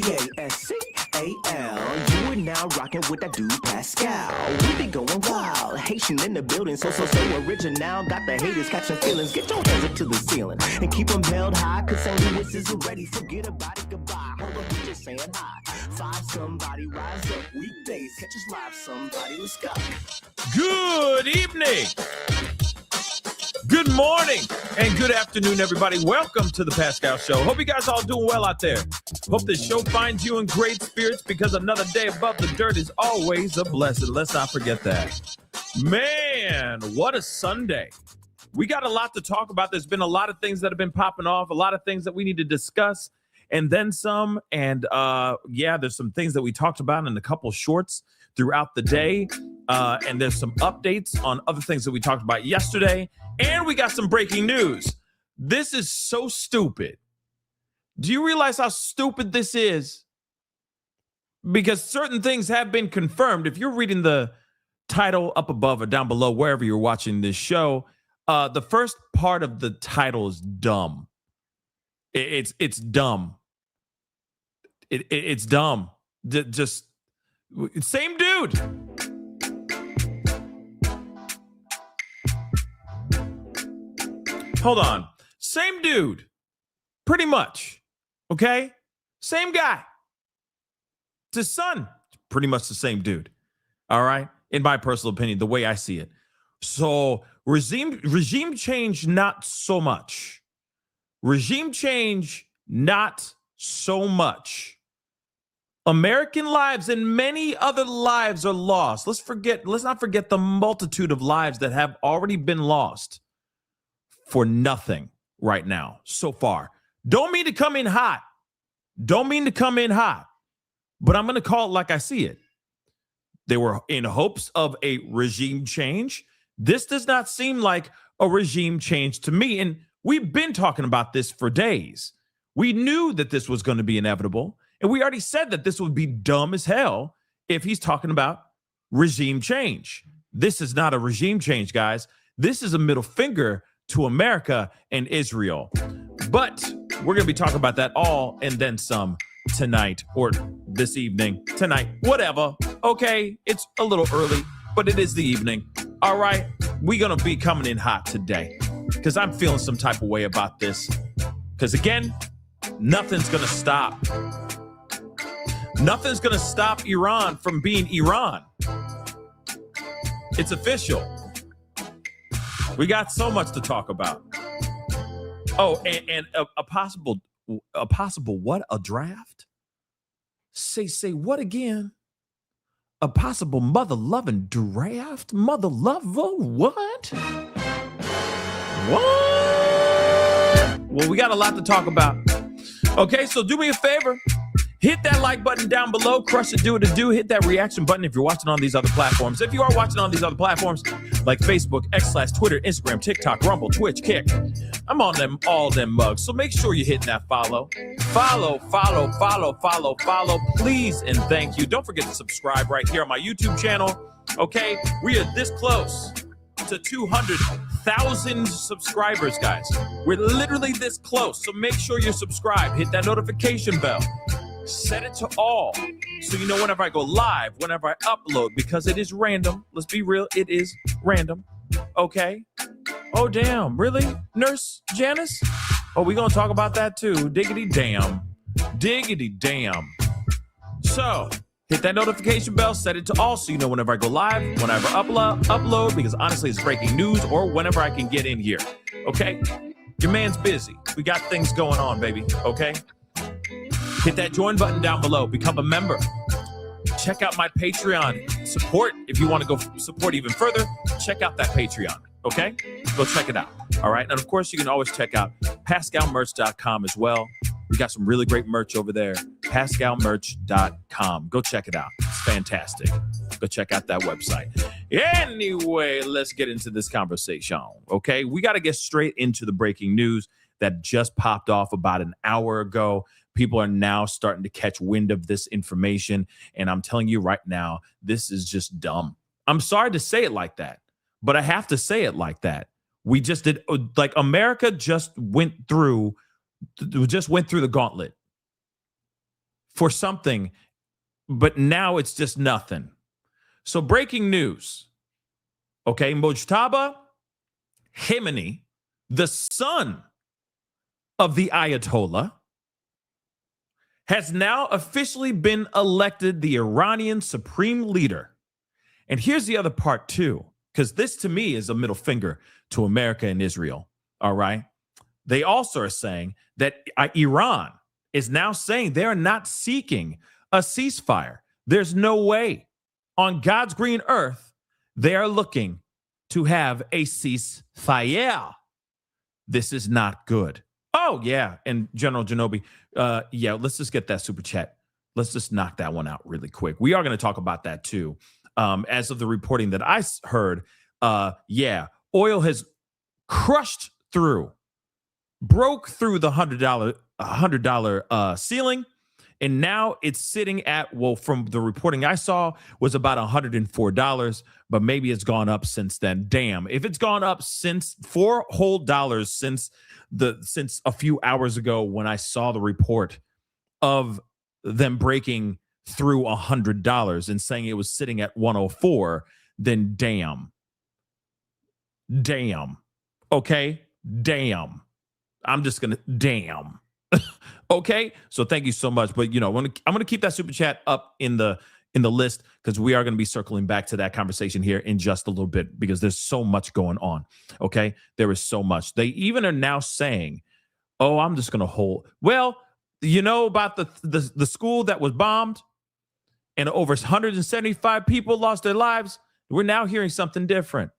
Pascal. You are now rocking with that dude Pascal. We be going wild, Haitian in the building, so original. Got the haters catching feelings. Get your hands up to the ceiling and keep them held high, cause St. Louis isn't ready. Forget about it, goodbye. Hold up, we just saying hi. Five somebody, rise up. Weekdays, catch us live, somebody. Let's go. Good evening. Good morning and good afternoon, everybody. Welcome to the Pascal Show. Hope you guys all doing well out there. Hope this show finds you in great spirits because another day above the dirt is always a blessing. Let's not forget that. Man, what a Sunday. We got a lot to talk about. There's been a lot of things that have been popping off, a lot of things that we need to discuss, and then some. And there's some things that we talked about in a couple shorts throughout the day. And there's some updates on other things that we talked about yesterday. And we got some breaking news. This is so stupid. Do you realize how stupid this is? Because certain things have been confirmed. If you're reading the title up above or down below, wherever you're watching this show, the first part of the title is dumb. It's dumb. It's dumb. Just same dude. Hold on. Same dude. Pretty much. Okay? Same guy. It's his son. Pretty much the same dude. All right? In my personal opinion, the way I see it. So regime change, not so much. Regime change, not so much. American lives and many other lives are lost. Let's not forget the multitude of lives that have already been lost for nothing right now so far. Don't mean to come in hot. But I'm going to call it like I see it. They were in hopes of a regime change. This does not seem like a regime change to me. And we've been talking about this for days. We knew that this was going to be inevitable. And we already said that this would be dumb as hell if he's talking about regime change. This is not a regime change, guys. This is a middle finger to America and Israel. But we're going to be talking about that all and then some tonight or this evening, tonight, whatever. Okay, it's a little early, but it is the evening. All right, we're going to be coming in hot today because I'm feeling some type of way about this. Because again, nothing's going to stop. Nothing's going to stop Iran from being Iran. It's official. We got so much to talk about. Oh, and a possible what? A draft? Say what again? A possible mother-loving draft? Mother-lover? What? Well, we got a lot to talk about. Okay, so do me a favor. Hit that like button down below. Crush it, do it, do. Hit that reaction button if you're watching on these other platforms. If you are watching on these other platforms, like Facebook, X/Twitter, Instagram, TikTok, Rumble, Twitch, Kick, I'm on them, all them mugs. So make sure you're hitting that follow. Follow, please, and thank you. Don't forget to subscribe right here on my YouTube channel. Okay, we are this close to 200,000 subscribers, guys. We're literally this close. So make sure you're subscribed. Hit that notification bell. Set it to all so you know whenever I go live, whenever I upload, because it is random. Let's be real, it is random. Okay? Oh, damn. Really? Nurse Janice? Oh, we're going to talk about that too. Diggity damn. So, hit that notification bell, set it to all so you know whenever I go live, whenever I upload, because honestly, it's breaking news, or whenever I can get in here. Okay? Your man's busy. We got things going on, baby. Okay? Hit that join button down below. Become a member. Check out my Patreon support. If you want to go support even further, check out that Patreon. Okay? Go check it out. All right? And of course, you can always check out PascalMerch.com as well. We got some really great merch over there. PascalMerch.com. Go check it out. It's fantastic. Go check out that website. Anyway, let's get into this conversation. Okay? We got to get straight into the breaking news that just popped off about an hour ago. People are now starting to catch wind of this information. And I'm telling you right now, this is just dumb. I'm sorry to say it like that, but I have to say it like that. We just did, like, America just went through the gauntlet. for something, but now it's just nothing. So breaking news. Okay, Mojtaba Khamenei, the son of the Ayatollah, has now officially been elected the Iranian supreme leader. And here's the other part too, because this to me is a middle finger to America and Israel. All right. They also are saying that Iran is now saying they're not seeking a ceasefire. There's no way on God's green earth they are looking to have a ceasefire. This is not good. Oh, yeah. And General Genobi, yeah, let's just get that super chat. Let's just knock that one out really quick. We are going to talk about that too. As of the reporting that I heard, yeah, oil has crushed through, broke through the $100 ceiling, and now it's sitting at, well, from the reporting I saw, was about $104, but maybe it's gone up since then. Damn, if it's gone up since $4 whole since a few hours ago when I saw the report of them breaking through $100 and saying it was sitting at 104, then damn. Okay, damn. I'm just gonna damn. Okay, so thank you so much. But I'm gonna keep that super chat up in the list because we are going to be circling back to that conversation here in just a little bit because there's so much going on. Okay, there is so much. They even are now saying, "Oh, I'm just gonna hold." Well, about the school that was bombed and over 175 people lost their lives. We're now hearing something different.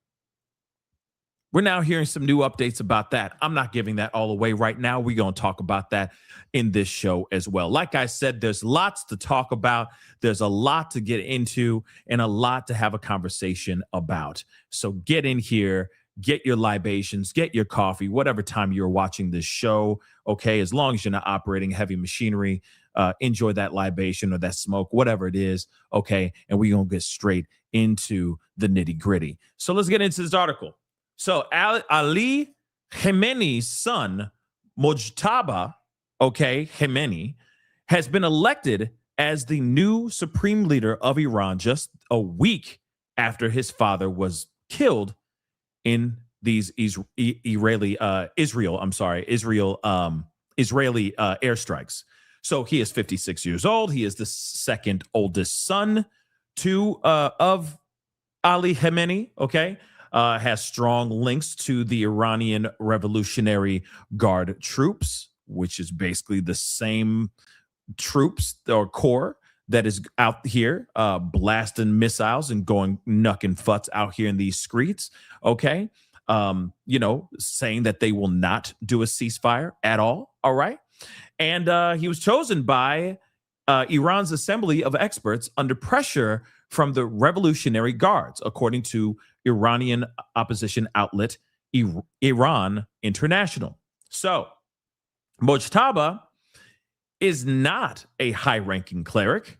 We're now hearing some new updates about that. I'm not giving that all away right now. We're going to talk about that in this show as well. Like I said, there's lots to talk about. There's a lot to get into and a lot to have a conversation about. So get in here, get your libations, get your coffee, whatever time you're watching this show. Okay, as long as you're not operating heavy machinery, enjoy that libation or that smoke, whatever it is. Okay, and we're going to get straight into the nitty gritty. So let's get into this article. So Ali Khamenei's son, Mojtaba, Khamenei, has been elected as the new supreme leader of Iran just a week after his father was killed in these Israeli airstrikes. So he is 56 years old. He is the second oldest son of Ali Khamenei. Has strong links to the Iranian Revolutionary Guard troops, which is basically the same troops or corps that is out here blasting missiles and going nuck and futz out here in these streets. Saying that they will not do a ceasefire at all. All right. And he was chosen by Iran's assembly of experts under pressure from the Revolutionary Guards, according to Iranian opposition outlet Iran International. So Mojtaba is not a high-ranking cleric,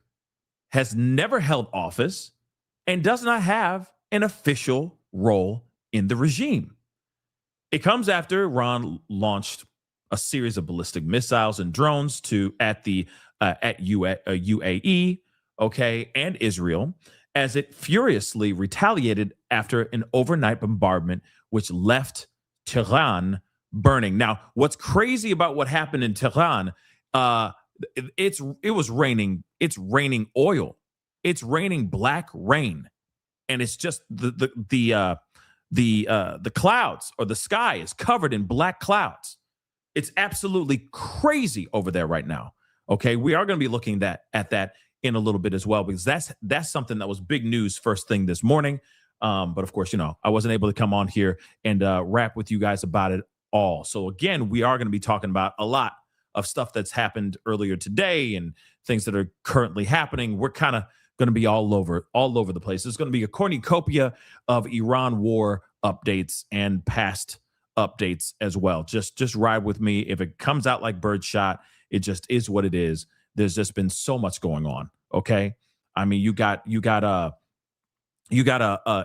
has never held office, and does not have an official role in the regime. It comes after Iran launched a series of ballistic missiles and drones at UAE, and Israel, as it furiously retaliated after an overnight bombardment which left Tehran burning. Now, what's crazy about what happened in Tehran, it was raining. It's raining oil. It's raining black rain, and it's just the clouds or the sky is covered in black clouds. It's absolutely crazy over there right now. Okay, we are going to be looking at that in a little bit as well, because that's something that was big news first thing this morning. But of course, I wasn't able to come on here and rap with you guys about it all. So again, we are going to be talking about a lot of stuff that's happened earlier today and things that are currently happening. We're kind of going to be all over the place. It's going to be a cornucopia of Iran war updates and past updates as well. Just ride with me. If it comes out like birdshot, it just is what it is. There's just been so much going on. Okay. I mean, you got an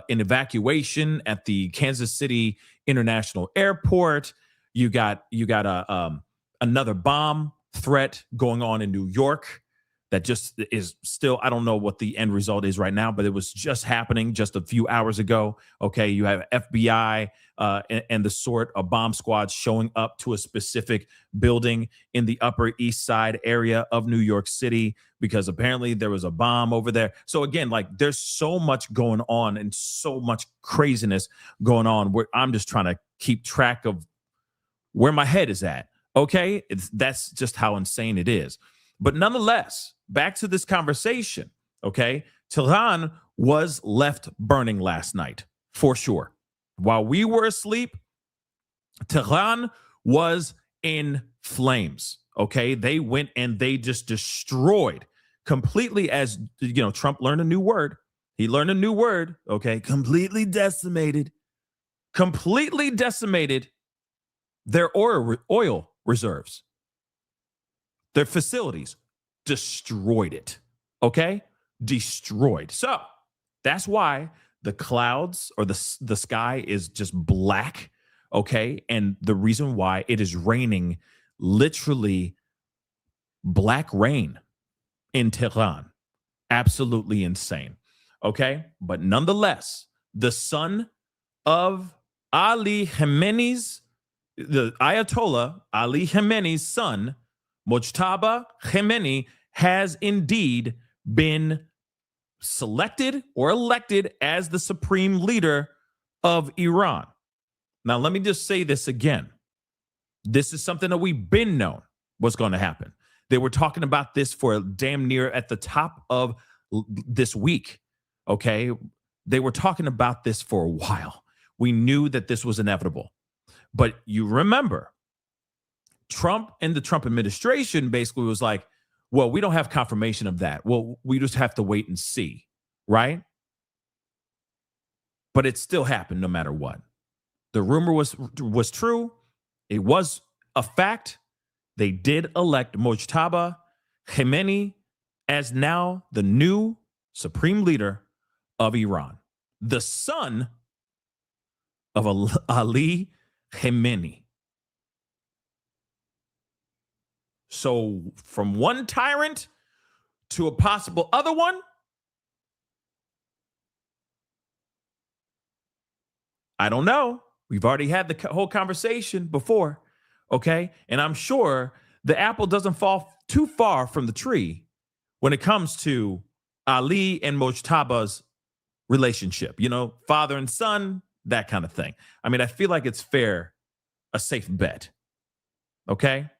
evacuation at the Kansas City International Airport. You got another bomb threat going on in New York that just is still, I don't know what the end result is right now, but it was just happening just a few hours ago. Okay, you have FBI and the sort of bomb squads showing up to a specific building in the Upper East Side area of New York City because apparently there was a bomb over there. So again, like there's so much going on and so much craziness going on where I'm just trying to keep track of where my head is at. Okay, that's just how insane it is. But nonetheless, back to this conversation, okay? Tehran was left burning last night, for sure. While we were asleep, Tehran was in flames, okay? They went and they just destroyed completely, as, you know, Trump learned a new word. He learned a new word, okay? Completely decimated their oil reserves. Their facilities, destroyed it, okay? Destroyed. So that's why the clouds or the sky is just black, okay? And the reason why it is raining literally black rain in Tehran. Absolutely insane, okay? But nonetheless, the son of Ali Khamenei's, the Ayatollah Ali Khamenei's son, Mojtaba Khamenei, has indeed been selected or elected as the supreme leader of Iran. Now, let me just say this again. This is something that we've been known was going to happen. They were talking about this for damn near at the top of this week, okay? They were talking about this for a while. We knew that this was inevitable. But you remember, Trump and the Trump administration basically was like, well, we don't have confirmation of that. Well, we just have to wait and see, right? But it still happened no matter what. The rumor was true. It was a fact. They did elect Mojtaba Khamenei as now the new supreme leader of Iran, the son of Ali Khamenei. So from one tyrant to a possible other one, I don't know. We've already had the whole conversation before, okay? And I'm sure the apple doesn't fall too far from the tree when it comes to Ali and Mojtaba's relationship, you know, father and son, that kind of thing. I mean, I feel like it's a safe bet, okay?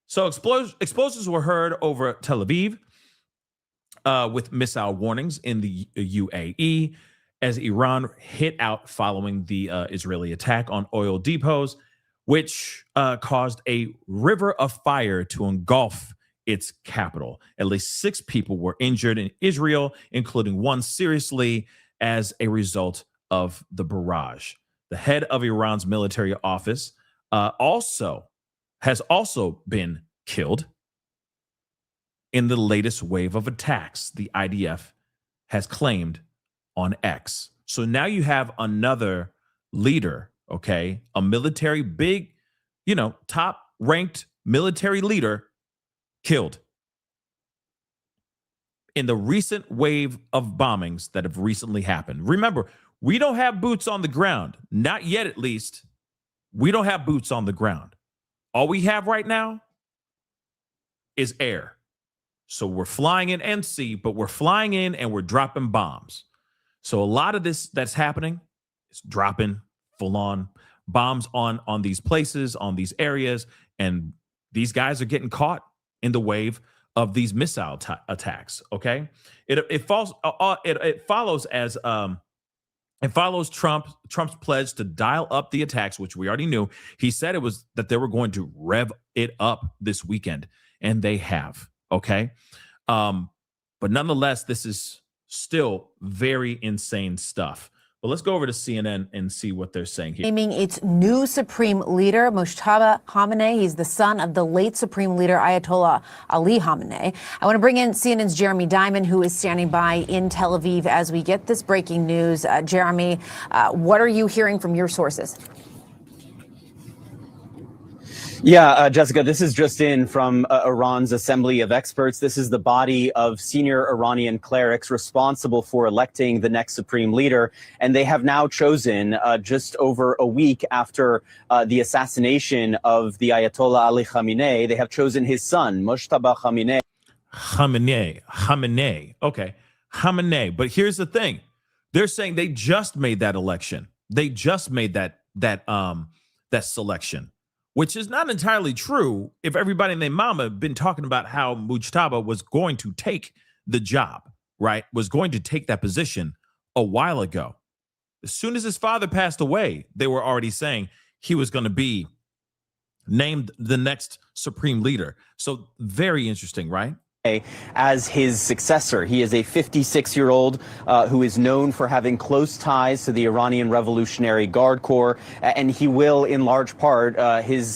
So explosives were heard over Tel Aviv with missile warnings in the UAE as Iran hit out following the Israeli attack on oil depots, which caused a river of fire to engulf its capital. At least 6 people were injured in Israel, including one seriously as a result of the barrage. The head of Iran's military office has also been killed in the latest wave of attacks the IDF has claimed on X. So now you have another leader, okay, a military big, you know, top ranked military leader killed in the recent wave of bombings that have recently happened. Remember, we don't have boots on the ground, not yet at least. We don't have boots on the ground. All we have right now is air. So we're flying in and sea, but we're flying in and we're dropping bombs. So a lot of this that's happening is dropping full on bombs on these places, on these areas, and these guys are getting caught in the wave of these missile attacks. Okay, it follows Trump's pledge to dial up the attacks, which we already knew. He said it was that they were going to rev it up this weekend, and they have. Okay, but nonetheless, this is still very insane stuff. But let's go over to CNN and see what they're saying here. Naming its new supreme leader, Mojtaba Khamenei. He's the son of the late supreme leader, Ayatollah Ali Khamenei. I want to bring in CNN's Jeremy Diamond, who is standing by in Tel Aviv as we get this breaking news. Jeremy, what are you hearing from your sources? Yeah, Jessica, this is just in from Iran's Assembly of Experts. This is the body of senior Iranian clerics responsible for electing the next supreme leader. And they have now chosen, just over a week after the assassination of the Ayatollah Ali Khamenei, they have chosen his son, Mojtaba Khamenei. Khamenei. Okay. Khamenei. But here's the thing. They're saying they just made that election. They just made that selection, which is not entirely true if everybody and their mama have been talking about how Mujtaba was going to take the job, right? Was going to take that position a while ago. As soon as his father passed away, they were already saying he was going to be named the next supreme leader. So very interesting, right? As his successor. He is a 56-year-old who is known for having close ties to the Iranian Revolutionary Guard Corps, and he will, in large part, his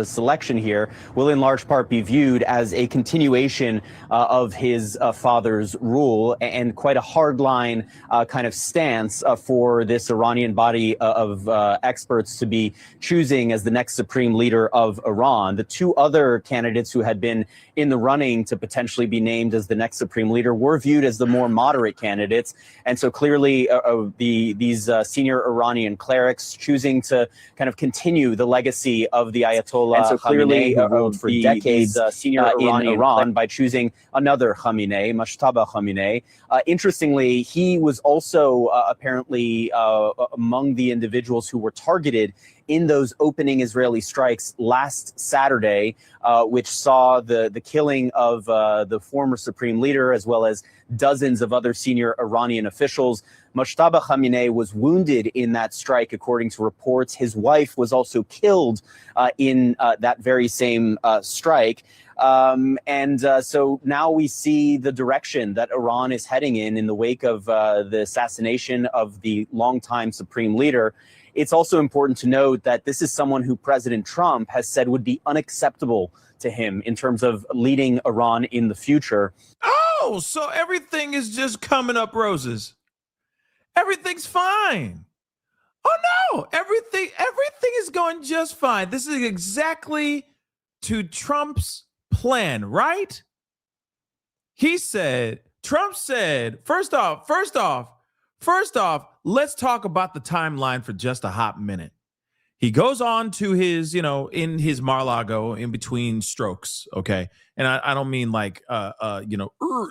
selection here will, in large part, be viewed as a continuation of his father's rule, and quite a hardline kind of stance for this Iranian body of experts to be choosing as the next supreme leader of Iran. The two other candidates who had been in the running to potentially be named as the next supreme leader were viewed as the more moderate candidates. And so clearly these senior Iranian clerics choosing to kind of continue the legacy of the Ayatollah and so clearly Khamenei, who ruled for decades senior in Iran by choosing another Khamenei, Mojtaba Khamenei. Interestingly, he was also apparently among the individuals who were targeted in those opening Israeli strikes last Saturday, which saw the killing of the former supreme leader, as well as dozens of other senior Iranian officials. Mojtaba Khamenei was wounded in that strike, according to reports. His wife was also killed in that very same strike. So now we see the direction that Iran is heading in the wake of the assassination of the longtime supreme leader. It's also important to note that this is someone who President Trump has said would be unacceptable to him in terms of leading Iran in the future. Oh, so everything is just coming up roses. Everything's fine. Oh no, everything is going just fine. This is exactly to Trump's plan, right? Trump said, first off, let's talk about the timeline for just a hot minute. He goes on to his, in his Mar-a-Lago in between strokes, okay? And I don't mean like,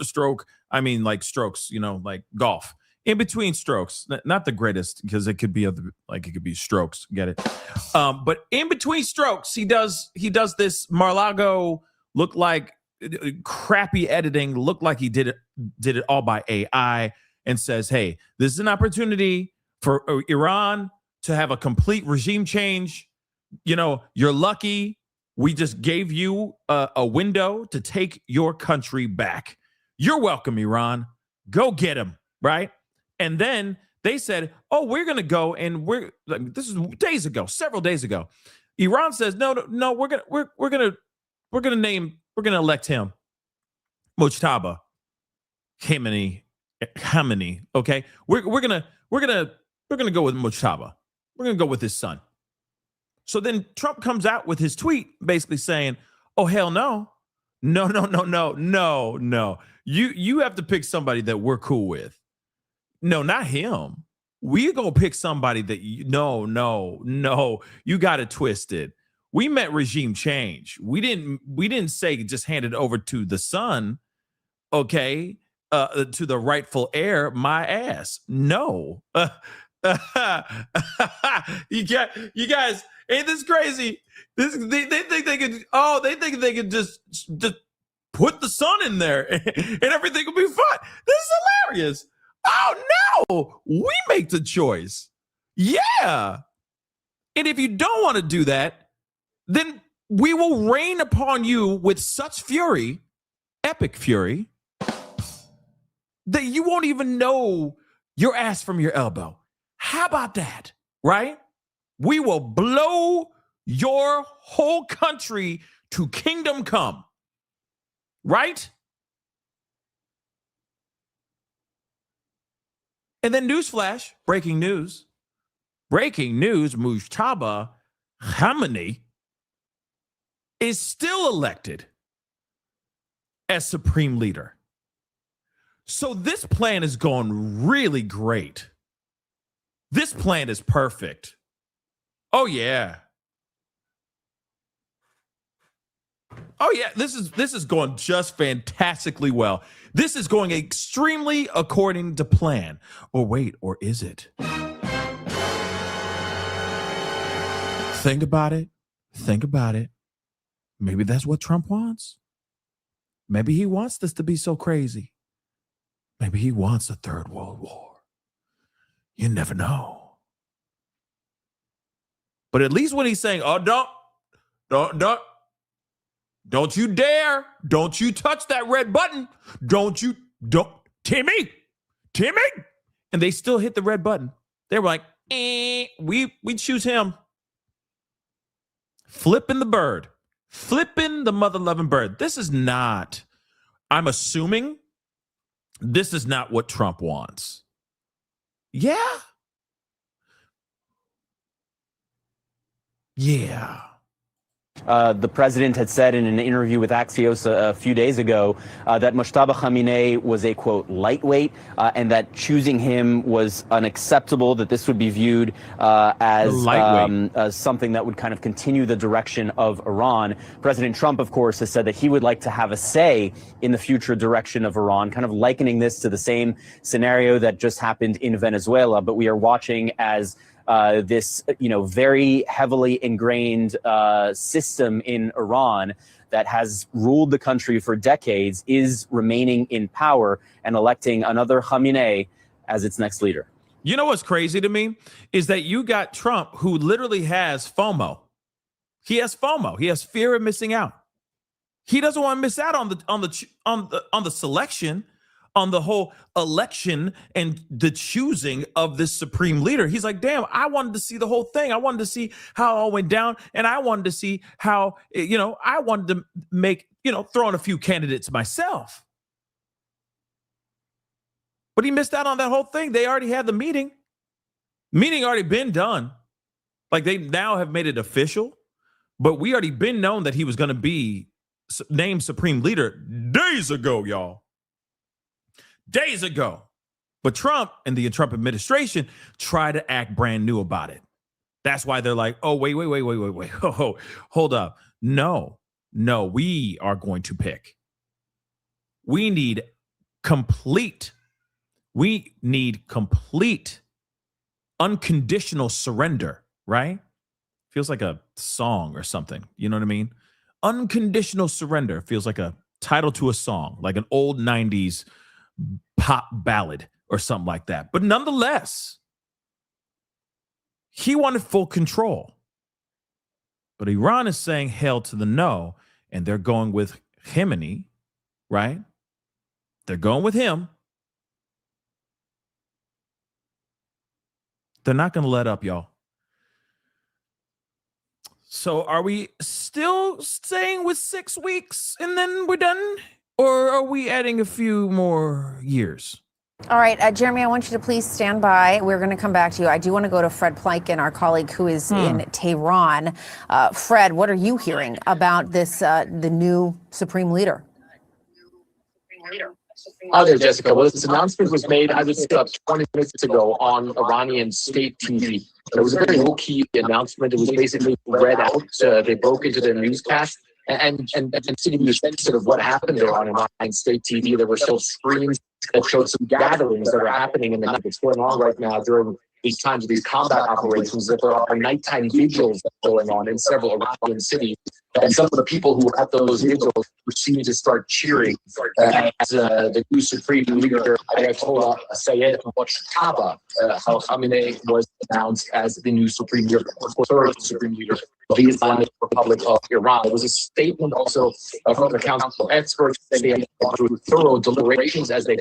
stroke. I mean like strokes, like golf. In between strokes, not the greatest, because it could be it could be strokes, get it? But in between strokes, he does this Mar-a-Lago look like crappy editing, look like he did it all by AI, and says, hey, this is an opportunity for Iran to have a complete regime change. You're lucky. We just gave you a window to take your country back. You're welcome, Iran. Go get him, right? And then they said, oh, we're going to go, and this is several days ago. Iran says, no, we're going to elect him, Mojtaba Khamenei. Okay, we're gonna go with Mojtaba. We're gonna go with his son. So then Trump comes out with his tweet, basically saying, "Oh hell no, no. You have to pick somebody that we're cool with. No, not him. We're gonna pick somebody that no. You got it twisted. We meant regime change. We didn't say just hand it over to the son. Okay." To the rightful heir, my ass. No. You guys, ain't this crazy? They think they could just put the son in there and everything will be fine. This is hilarious. Oh no, we make the choice. Yeah. And if you don't want to do that, then we will rain upon you with such fury, epic fury, that you won't even know your ass from your elbow. How about that, right? We will blow your whole country to kingdom come, right? And then newsflash, breaking news, Mojtaba Khamenei is still elected as supreme leader. So this plan is going really great. This plan is perfect. Oh yeah. Oh yeah, this is going just fantastically well. This is going extremely according to plan. Or wait, or is it? Think about it. Think about it. Maybe that's what Trump wants. Maybe he wants this to be so crazy. Maybe he wants a third world war. You never know. But at least when he's saying, oh, don't you dare. Don't you touch that red button. Timmy. And they still hit the red button. They were like, we choose him. Flipping the bird. Flipping the mother-loving bird. This is not, I'm assuming, this is not what Trump wants. Yeah. Yeah. The president had said in an interview with Axios a few days ago that Mojtaba Khamenei was a, quote, lightweight, and that choosing him was unacceptable, that this would be viewed as something that would kind of continue the direction of Iran. President Trump, of course, has said that he would like to have a say in the future direction of Iran, kind of likening this to the same scenario that just happened in Venezuela. But we are watching as this, very heavily ingrained system in Iran that has ruled the country for decades is remaining in power and electing another Khamenei as its next leader. You know what's crazy to me is that you got Trump, who literally has FOMO. He has FOMO. He has fear of missing out. He doesn't want to miss out on the selection, on the whole election and the choosing of this supreme leader. He's like, damn, I wanted to see the whole thing. I wanted to see how it all went down. And I wanted to see how, I wanted to make, throw in a few candidates myself. But he missed out on that whole thing. They already had the meeting. Meeting already been done. Like, they now have made it official. But we already been known that he was going to be named supreme leader days ago, y'all. Days ago. But Trump and the Trump administration try to act brand new about it. That's why they're like, oh, wait. Oh, hold up. No, we are going to pick. We need complete unconditional surrender, right? Feels like a song or something. You know what I mean? Unconditional surrender feels like a title to a song, like an old 90s pop ballad or something like that. But nonetheless, he wanted full control. But Iran is saying hell to the no, and they're going with Khamenei, right? They're going with him. They're not going to let up, y'all. So are we still staying with 6 weeks and then we're done? Or are we adding a few more years? All right, Jeremy, I want you to please stand by. We're going to come back to you. I do want to go to Fred Pleiken, our colleague who is in Tehran. Fred, what are you hearing about this, the new supreme leader? Hi there, Jessica. Well, this announcement was made, as it's 20 minutes ago on Iranian state TV. It was a very low-key announcement. It was basically read out. They broke into their newscast. And to give you a sense of what happened there on Iranian state TV, there were still screens that showed some gatherings that are happening in the night. It's going on right now during these times of these combat operations, that there are nighttime vigils going on in several Iranian cities. And some of the people who were at those vigils seemed to start cheering as the new supreme leader, Ayatollah Sayyid Mojtaba Khamenei, was announced as the new supreme leader, third supreme leader of the Islamic Republic of Iran. There was a statement also from the Council of Experts that they had gone through thorough deliberations as they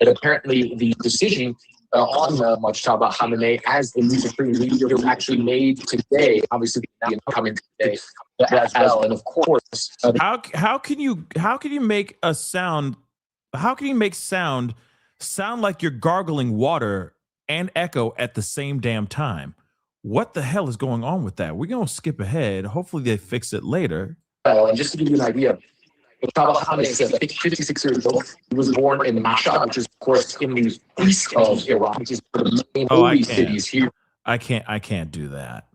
that apparently the decision on Mojtaba Khamenei as the new supreme leader was actually made today. Obviously, the coming today as well. And of course, how can you make a sound? How can you make sound like you're gargling water and echo at the same damn time? What the hell is going on with that? We're gonna skip ahead. Hopefully, they fix it later. And just to give you an idea, Mojtaba Khamenei is, I think, 56 years old. He was born in Mashhad, which is, of course, in the east of Iran, which is one of the main holy cities here. I can't do that.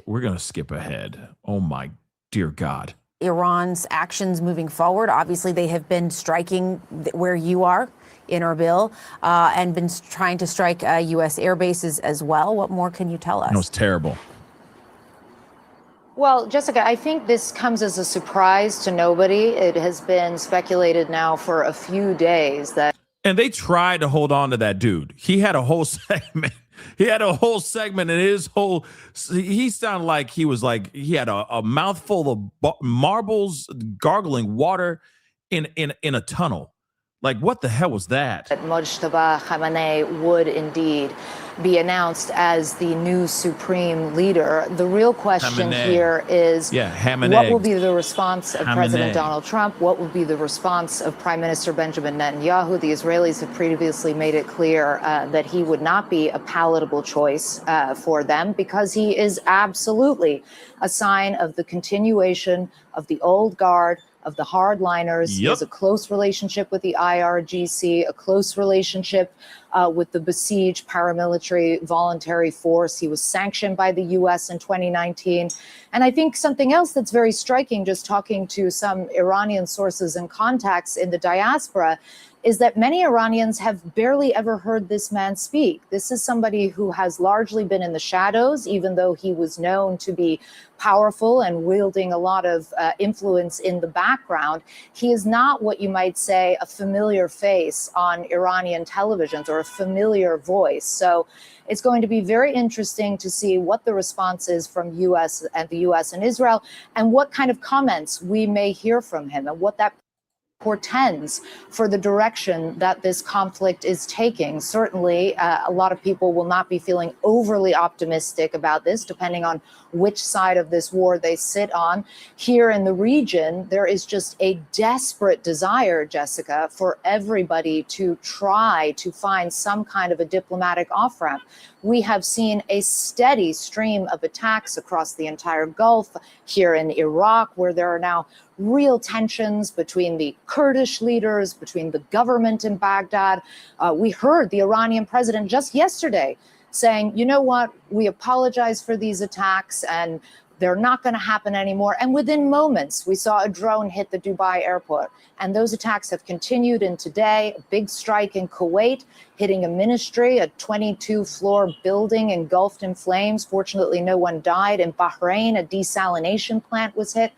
We're going to skip ahead. Oh, my dear God. Iran's actions moving forward. Obviously, they have been striking where you are in Erbil and been trying to strike U.S. air bases as well. What more can you tell us? It was terrible. Well, Jessica, I think this comes as a surprise to nobody. It has been speculated now for a few days that. And they tried to hold on to that dude. He had a whole segment. And his whole, he sounded like he had a mouthful of marbles gargling water in a tunnel. Like, what the hell was that? That Mojtaba Khamenei would indeed be announced as the new supreme leader. The real question here is what will be the response of President Donald Trump? What will be the response of Prime Minister Benjamin Netanyahu? The Israelis have previously made it clear that he would not be a palatable choice for them because he is absolutely a sign of the continuation of the old guard, of the hardliners. He has a close relationship with the IRGC, a close relationship with the besieged paramilitary voluntary force. He was sanctioned by the U.S. in 2019. And I think something else that's very striking, just talking to some Iranian sources and contacts in the diaspora, is that many Iranians have barely ever heard this man speak. This is somebody who has largely been in the shadows, even though he was known to be powerful and wielding a lot of influence in the background. He is not what you might say a familiar face on Iranian televisions or a familiar voice. So it's going to be very interesting to see what the response is from the U.S. and Israel, and what kind of comments we may hear from him, and what that portends for the direction that this conflict is taking. Certainly, a lot of people will not be feeling overly optimistic about this, depending on which side of this war they sit on. Here in the region, there is just a desperate desire, Jessica, for everybody to try to find some kind of a diplomatic off-ramp. We have seen a steady stream of attacks across the entire Gulf, here in Iraq, where there are now real tensions between the Kurdish leaders, between the government in Baghdad. We heard the Iranian president just yesterday saying, you know what, we apologize for these attacks and they're not going to happen anymore. And within moments, we saw a drone hit the Dubai airport. And those attacks have continued in today. A big strike in Kuwait, hitting a ministry, a 22-floor building engulfed in flames. Fortunately, no one died. In Bahrain, a desalination plant was hit.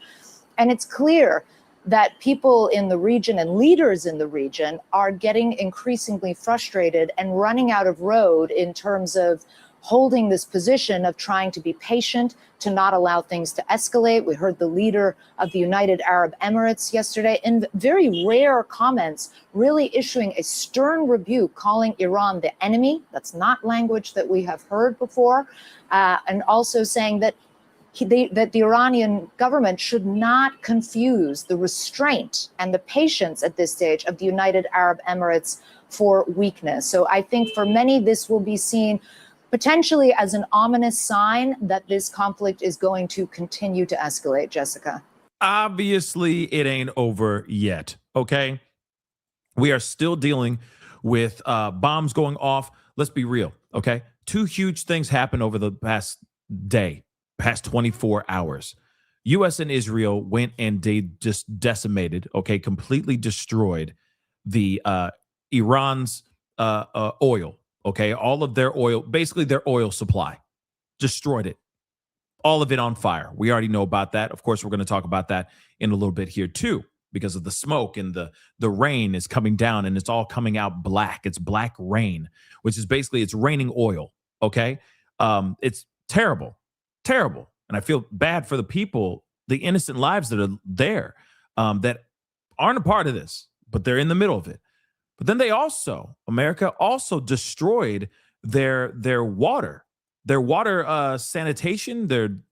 And it's clear that people in the region and leaders in the region are getting increasingly frustrated and running out of road in terms of holding this position of trying to be patient, to not allow things to escalate. We heard the leader of the United Arab Emirates yesterday in very rare comments, really issuing a stern rebuke, calling Iran the enemy. That's not language that we have heard before. And also saying that that the Iranian government should not confuse the restraint and the patience at this stage of the United Arab Emirates for weakness. So I think for many, this will be seen potentially as an ominous sign that this conflict is going to continue to escalate, Jessica. Obviously, it ain't over yet, okay? We are still dealing with bombs going off. Let's be real, okay? Two huge things happened over the past 24 hours. U.S. and Israel went and they just decimated, okay, completely destroyed the Iran's oil, okay, all of their oil, basically their oil supply, destroyed it, all of it on fire. We already know about that. Of course, we're going to talk about that in a little bit here too, because of the smoke and the rain is coming down and it's all coming out black. It's black rain, which is basically it's raining oil, okay? It's terrible. And I feel bad for the people, the innocent lives that are there that aren't a part of this, but they're in the middle of it. But then America also destroyed their water sanitation,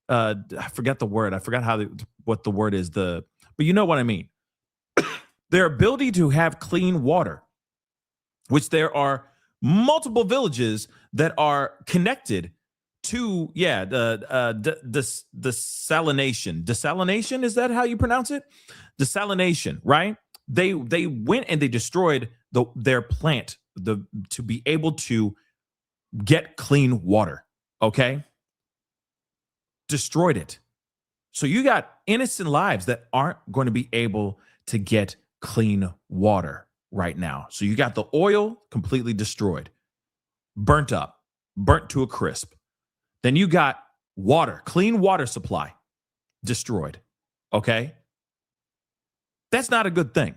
I forgot the word. I forgot what the word is, but you know what I mean. Their ability to have clean water, which there are multiple villages that are connected Desalination, is that how you pronounce it? Desalination, right? They went and they destroyed their plant to be able to get clean water. Okay, destroyed it. So you got innocent lives that aren't going to be able to get clean water right now. So you got the oil completely destroyed, burnt to a crisp. Then you got water, clean water supply destroyed. Okay? That's not a good thing.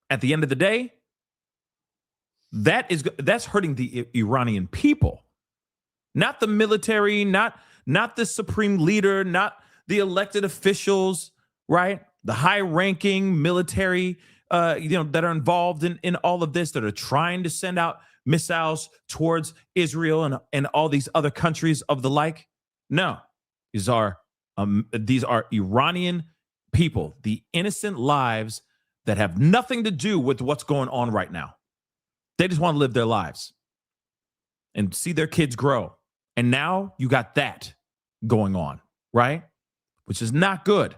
At the end of the day, that's hurting the Iranian people. Not the military, not the supreme leader, not the elected officials, right? The high-ranking military that are involved in all of this, that are trying to send out missiles towards Israel and all these other countries of the like. No, these are Iranian people, the innocent lives that have nothing to do with what's going on right now. They just want to live their lives and see their kids grow. And now you got that going on, right? Which is not good.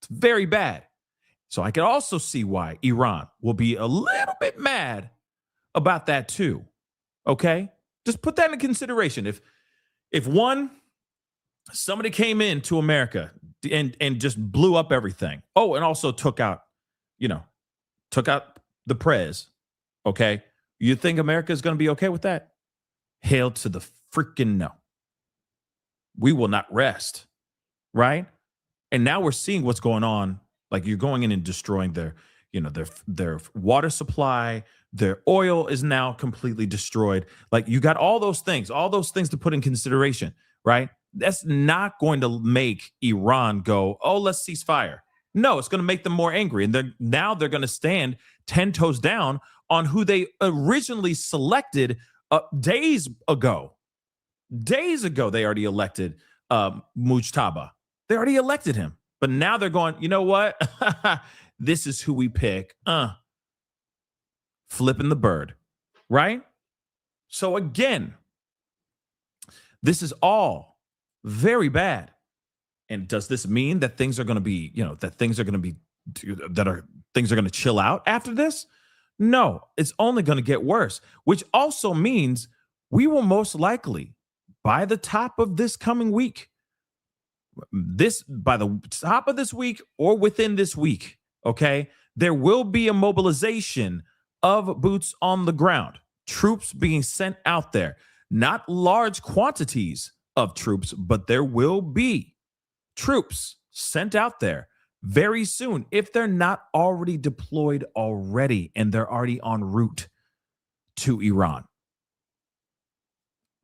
It's very bad. So I can also see why Iran will be a little bit mad about that too. Okay? Just put that in consideration. If somebody came into America and just blew up everything. Oh, and also took out the prez. Okay? You think America is going to be okay with that? Hail to the freaking no. We will not rest. Right? And now we're seeing what's going on. Like, you're going in and destroying their water supply. Their oil is now completely destroyed. Like, you got all those things to put in consideration, right? That's not going to make Iran go, oh, let's cease fire. No, it's going to make them more angry. And they're going to stand 10 toes down on who they originally selected days ago. Days ago, they already elected Mojtaba. They already elected him. But now they're going, you know what? This is who we pick. Flipping the bird, right? So again, this is all very bad. And does this mean that things are going to be, things are going to chill out after this? No, it's only going to get worse, which also means we will most likely, by the top of this coming week, by the top of this week or within this week, okay, there will be a mobilization of boots on the ground, troops being sent out there, not large quantities of troops, but there will be troops sent out there very soon if they're not already deployed already and they're already en route to Iran.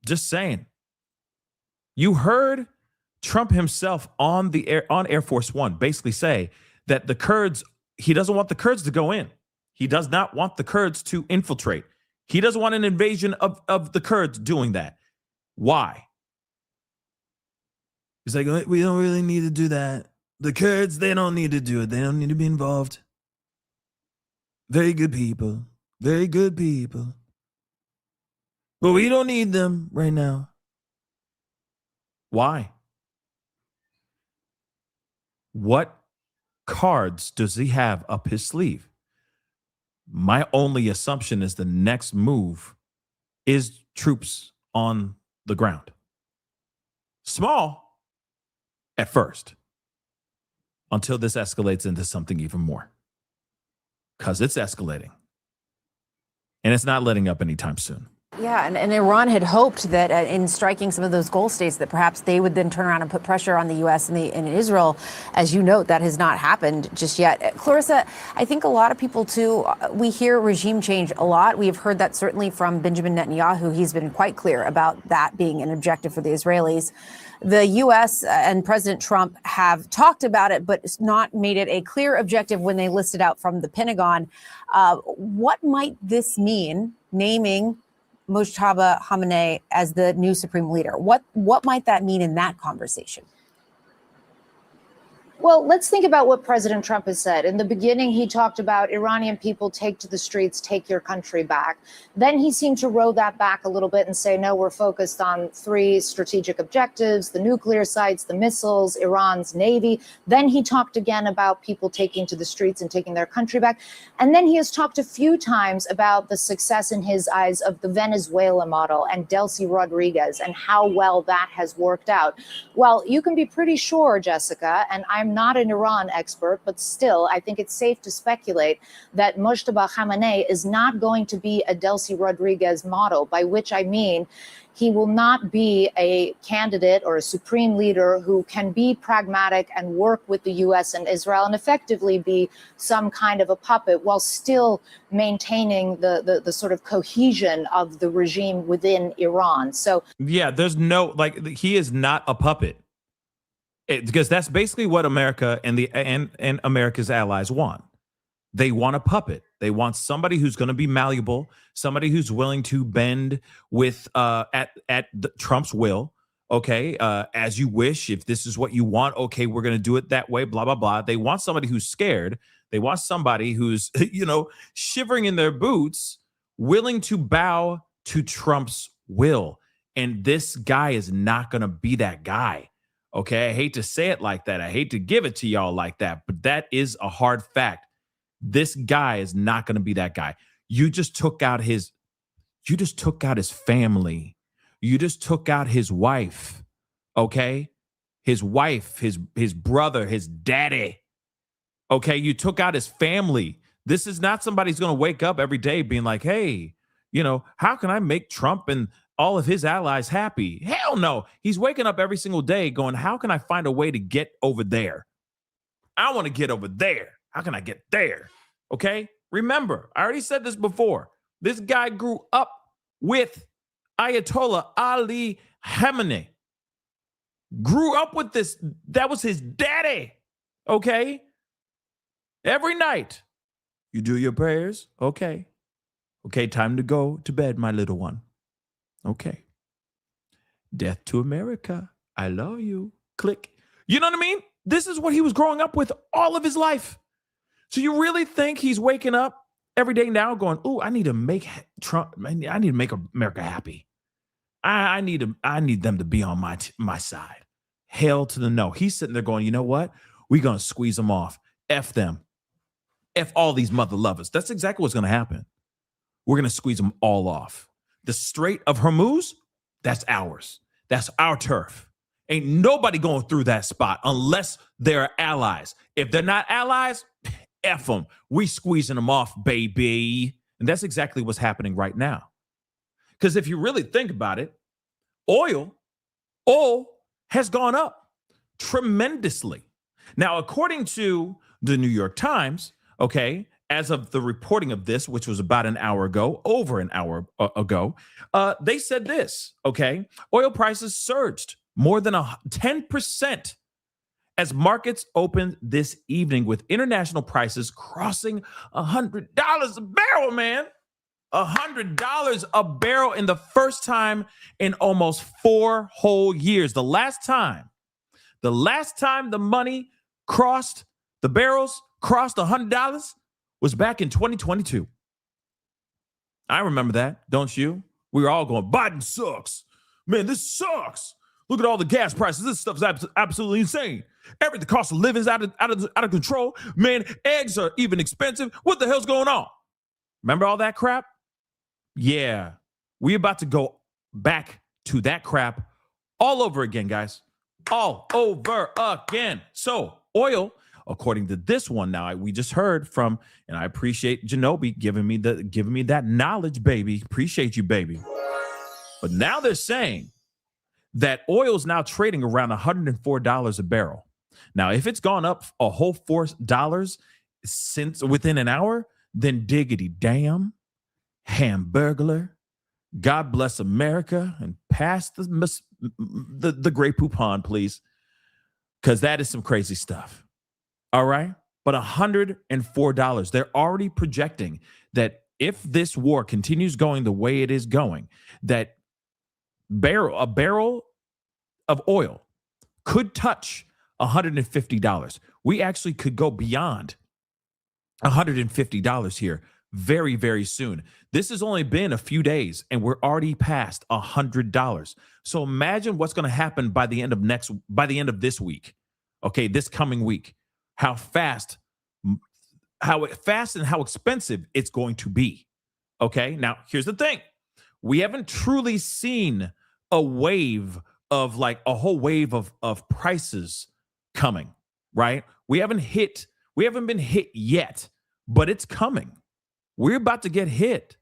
Just saying. You heard Trump himself on Air Force One basically say that the Kurds, he doesn't want the Kurds to go in. He does not want the Kurds to infiltrate. He doesn't want an invasion of the Kurds doing that. Why? He's like, we don't really need to do that. The Kurds, they don't need to do it. They don't need to be involved. Very good people. Very good people. But we don't need them right now. Why? What cards does he have up his sleeve? My only assumption is the next move is troops on the ground. Small at first, until this escalates into something even more. Because it's escalating. And it's not letting up anytime soon. Yeah, and Iran had hoped that in striking some of those goal states that perhaps they would then turn around and put pressure on the U.S. and Israel. As you note, that has not happened just yet. Clarissa, I think a lot of people, too, we hear regime change a lot. We have heard that certainly from Benjamin Netanyahu. He's been quite clear about that being an objective for the Israelis. The U.S. and President Trump have talked about it, but not made it a clear objective when they listed out from the Pentagon. What might this mean, naming Mojtaba Khamenei as the new supreme leader? What might that mean in that conversation? Well, let's think about what President Trump has said. In the beginning, he talked about Iranian people take to the streets, take your country back. Then he seemed to row that back a little bit and say, no, we're focused on 3 strategic objectives, the nuclear sites, the missiles, Iran's Navy. Then he talked again about people taking to the streets and taking their country back. And then he has talked a few times about the success in his eyes of the Venezuela model and Delcy Rodriguez and how well that has worked out. Well, you can be pretty sure, Jessica, and I'm not an Iran expert, but still, I think it's safe to speculate that Mojtaba Khamenei is not going to be a Delcy Rodriguez model, by which I mean he will not be a candidate or a supreme leader who can be pragmatic and work with the U.S. and Israel and effectively be some kind of a puppet while still maintaining the sort of cohesion of the regime within Iran. So, yeah, there's no, like, he is not a puppet. Because that's basically what America and America's allies want. They want a puppet. They want somebody who's going to be malleable, somebody who's willing to bend with at Trump's will. Okay, as you wish. If this is what you want, okay, we're going to do it that way. Blah blah blah. They want somebody who's scared. They want somebody who's shivering in their boots, willing to bow to Trump's will. And this guy is not going to be that guy. Okay, I hate to say it like that. I hate to give it to y'all like that, but that is a hard fact. This guy is not going to be that guy. You just took out his family. You just took out his wife. Okay? His wife, his brother, his daddy. Okay, you took out his family. This is not somebody who's going to wake up every day being like, hey, how can I make Trump and all of his allies happy? Hell no. He's waking up every single day going, how can I find a way to get over there? I want to get over there. How can I get there? Okay? Remember, I already said this before. This guy grew up with Ayatollah Ali Khamenei. Grew up with this. That was his daddy. Okay? Every night, you do your prayers. Okay. Okay, time to go to bed, my little one. Okay. Death to America. I love you. Click. You know what I mean? This is what he was growing up with all of his life. So you really think he's waking up every day now going, "Ooh, I need to make Trump. I need to make America happy. I need them to be on my side." Hell to the no. He's sitting there going, "You know what? We're gonna squeeze them off. F them. F all these mother lovers." That's exactly what's gonna happen. We're gonna squeeze them all off. The Strait of Hormuz, that's ours. That's our turf. Ain't nobody going through that spot unless they're allies. If they're not allies, F them. We squeezing them off, baby. And that's exactly what's happening right now. Because if you really think about it, oil has gone up tremendously. Now, according to the New York Times, okay, as of the reporting of this, which was about an hour ago, over an hour ago, they said this, okay? Oil prices surged more than 10% as markets opened this evening with international prices crossing $100 a barrel, man. $100 a barrel in the first time in almost 4 whole years. The last time the money crossed, the barrels crossed $100 was back in 2022. I remember that, don't you? We were all going, Biden sucks. Man, this sucks. Look at all the gas prices. This stuff's absolutely insane. The cost of living is out of control. Man, eggs are even expensive. What the hell's going on? Remember all that crap? Yeah, we about to go back to that crap all over again, guys. All over again. So oil, according to this one now, we just heard from, and I appreciate Janobi giving me that knowledge, baby. Appreciate you, baby. But now they're saying that oil is now trading around $104 a barrel. Now, if it's gone up a whole $4 since within an hour, then diggity damn, hamburglar, God bless America, and pass the Grey Poupon, please, because that is some crazy stuff. All right, but $104. They're already projecting that if this war continues going the way it is going, that a barrel of oil could touch $150. We actually could go beyond $150 here very, very soon. This has only been a few days and we're already past $100. So imagine what's going to happen by the end of this week. Okay, this coming week. How fast and how expensive it's going to be. Okay, now here's the thing. We haven't truly seen a wave of like a whole wave of prices coming, right? We haven't been hit yet, but it's coming. We're about to get hit.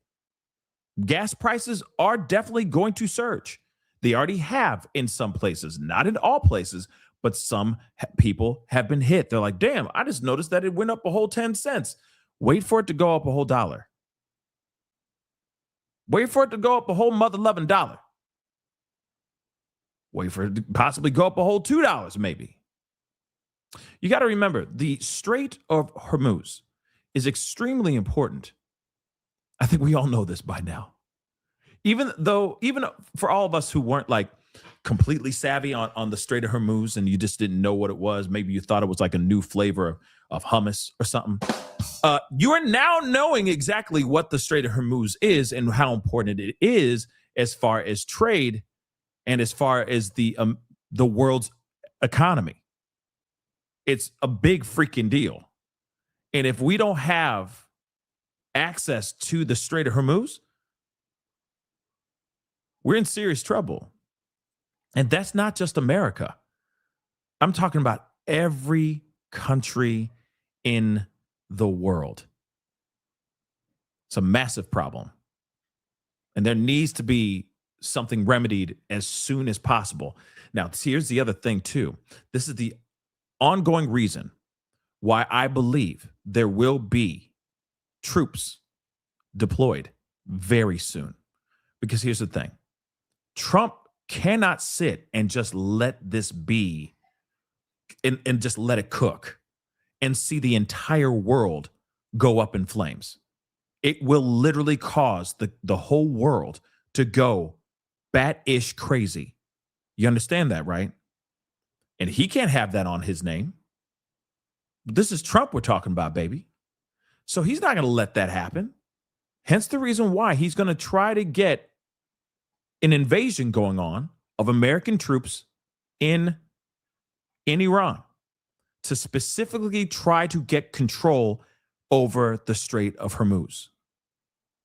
Gas prices are definitely going to surge. They already have in some places, not in all places, but some people have been hit. They're like, damn, I just noticed that it went up a whole 10 cents. Wait for it to go up a whole dollar. Wait for it to go up a whole mother-loving dollar. Wait for it to possibly go up a whole $2 maybe. You got to remember, the Strait of Hormuz is extremely important. I think we all know this by now. Even for all of us who weren't like completely savvy on the Strait of Hormuz and you just didn't know what it was, maybe you thought it was like a new flavor of hummus or something. You are now knowing exactly what the Strait of Hormuz is and how important it is as far as trade and as far as the world's economy. It's a big freaking deal. And if we don't have access to the Strait of Hormuz, we're in serious trouble. And that's not just America. I'm talking about every country in the world. It's a massive problem. And there needs to be something remedied as soon as possible. Now, here's the other thing, too. This is the ongoing reason why I believe there will be troops deployed very soon. Because here's the thing. Trump cannot sit and just let this be and just let it cook and see the entire world go up in flames. It will literally cause the whole world to go bat-ish crazy. You understand that, right? And he can't have that on his name. This is Trump we're talking about, baby. So he's not going to let that happen. Hence the reason why he's going to try to get an invasion going on of American troops in Iran to specifically try to get control over the Strait of Hormuz.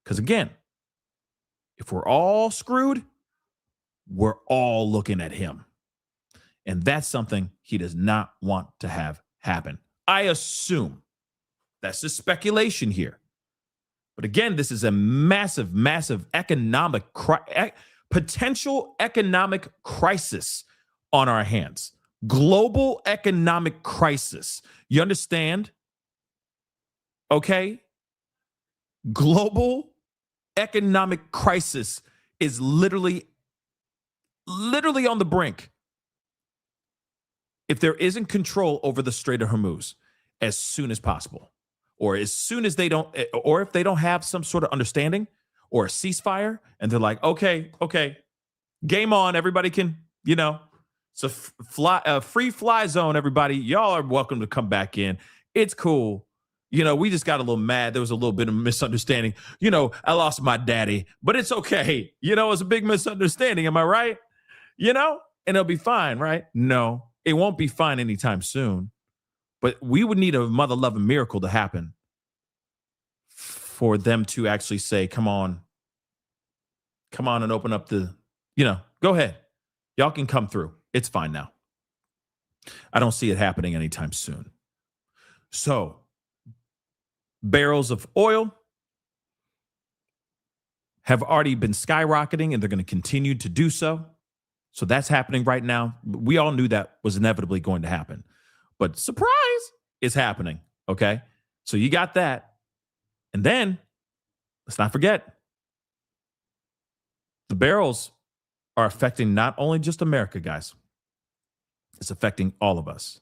Because again, if we're all screwed, we're all looking at him. And that's something he does not want to have happen. I assume. That's just speculation here. But again, this is a massive, massive potential economic crisis on our hands. Global economic crisis. You understand? Okay? Global economic crisis is literally on the brink. If there isn't control over the Strait of Hormuz as soon as possible, or as soon as or if they don't have some sort of understanding or a ceasefire, and they're like, okay, game on, everybody can, it's a free fly zone, everybody. Y'all are welcome to come back in. It's cool. We just got a little mad. There was a little bit of misunderstanding. I lost my daddy, but it's okay. It's a big misunderstanding. Am I right? And it'll be fine, right? No, it won't be fine anytime soon. But we would need a mother-loving miracle to happen for them to actually say, come on and open up the, go ahead. Y'all can come through. It's fine now. I don't see it happening anytime soon. So, barrels of oil have already been skyrocketing, and they're going to continue to do so. So that's happening right now. We all knew that was inevitably going to happen. But surprise, it's happening, okay? So you got that. And then, let's not forget, the barrels are affecting not only just America, guys. It's affecting all of us.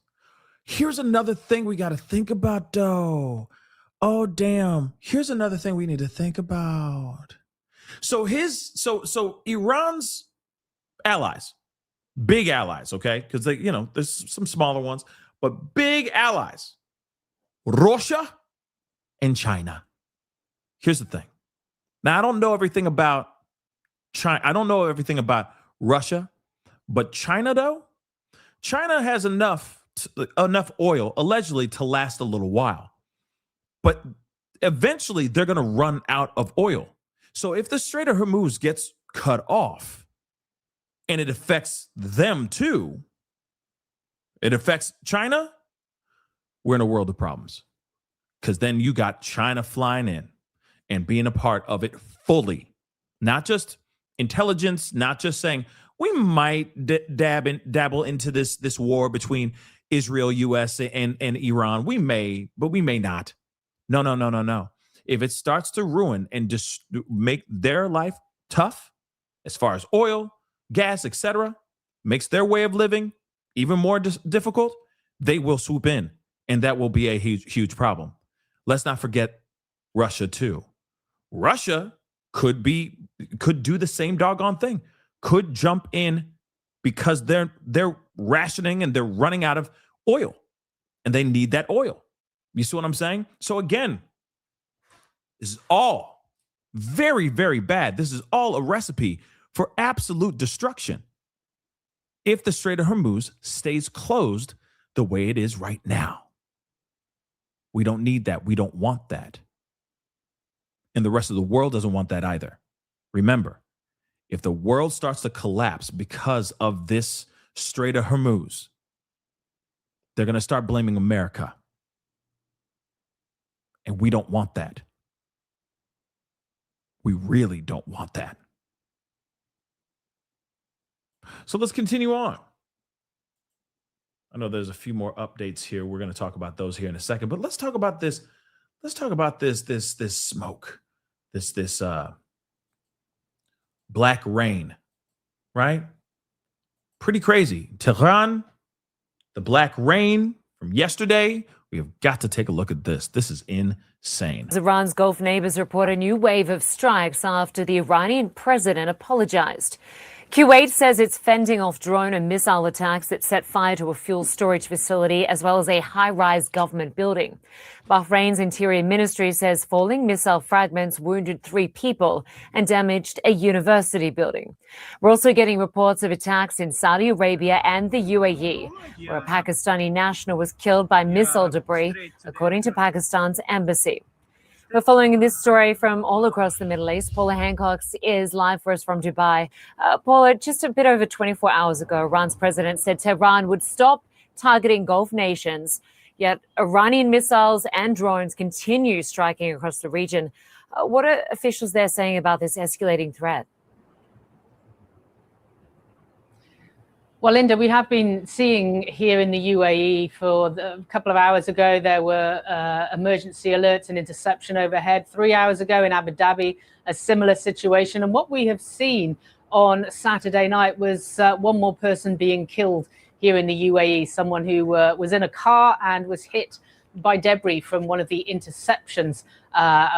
Here's another thing we got to think about, though. Oh, damn. Here's another thing we need to think about. So Iran's allies, big allies, okay? Because they, there's some smaller ones, but big allies, Russia and China. Here's the thing. Now, I don't know everything about China. I don't know everything about Russia, but China, though, China has enough oil allegedly to last a little while, but eventually they're going to run out of oil. So if the Strait of Hormuz gets cut off and it affects them too, it affects China, we're in a world of problems. Because then you got China flying in and being a part of it fully, not just intelligence, not just saying we might dabble into this war between Israel, U.S. and Iran. We may, but we may not. No. If it starts to ruin and just make their life tough, as far as oil, gas, etc., makes their way of living even more difficult, they will swoop in, and that will be a huge problem. Let's not forget Russia too. Russia could do the same doggone thing. Could jump in because they're rationing and they're running out of oil, and they need that oil. You see what I'm saying? So again, this is all very, very bad. This is all a recipe for absolute destruction if the Strait of Hormuz stays closed the way it is right now. We don't need that. We don't want that. And the rest of the world doesn't want that either. Remember, if the world starts to collapse because of this Strait of Hormuz, they're going to start blaming America. And we don't want that. We really don't want that. So let's continue on. I know there's a few more updates here. We're going to talk about those here in a second, but let's talk about this. Let's talk about this smoke, this black rain, right? Pretty crazy. Tehran, the black rain from yesterday. We have got to take a look at this. This is insane. Iran's Gulf neighbors report a new wave of strikes after the Iranian president apologized. Kuwait says it's fending off drone and missile attacks that set fire to a fuel storage facility as well as a high-rise government building. Bahrain's Interior Ministry says falling missile fragments wounded 3 people and damaged a university building. We're also getting reports of attacks in Saudi Arabia and the UAE, where a Pakistani national was killed by missile debris, according to Pakistan's embassy. We're following this story from all across the Middle East. Paula Hancock is live for us from Dubai. Paula, just a bit over 24 hours ago, Iran's president said Tehran would stop targeting Gulf nations, yet Iranian missiles and drones continue striking across the region. What are officials there saying about this escalating threat? Well, Linda, we have been seeing here in the UAE for a couple of hours ago, there were emergency alerts and interception overhead. 3 hours ago in Abu Dhabi, a similar situation. And what we have seen on Saturday night was one more person being killed here in the UAE, someone who was in a car and was hit by debris from one of the interceptions.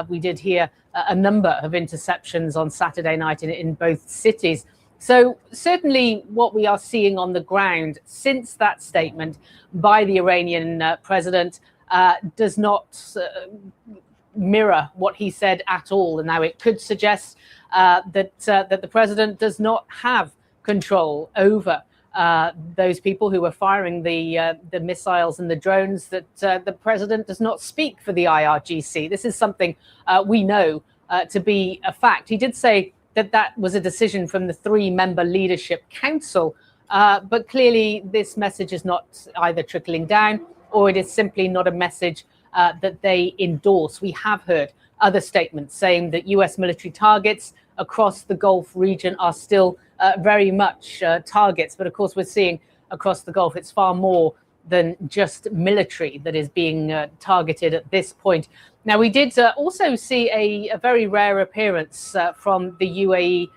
We did hear a number of interceptions on Saturday night in both cities. So certainly what we are seeing on the ground since that statement by the Iranian president does not mirror what he said at all. And now it could suggest that the president does not have control over those people who are firing the missiles and the drones, that the president does not speak for the IRGC. This is something we know to be a fact. He did say that was a decision from the 3-member leadership council. But clearly this message is not either trickling down or it is simply not a message that they endorse. We have heard other statements saying that US military targets across the Gulf region are still very much targets. But of course, we're seeing across the Gulf, it's far more than just military that is being targeted at this point. Now, we did also see a very rare appearance from the UAE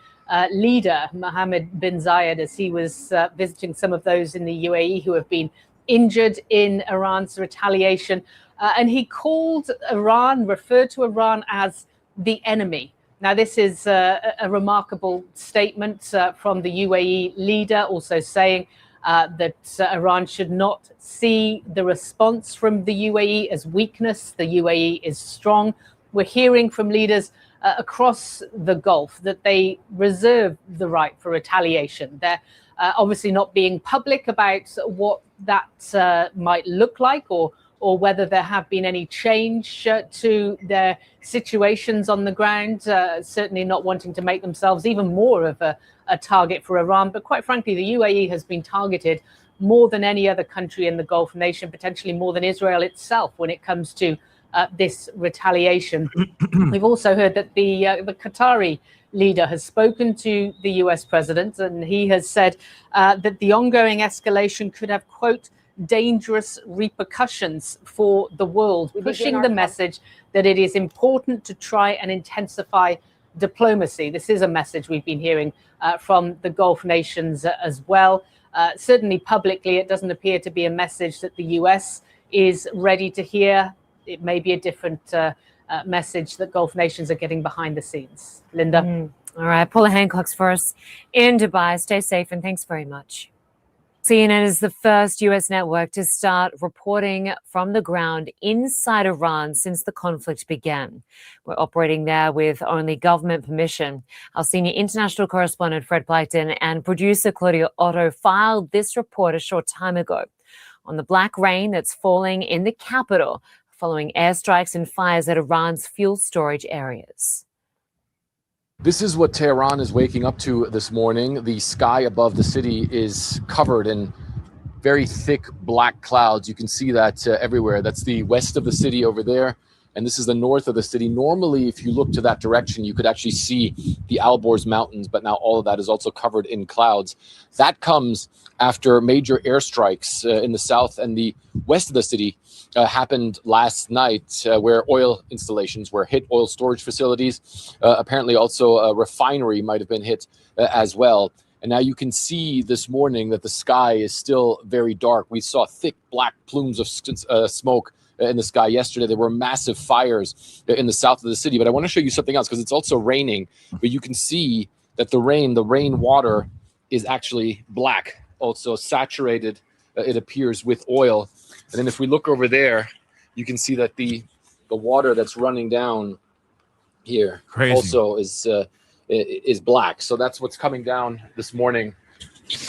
leader, Mohammed bin Zayed, as he was visiting some of those in the UAE who have been injured in Iran's retaliation. And he called Iran, referred to Iran as the enemy. Now, this is a remarkable statement from the UAE leader, also saying that Iran should not see the response from the UAE as weakness. The UAE is strong. We're hearing from leaders across the Gulf that they reserve the right for retaliation. They're obviously not being public about what that might look like, or whether there have been any change to their situations on the ground, certainly not wanting to make themselves even more of a target for Iran. But quite frankly, the UAE has been targeted more than any other country in the Gulf nation, potentially more than Israel itself when it comes to this retaliation. We've also heard that the Qatari leader has spoken to the US president, and he has said that the ongoing escalation could have, quote, dangerous repercussions for the world, pushing the message that it is important to try and intensify diplomacy. This is a message we've been hearing from the Gulf nations as well. Certainly publicly, it doesn't appear to be a message that the US is ready to hear. It may be a different message that Gulf nations are getting behind the scenes. Linda? All right, Paula Hancock's for us in Dubai. Stay safe and thanks very much. CNN is the first U.S. network to start reporting from the ground inside Iran since the conflict began. We're operating there with only government permission. Our senior international correspondent, Fred Blackton, and producer Claudia Otto filed this report a short time ago on the black rain that's falling in the capital following airstrikes and fires at Iran's fuel storage areas. This is what Tehran is waking up to this morning. The sky above the city is covered in very thick black clouds. You can see that everywhere. That's the west of the city over there, and this is the north of the city. Normally, if you look to that direction, you could actually see the Alborz Mountains, but now all of that is also covered in clouds. That comes after major airstrikes in the south and the west of the city happened last night, where oil installations were hit, oil storage facilities. Apparently also a refinery might have been hit as well. And now you can see this morning that the sky is still very dark. We saw thick black plumes of smoke in the sky yesterday. There were massive fires in the south of the city. But I want to show you something else because it's also raining. But you can see that the rain water is actually black, also saturated, it appears, with oil. And then if we look over there, you can see that the water that's running down here also is black. So that's what's coming down this morning,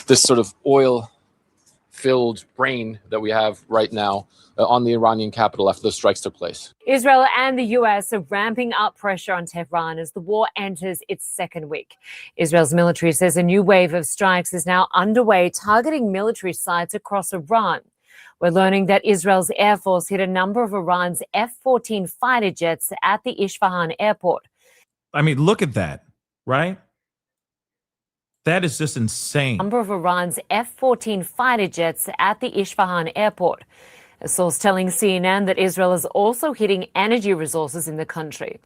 this sort of oil-filled rain that we have right now on the Iranian capital after those strikes took place. Israel and the US are ramping up pressure on Tehran as the war enters its second week. Israel's military says a new wave of strikes is now underway, targeting military sites across Iran. We're learning that Israel's Air Force hit a number of Iran's F-14 fighter jets at the Isfahan airport. I mean, look at that, right? That is just insane. Number of Iran's F-14 fighter jets at the Isfahan airport. A source telling CNN that Israel is also hitting energy resources in the country.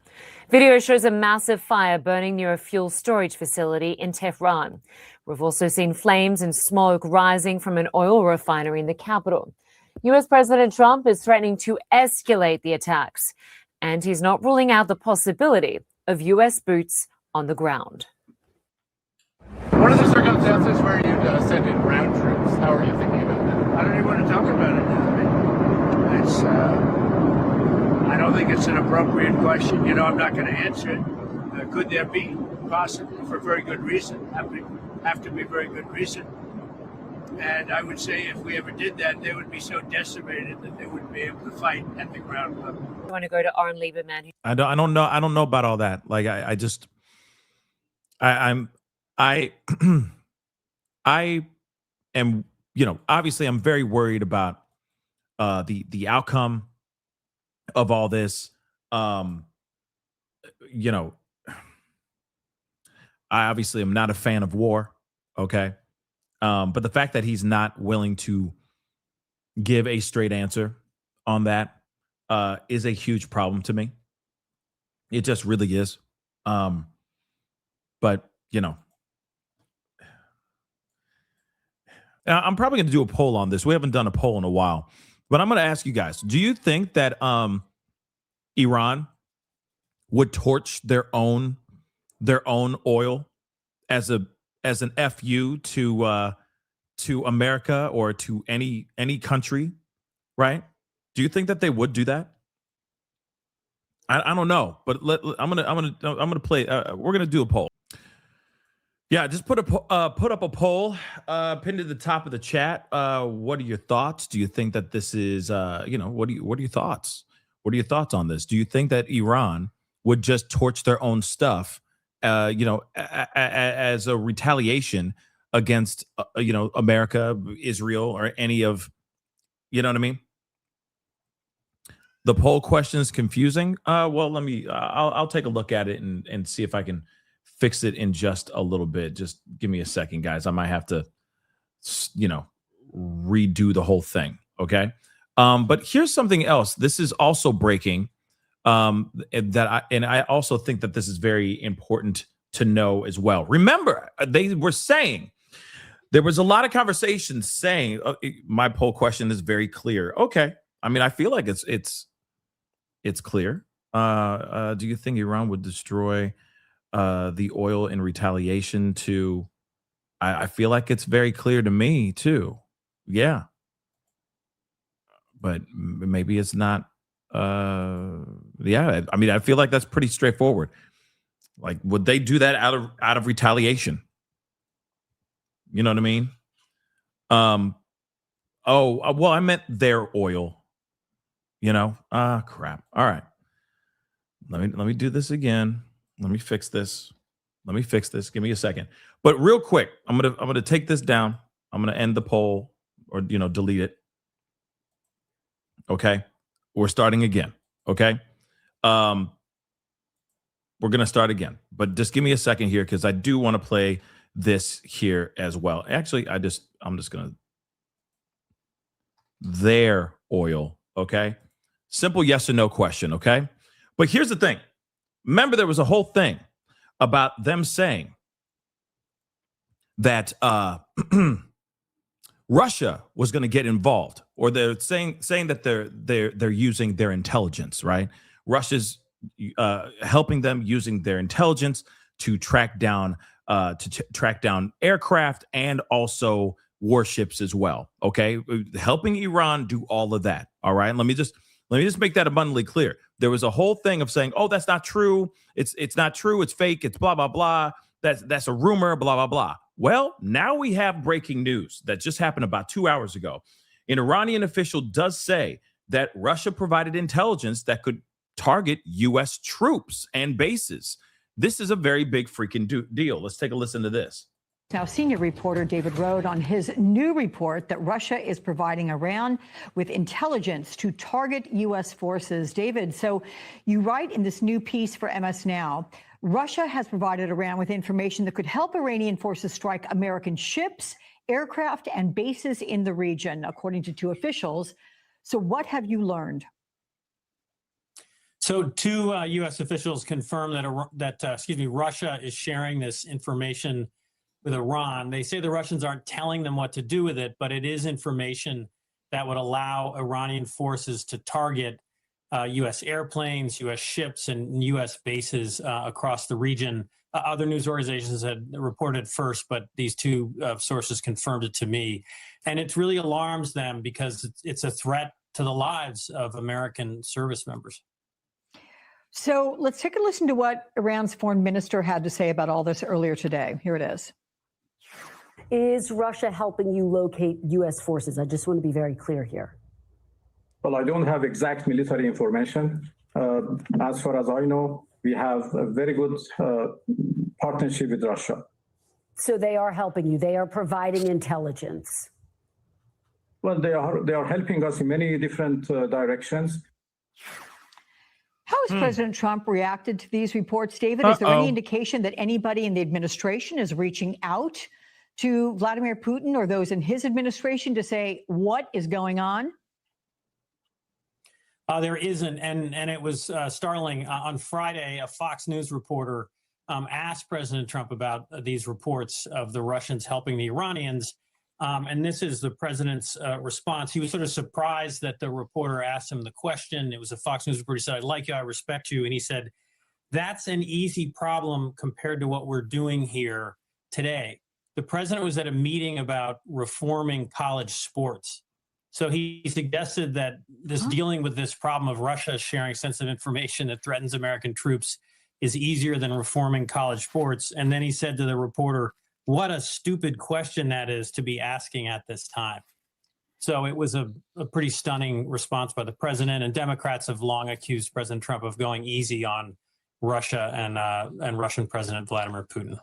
Video shows a massive fire burning near a fuel storage facility in Tehran. We've also seen flames and smoke rising from an oil refinery in the capital. U.S. President Trump is threatening to escalate the attacks, and he's not ruling out the possibility of U.S. boots on the ground. What are the circumstances where you send in ground troops? How are you thinking about that? I don't even want to talk about it now. I don't think it's an appropriate question. You know, I'm not going to answer it. Could there be? Possibly, for very good reason. Have to be very good reason. And I would say if we ever did that, they would be so decimated that they wouldn't be able to fight at the ground level. I want to go to Aaron Lieberman. I don't know about all that. Like I am, you know, obviously I'm very worried about the outcome of all this. You know, I obviously am not a fan of war. Okay. But the fact that he's not willing to give a straight answer on that is a huge problem to me. It just really is. But, you know, I'm probably going to do a poll on this. We haven't done a poll in a while, but I'm going to ask you guys, do you think that Iran would torch their own their own oil as an FU to America or to any country, right? Do you think that they would do that? I don't know, but I'm gonna play. We're gonna do a poll. Yeah, just put up a poll, pinned to the top of the chat. What are your thoughts? Do you think that this is, what are your thoughts? What are your thoughts on this? Do you think that Iran would just torch their own stuff, as a retaliation against, America, Israel, or any of, you know what I mean? The poll question is confusing. Well, I'll take a look at it and see if I can fix it in just a little bit. Just give me a second, guys. I might have to, redo the whole thing. Okay. But here's something else. This is also breaking. I also think that this is very important to know as well. Remember, they were saying there was a lot of conversations saying my poll question is very clear. Okay. I mean, I feel like it's clear. Do you think Iran would destroy the oil in retaliation to? I feel like it's very clear to me too. Yeah, but maybe it's not. Yeah, I mean, I feel like that's pretty straightforward. Like, would they do that out of retaliation? You know what I mean? Oh, well, I meant their oil. Crap. All right. Let me do this again. Let me fix this. Give me a second. But real quick, I'm gonna take this down. I'm gonna end the poll or delete it. Okay. We're starting again. Okay. We're gonna start again. But just give me a second here because I do want to play this here as well. Actually, I'm just gonna their oil. Okay. Simple yes or no question, okay? But here's the thing. Remember, there was a whole thing about them saying that Russia was going to get involved, or they're saying that they're using their intelligence, right? Russia's helping them using their intelligence to track down aircraft and also warships as well. Okay, helping Iran do all of that. All right, let me just make that abundantly clear. There was a whole thing of saying, "Oh, that's not true. It's not true. It's fake. It's blah blah blah. That's a rumor. Blah blah blah." Well, now we have breaking news that just happened about 2 hours ago. An Iranian official does say that Russia provided intelligence that could target U.S. troops and bases. This is a very big freaking deal. Let's take a listen to this. Now, senior reporter David wrote on his new report that Russia is providing Iran with intelligence to target U.S. forces. David, so you write in this new piece for MS Now, Russia has provided Iran with information that could help Iranian forces strike American ships, aircraft, and bases in the region, according to two officials. So what have you learned? So two U.S. officials confirmed that Russia is sharing this information with Iran. They say the Russians aren't telling them what to do with it, but it is information that would allow Iranian forces to target U.S. airplanes, U.S. ships, and U.S. bases across the region. Other news organizations had reported first, but these two sources confirmed it to me. And it really alarms them because it's a threat to the lives of American service members. So let's take a listen to what Iran's foreign minister had to say about all this earlier today. Here it is. Is Russia helping you locate U.S. forces? I just want to be very clear here. Well, I don't have exact military information. As far as I know, we have a very good partnership with Russia. So they are helping you. They are providing intelligence. Well, they are helping us in many different directions. How has President Trump reacted to these reports, David? Is there any indication that anybody in the administration is reaching out to Vladimir Putin or those in his administration to say what is going on? There isn't, and it was startling. On Friday, a Fox News reporter asked President Trump about these reports of the Russians helping the Iranians, and this is the president's response. He was sort of surprised that the reporter asked him the question. It was a Fox News reporter. He said, "I like you, I respect you," and he said, That's an easy problem compared to what we're doing here today. The president was at a meeting about reforming college sports. So he suggested that dealing with this problem of Russia sharing sensitive information that threatens American troops is easier than reforming college sports. And then he said to the reporter, what a stupid question that is to be asking at this time. So it was a pretty stunning response by the president, and Democrats have long accused President Trump of going easy on Russia and Russian President Vladimir Putin.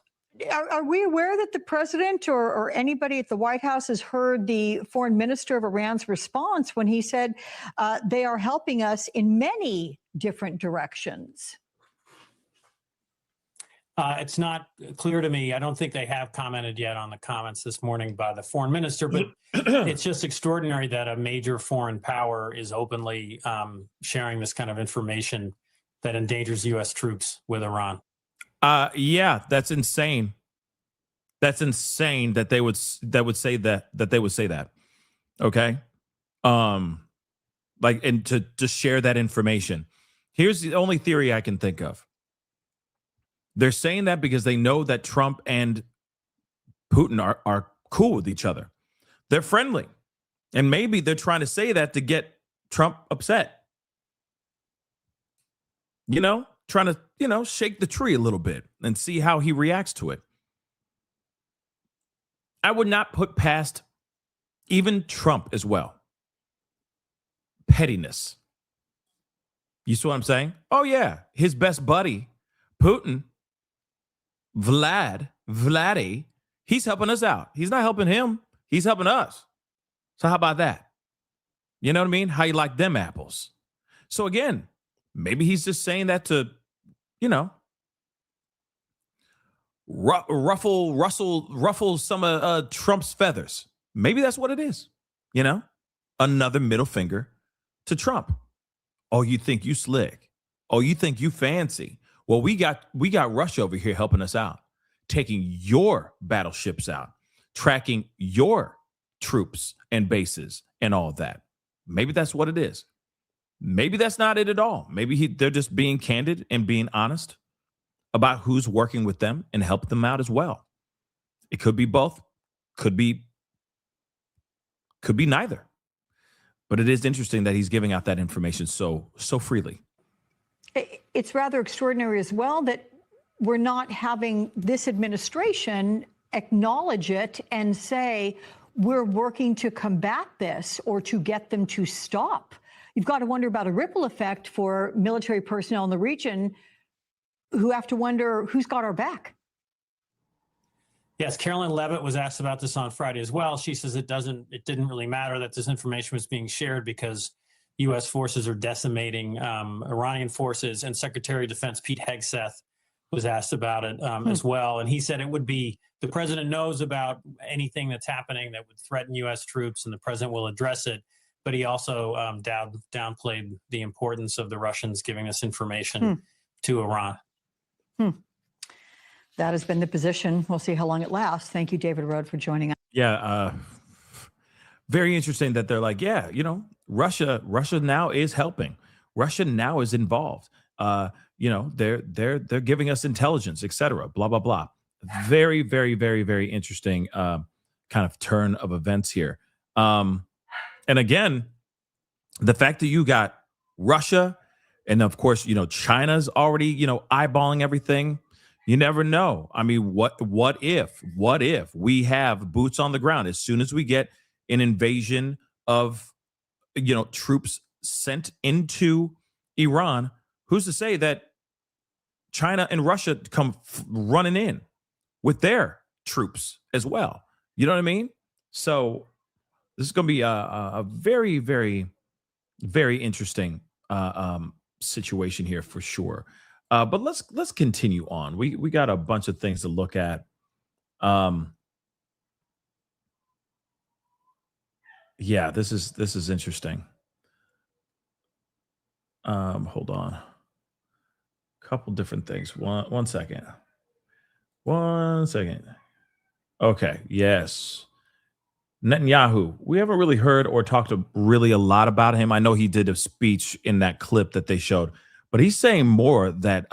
Are we aware that the president or anybody at the White House has heard the foreign minister of Iran's response when he said they are helping us in many different directions? It's not clear to me. I don't think they have commented yet on the comments this morning by the foreign minister, but it's just extraordinary that a major foreign power is openly sharing this kind of information that endangers U.S. troops with Iran. Yeah, that's insane. That's insane that they would say that. Okay. Like, and to share that information. Here's the only theory I can think of. They're saying that because they know that Trump and Putin are cool with each other. They're friendly. And maybe they're trying to say that to get Trump upset. You know, trying to, shake the tree a little bit and see how he reacts to it. I would not put past even Trump as well. Pettiness. You see what I'm saying? Oh, yeah. His best buddy, Putin, Vladdy, he's helping us out. He's not helping him. He's helping us. So how about that? You know what I mean? How you like them apples? So again, maybe he's just saying that to, ruffle some of Trump's feathers. Maybe that's what it is. Another middle finger to Trump. Oh, you think you slick? Oh, you think you fancy? Well, we got Russia over here helping us out, taking your battleships out, tracking your troops and bases and all of that. Maybe that's what it is. Maybe that's not it at all. Maybe they're just being candid and being honest about who's working with them and help them out as well. It could be both. Could be neither. But it is interesting that he's giving out that information so freely. It's rather extraordinary as well that we're not having this administration acknowledge it and say, we're working to combat this or to get them to stop. You've got to wonder about a ripple effect for military personnel in the region who have to wonder who's got our back. Yes, Caroline Levitt was asked about this on Friday as well. She says it didn't really matter that this information was being shared because U.S. forces are decimating Iranian forces. And Secretary of Defense Pete Hegseth was asked about it as well. And he said it would be, the president knows about anything that's happening that would threaten U.S. troops, and the president will address it. But he also downplayed the importance of the Russians giving this information to Iran. That has been the position. We'll see how long it lasts. Thank you, David Rode, for joining us. Yeah, very interesting that they're like, yeah, Russia now is helping. Russia now is involved. They're giving us intelligence, et cetera, blah, blah, blah. Very, very, very, very interesting kind of turn of events here. And again, the fact that you got Russia and of course, China's already, eyeballing everything. You never know. I mean, what if we have boots on the ground as soon as we get an invasion of, troops sent into Iran? Who's to say that China and Russia come running in with their troops as well? You know what I mean? So this is going to be a very, very, very interesting situation here for sure. But let's continue on. We got a bunch of things to look at. Yeah, this is interesting. Hold on. A couple different things. One second. Okay, yes. Netanyahu. We haven't really heard or talked really a lot about him. I know he did a speech in that clip that they showed, but he's saying more that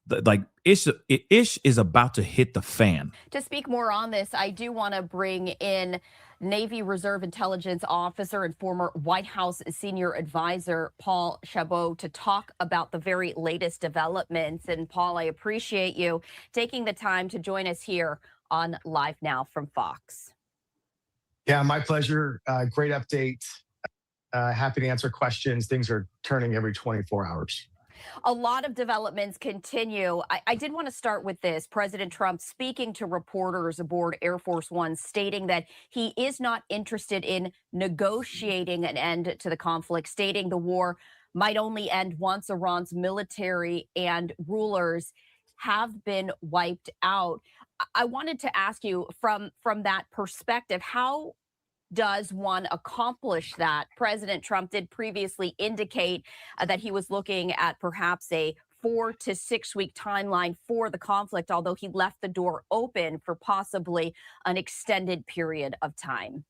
like ish is about to hit the fan. To speak more on this, I do want to bring in Navy Reserve Intelligence Officer and former White House Senior Advisor Paul Chabot to talk about the very latest developments. And Paul, I appreciate you taking the time to join us here on Live Now from Fox. Yeah, my pleasure. Great update. Happy to answer questions. Things are turning every 24 hours. A lot of developments continue. I did want to start with this. President Trump speaking to reporters aboard Air Force One, stating that he is not interested in negotiating an end to the conflict, stating the war might only end once Iran's military and rulers have been wiped out. I wanted to ask you from that perspective, how does one accomplish that? President Trump did previously indicate that he was looking at perhaps a 4 to 6 week timeline for the conflict, although he left the door open for possibly an extended period of time.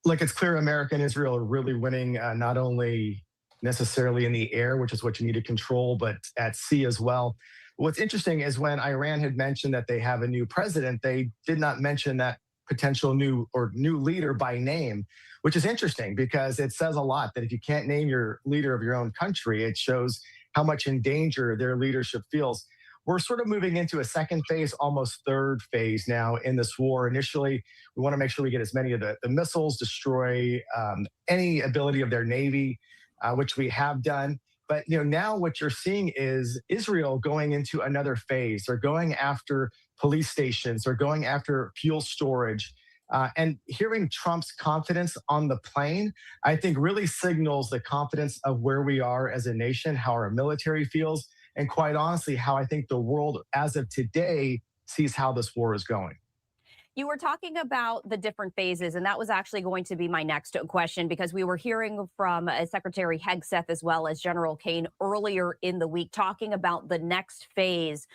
Look, it's clear America and Israel are really winning, not only necessarily in the air, which is what you need to control, but at sea as well. What's interesting is when Iran had mentioned that they have a new president, they did not mention that potential new leader by name, which is interesting because it says a lot that if you can't name your leader of your own country, it shows how much in danger their leadership feels. We're sort of moving into a second phase, almost third phase now in this war. Initially, we want to make sure we get as many of the missiles, destroy any ability of their Navy, which we have done. But now what you're seeing is Israel going into another phase. They're going after police stations. They're going after fuel storage. And hearing Trump's confidence on the plane, I think really signals the confidence of where we are as a nation, how our military feels, and quite honestly, how I think the world as of today sees how this war is going. You were talking about the different phases, and that was actually going to be my next question, because we were hearing from Secretary Hegseth as well as General Kane earlier in the week talking about the next phase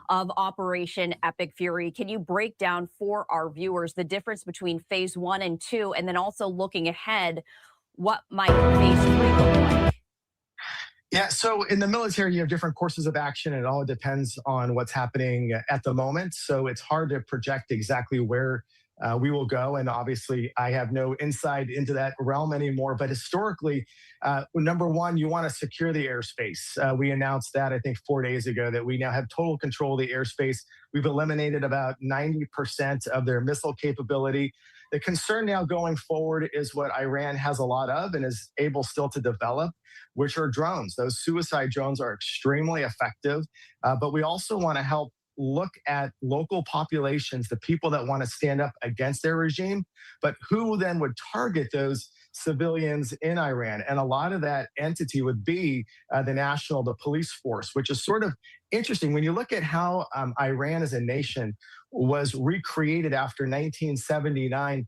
of Operation Epic Fury. Can you break down for our viewers the difference between phase 1 and 2, and then also looking ahead, what might phase 3 look like? Yeah, so in the military, you have different courses of action. It all depends on what's happening at the moment. So it's hard to project exactly where we will go. And obviously, I have no insight into that realm anymore. But historically, number one, you want to secure the airspace. We announced that, I think, 4 days ago, that we now have total control of the airspace. We've eliminated about 90% of their missile capability. The concern now going forward is what Iran has a lot of and is able still to develop, which are drones. Those suicide drones are extremely effective, but we also want to help look at local populations, the people that want to stand up against their regime, but who then would target those civilians in Iran. And a lot of that entity would be the police force, which is sort of interesting. When you look at how Iran as a nation was recreated after 1979,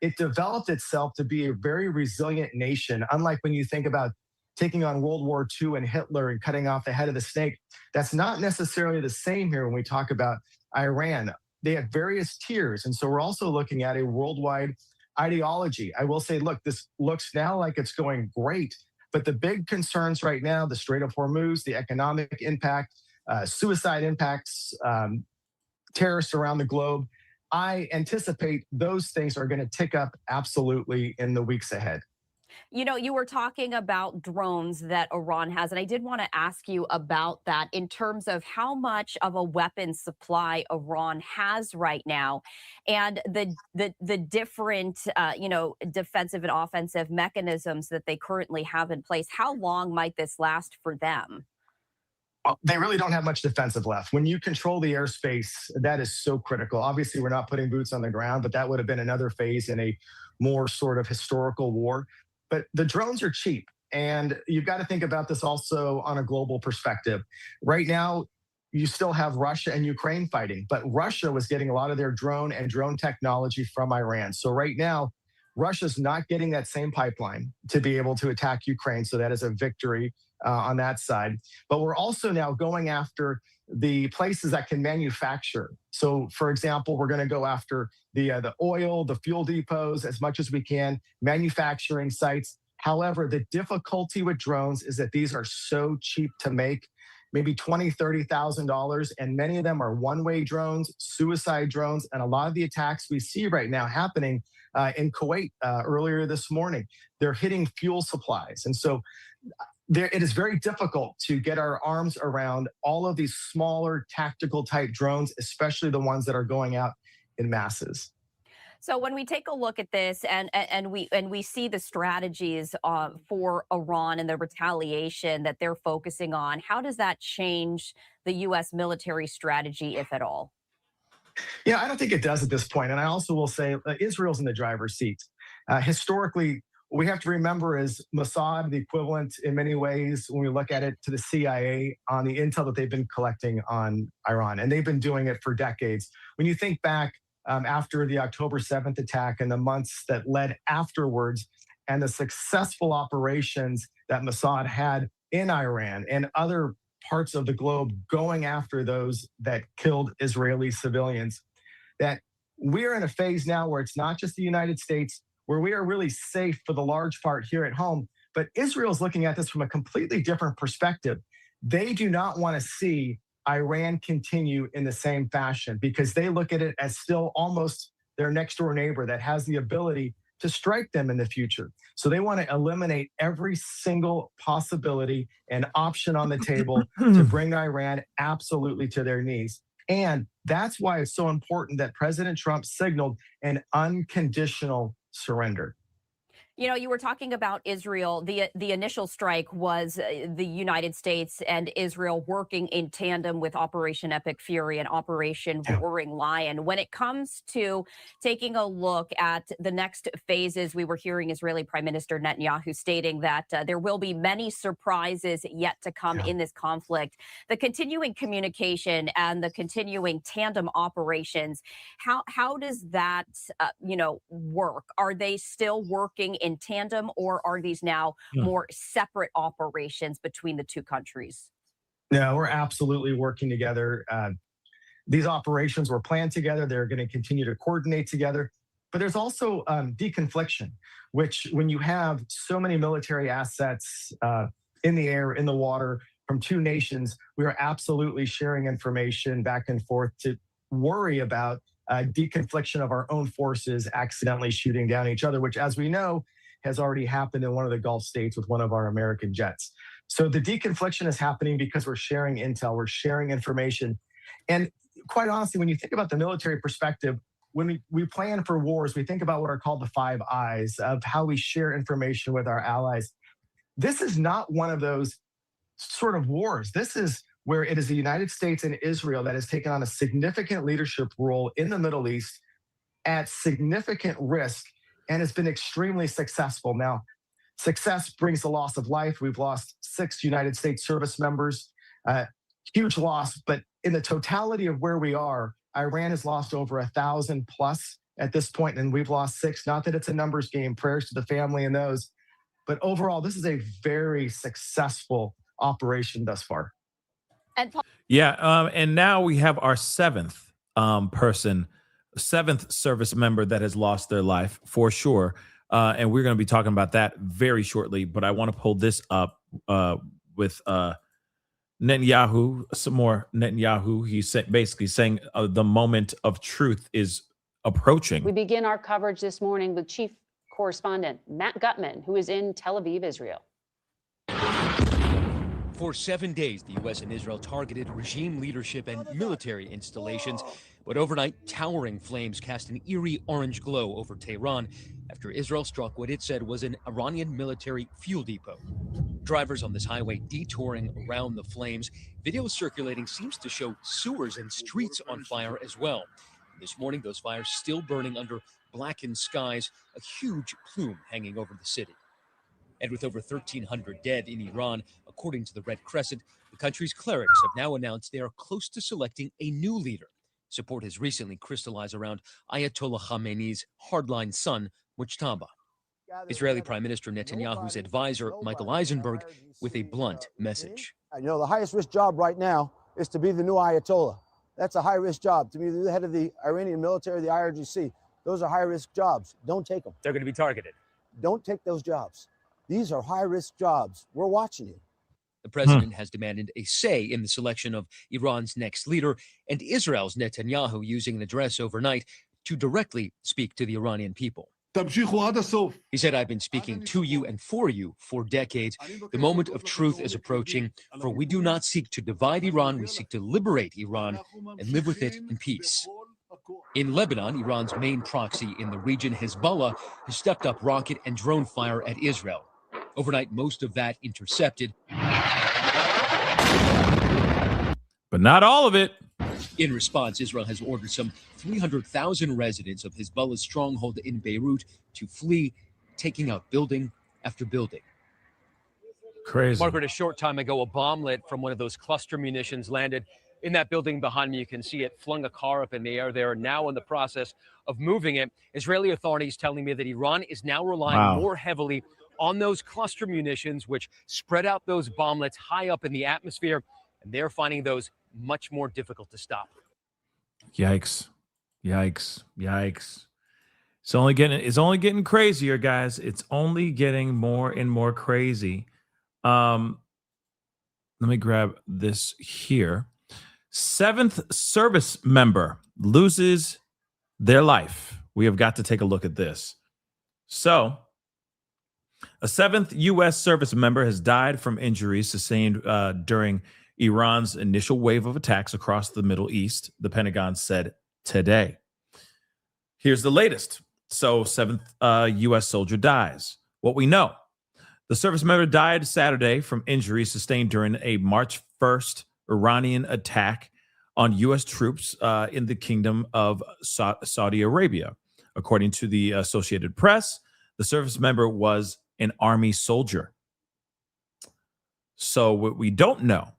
it developed itself to be a very resilient nation. Unlike when you think about taking on World War II and Hitler and cutting off the head of the snake, that's not necessarily the same here when we talk about Iran. They have various tiers. And so we're also looking at a worldwide ideology. I will say, look, this looks now like it's going great, but the big concerns right now, the Strait of Hormuz, the economic impact, suicide impacts, terrorists around the globe, I anticipate those things are going to tick up absolutely in the weeks ahead. You know, you were talking about drones that Iran has, and I did want to ask you about that in terms of how much of a weapons supply Iran has right now, and the different, defensive and offensive mechanisms that they currently have in place. How long might this last for them? Well, they really don't have much defensive left. When you control the airspace, that is so critical. Obviously, we're not putting boots on the ground, but that would have been another phase in a more sort of historical war. But the drones are cheap. And you've got to think about this also on a global perspective. Right now, you still have Russia and Ukraine fighting, but Russia was getting a lot of their drone technology from Iran. So right now, Russia's not getting that same pipeline to be able to attack Ukraine. So that is a victory on that side. But we're also now going after the places that can manufacture. So, for example, we're going to go after the oil, the fuel depots as much as we can, manufacturing sites. However, the difficulty with drones is that these are so cheap to make maybe $20,000, $30,000, and many of them are one-way drones, suicide drones, and a lot of the attacks we see right now happening in Kuwait earlier this morning, they're hitting fuel supplies. And so it is very difficult to get our arms around all of these smaller tactical type drones, especially the ones that are going out in masses. So when we take a look at this and we see the strategies for Iran and the retaliation that they're focusing on, how does that change the U.S. military strategy, if at all? Yeah, I don't think it does at this point. And I also will say Israel's in the driver's seat. Historically, what we have to remember is Mossad, the equivalent in many ways, when we look at it, to the CIA on the intel that they've been collecting on Iran. And they've been doing it for decades. When you think back, after the October 7th attack and the months that led afterwards, and the successful operations that Mossad had in Iran and other parts of the globe going after those that killed Israeli civilians, that we're in a phase now where it's not just the United States, where we are really safe for the large part here at home, but Israel's looking at this from a completely different perspective. They do not want to see Iran continue in the same fashion because they look at it as still almost their next door neighbor that has the ability to strike them in the future. So they want to eliminate every single possibility and option on the table to bring Iran absolutely to their knees. And that's why it's so important that President Trump signaled an unconditional surrender. You know, you were talking about Israel. The initial strike was the United States and Israel working in tandem with Operation Epic Fury and Operation Roaring Lion. When it comes to taking a look at the next phases, we were hearing Israeli Prime Minister Netanyahu stating that there will be many surprises yet to come in this conflict. The continuing communication and the continuing tandem operations, how does that work? Are they still working in tandem, or are these now more separate operations between the two countries? No, we're absolutely working together. These operations were planned together. They're going to continue to coordinate together. But there's also deconfliction, which when you have so many military assets in the air, in the water, from two nations, we are absolutely sharing information back and forth to worry about deconfliction of our own forces accidentally shooting down each other, which, as we know, has already happened in one of the Gulf states with one of our American jets. So the deconfliction is happening because we're sharing intel, we're sharing information. And quite honestly, when you think about the military perspective, when we plan for wars, we think about what are called the 5 Eyes of how we share information with our allies. This is not one of those sort of wars. This is where it is the United States and Israel that has taken on a significant leadership role in the Middle East at significant risk, and has been extremely successful. Now, success brings the loss of life. We've lost 6 United States service members, huge loss. But in the totality of where we are, Iran has lost over 1,000 plus at this point, and we've lost 6. Not that it's a numbers game, prayers to the family and those. But overall, this is a very successful operation thus far. And now we have our 7th service member that has lost their life for sure. And we're going to be talking about that very shortly. But I want to pull this up with Netanyahu, some more Netanyahu. He's basically saying the moment of truth is approaching. We begin our coverage this morning with Chief Correspondent Matt Gutman, who is in Tel Aviv, Israel. For 7 days, the U.S. and Israel targeted regime leadership and military installations. But overnight, towering flames cast an eerie orange glow over Tehran after Israel struck what it said was an Iranian military fuel depot. Drivers on this highway detouring around the flames. Video circulating seems to show sewers and streets on fire as well. This morning, those fires still burning under blackened skies, a huge plume hanging over the city. And with over 1,300 dead in Iran, according to the Red Crescent, the country's clerics have now announced they are close to selecting a new leader. Support has recently crystallized around Ayatollah Khamenei's hardline son, Mojtaba. Israeli Prime Minister Netanyahu's advisor, Michael Eisenberg, with a blunt message. You know, the highest risk job right now is to be the new Ayatollah. That's a high-risk job. To be the head of the Iranian military, the IRGC, those are high-risk jobs. Don't take them. They're going to be targeted. Don't take those jobs. These are high-risk jobs. We're watching you. The president has demanded a say in the selection of Iran's next leader, and Israel's Netanyahu using an address overnight to directly speak to the Iranian people. He said, "I've been speaking to you and for you for decades. The moment of truth is approaching, for we do not seek to divide Iran, we seek to liberate Iran and live with it in peace." In Lebanon, Iran's main proxy in the region, Hezbollah, has stepped up rocket and drone fire at Israel. Overnight, most of that intercepted. But not all of it. In response, Israel has ordered some 300,000 residents of Hezbollah's stronghold in Beirut to flee, taking out building after building. Crazy. Margaret, a short time ago, a bomblet from one of those cluster munitions landed in that building behind me. You can see it flung a car up in the air. They are now in the process of moving it. Israeli authorities telling me that Iran is now relying more heavily on those cluster munitions, which spread out those bomblets high up in the atmosphere, and they're finding those much more difficult to stop. Yikes. Yikes. Yikes. It's only getting crazier, guys. It's only getting more and more crazy. Let me grab this here. 7th service member loses their life. We have got to take a look at this. So, a 7th U.S. service member has died from injuries sustained during Iran's initial wave of attacks across the Middle East, the Pentagon said today. Here's the latest. So, 7th U.S. soldier dies. What we know. The service member died Saturday from injuries sustained during a March 1st Iranian attack on U.S. troops in the Kingdom of Saudi Arabia. According to the Associated Press, the service member was an Army soldier. So what we don't know,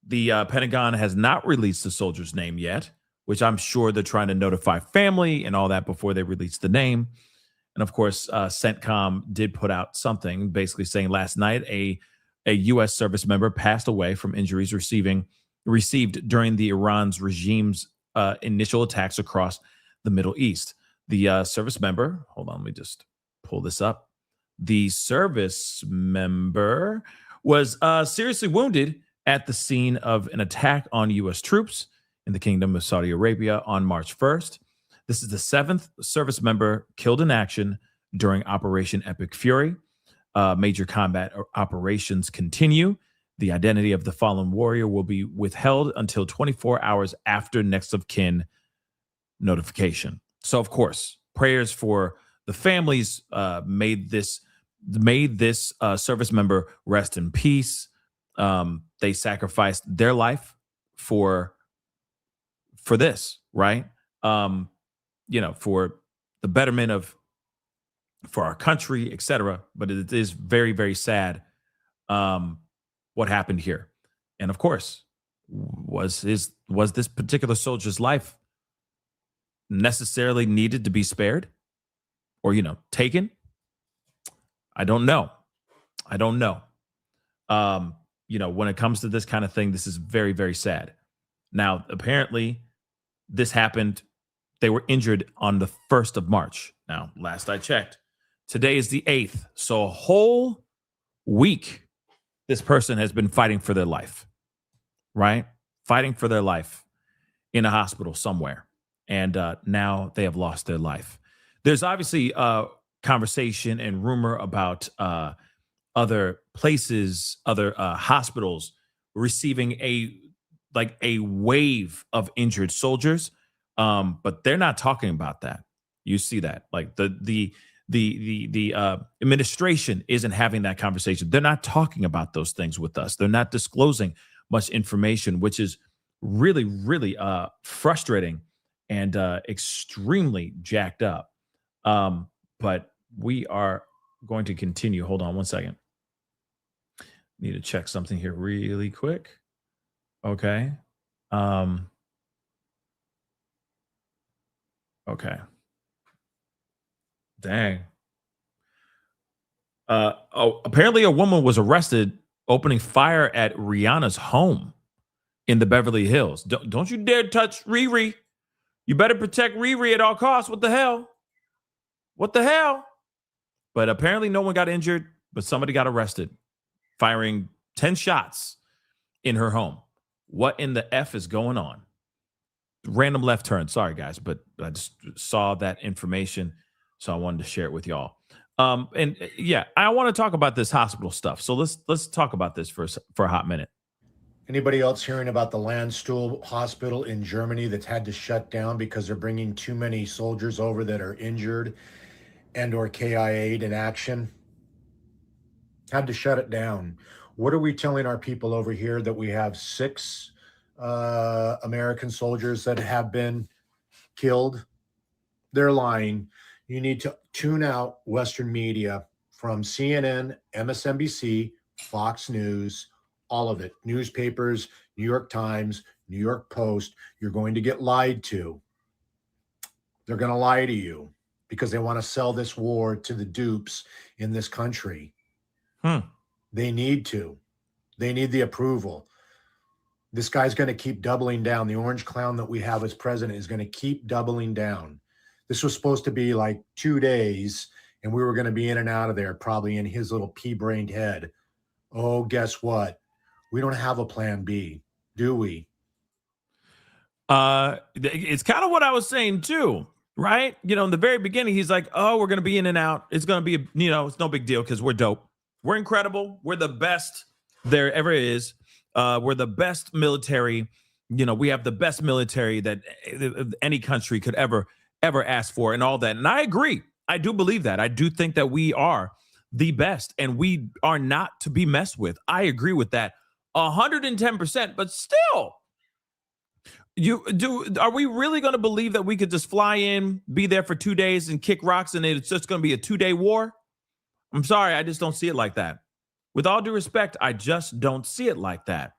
the Pentagon has not released the soldier's name yet, which I'm sure they're trying to notify family and all that before they release the name. And of course, CENTCOM did put out something basically saying last night a U.S. service member passed away from injuries received during the Iran's regime's initial attacks across the Middle East. The service member, hold on, let me just pull this up. The service member was seriously wounded at the scene of an attack on U.S. troops in the Kingdom of Saudi Arabia on March 1st. This is the 7th service member killed in action during Operation Epic Fury. Major combat operations continue. The identity of the fallen warrior will be withheld until 24 hours after next of kin notification. So, of course, prayers for the families made this service member rest in peace. They sacrificed their life for this, right? For the betterment for our country, etc. But it is very, very sad what happened here. And of course, was this particular soldier's life necessarily needed to be spared or, taken? I don't know. When it comes to this kind of thing, this is very, very sad. Now, apparently, this happened. They were injured on the 1st of March. Now, last I checked, today is the 8th. So a whole week, this person has been fighting for their life, right? Fighting for their life in a hospital somewhere. And now they have lost their life. There's obviously conversation and rumor about other places, other hospitals receiving a wave of injured soldiers. But they're not talking about that. You see that, like the administration isn't having that conversation. They're not talking about those things with us. They're not disclosing much information, which is really, really frustrating and extremely jacked up. But we are going to continue. Hold on one second. Need to check something here really quick. Okay. Okay. Dang. Apparently a woman was arrested opening fire at Rihanna's home in the Beverly Hills. Don't you dare touch Riri. You better protect Riri at all costs. What the hell? What the hell? But apparently no one got injured, but somebody got arrested firing 10 shots in her home. What in the F is going on? Random left turn. Sorry, guys, but I just saw that information, so I wanted to share it with y'all. And yeah, I want to talk about this hospital stuff. So let's talk about this for a hot minute. Anybody else hearing about the Landstuhl hospital in Germany that's had to shut down because they're bringing too many soldiers over that are injured and or KIA'd in action? Had to shut it down. What are we telling our people over here that we have 6 American soldiers that have been killed? They're lying. You need to tune out Western media from CNN, MSNBC, Fox News, all of it. Newspapers, New York Times, New York Post. You're going to get lied to. They're going to lie to you because they want to sell this war to the dupes in this country. They need to. They need the approval. This guy's going to keep doubling down. The orange clown that we have as president is going to keep doubling down. This was supposed to be like 2 days, and we were going to be in and out of there, probably in his little pea-brained head. Oh, guess what? We don't have a plan B, do we? It's kind of what I was saying too, right? You know, in the very beginning, he's like, oh, we're going to be in and out. It's going to be, you know, it's no big deal because we're dope. We're incredible. We're the best there ever is. We're the best military. You know, we have the best military that any country could ever ask for and all that. And I agree. I do believe that. I do think that we are the best and we are not to be messed with. I agree with that 110%, but still, are we really going to believe that we could just fly in, be there for 2 days and kick rocks and it's just going to be a 2-day war? I'm sorry. I just don't see it like that. With all due respect, I just don't see it like that.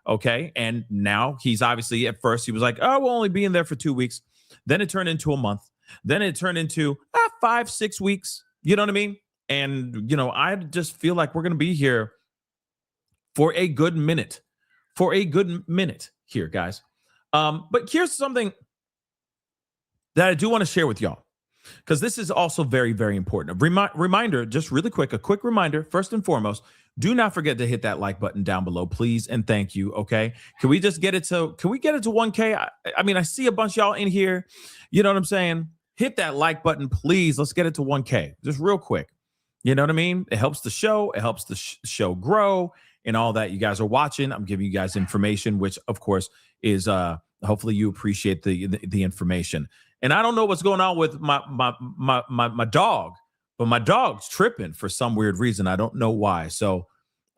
Okay. And now he's obviously, at first he was like, oh, we'll only be in there for 2 weeks. Then it turned into a month. Then it turned into 5-6 weeks. You know what I mean? And, you know, I just feel like we're going to be here for a good minute. Here, guys. But here's something that I do want to share with y'all, because this is also very, very important. A reminder, just really quick, a quick reminder, first and foremost, do not forget to hit that like button down below, please, and thank you, okay? Can we get it to 1K? I mean, I see a bunch of y'all in here. You know what I'm saying? Hit that like button, please. Let's get it to 1K, just real quick. You know what I mean? It helps the show. It helps the show grow and all that. You guys are watching. I'm giving you guys information, which, of course, is hopefully you appreciate the information. And I don't know what's going on with my dog, but my dog's tripping for some weird reason. I don't know why. So,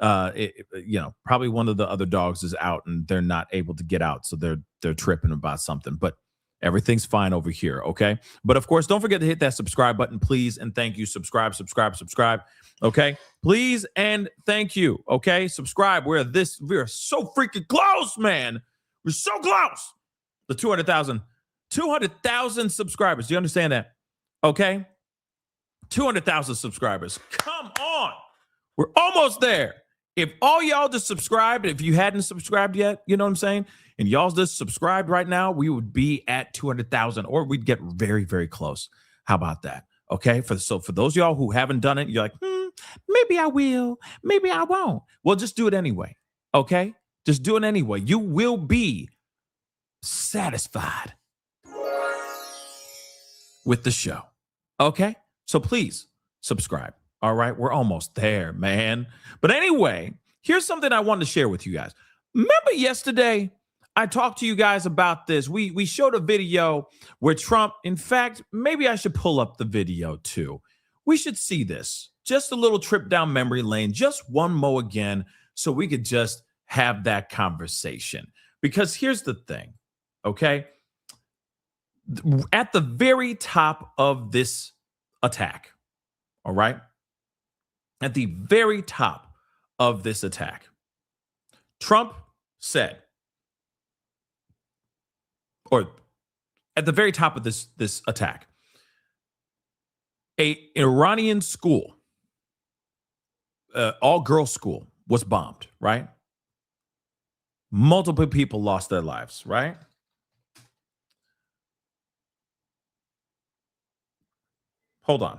you know, probably one of the other dogs is out and they're not able to get out. So they're tripping about something, but everything's fine over here. Okay. But of course, don't forget to hit that subscribe button, please. And thank you. Subscribe. Okay. Please. And thank you. Okay. Subscribe. We're so freaking close, man. We're so close. The 200,000 subscribers. Do you understand that? Okay. 200,000 subscribers. Come on. We're almost there. If all y'all just subscribed, if you hadn't subscribed yet, you know what I'm saying? And y'all just subscribed right now, we would be at 200,000 or we'd get very, very close. How about that? Okay. For those of y'all who haven't done it, you're like, maybe I will, maybe I won't. Well, just do it anyway. Okay. Just do it anyway. You will be satisfied with the show. Okay. So please subscribe. All right. We're almost there, man. But anyway, here's something I wanted to share with you guys. Remember yesterday, I talked to you guys about this. We showed a video where Trump, in fact, maybe I should pull up the video too. We should see this. Just a little trip down memory lane, just one more again, so we could just have that conversation. Because here's the thing, okay? At the very top of this attack, all right? At the very top of this attack, Trump said, or at the very top of this attack, an Iranian school, all-girls school, was bombed, right? Multiple people lost their lives, right? Hold on.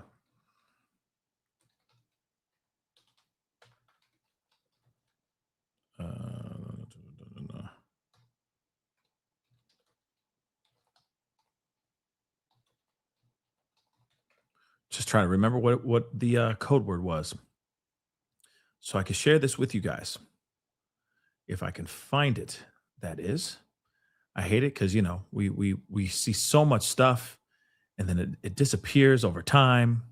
Just trying to remember what the code word was, so I can share this with you guys. If I can find it, that is. I hate it because, we see so much stuff and then it disappears over time.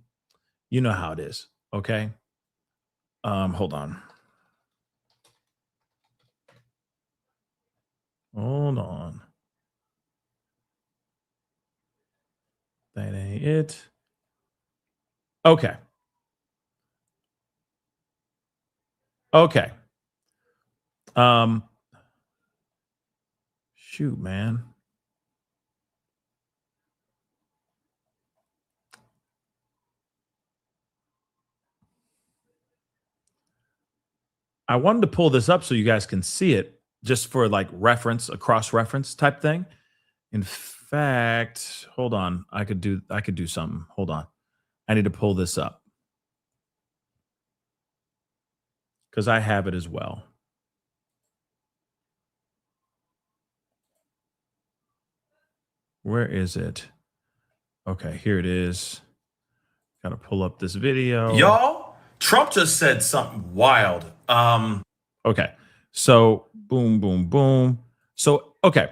You know how it is. Okay. Hold on. Hold on. That ain't it. Okay. Okay. Shoot, man. I wanted to pull this up so you guys can see it, just for like reference, a cross-reference type thing. In fact, hold on. I could do something. Hold on. I need to pull this up because I have it as well. Where is it? Okay, here it is. Got to pull up this video. Y'all, Trump just said something wild. Okay. So, boom, boom, boom. So, okay.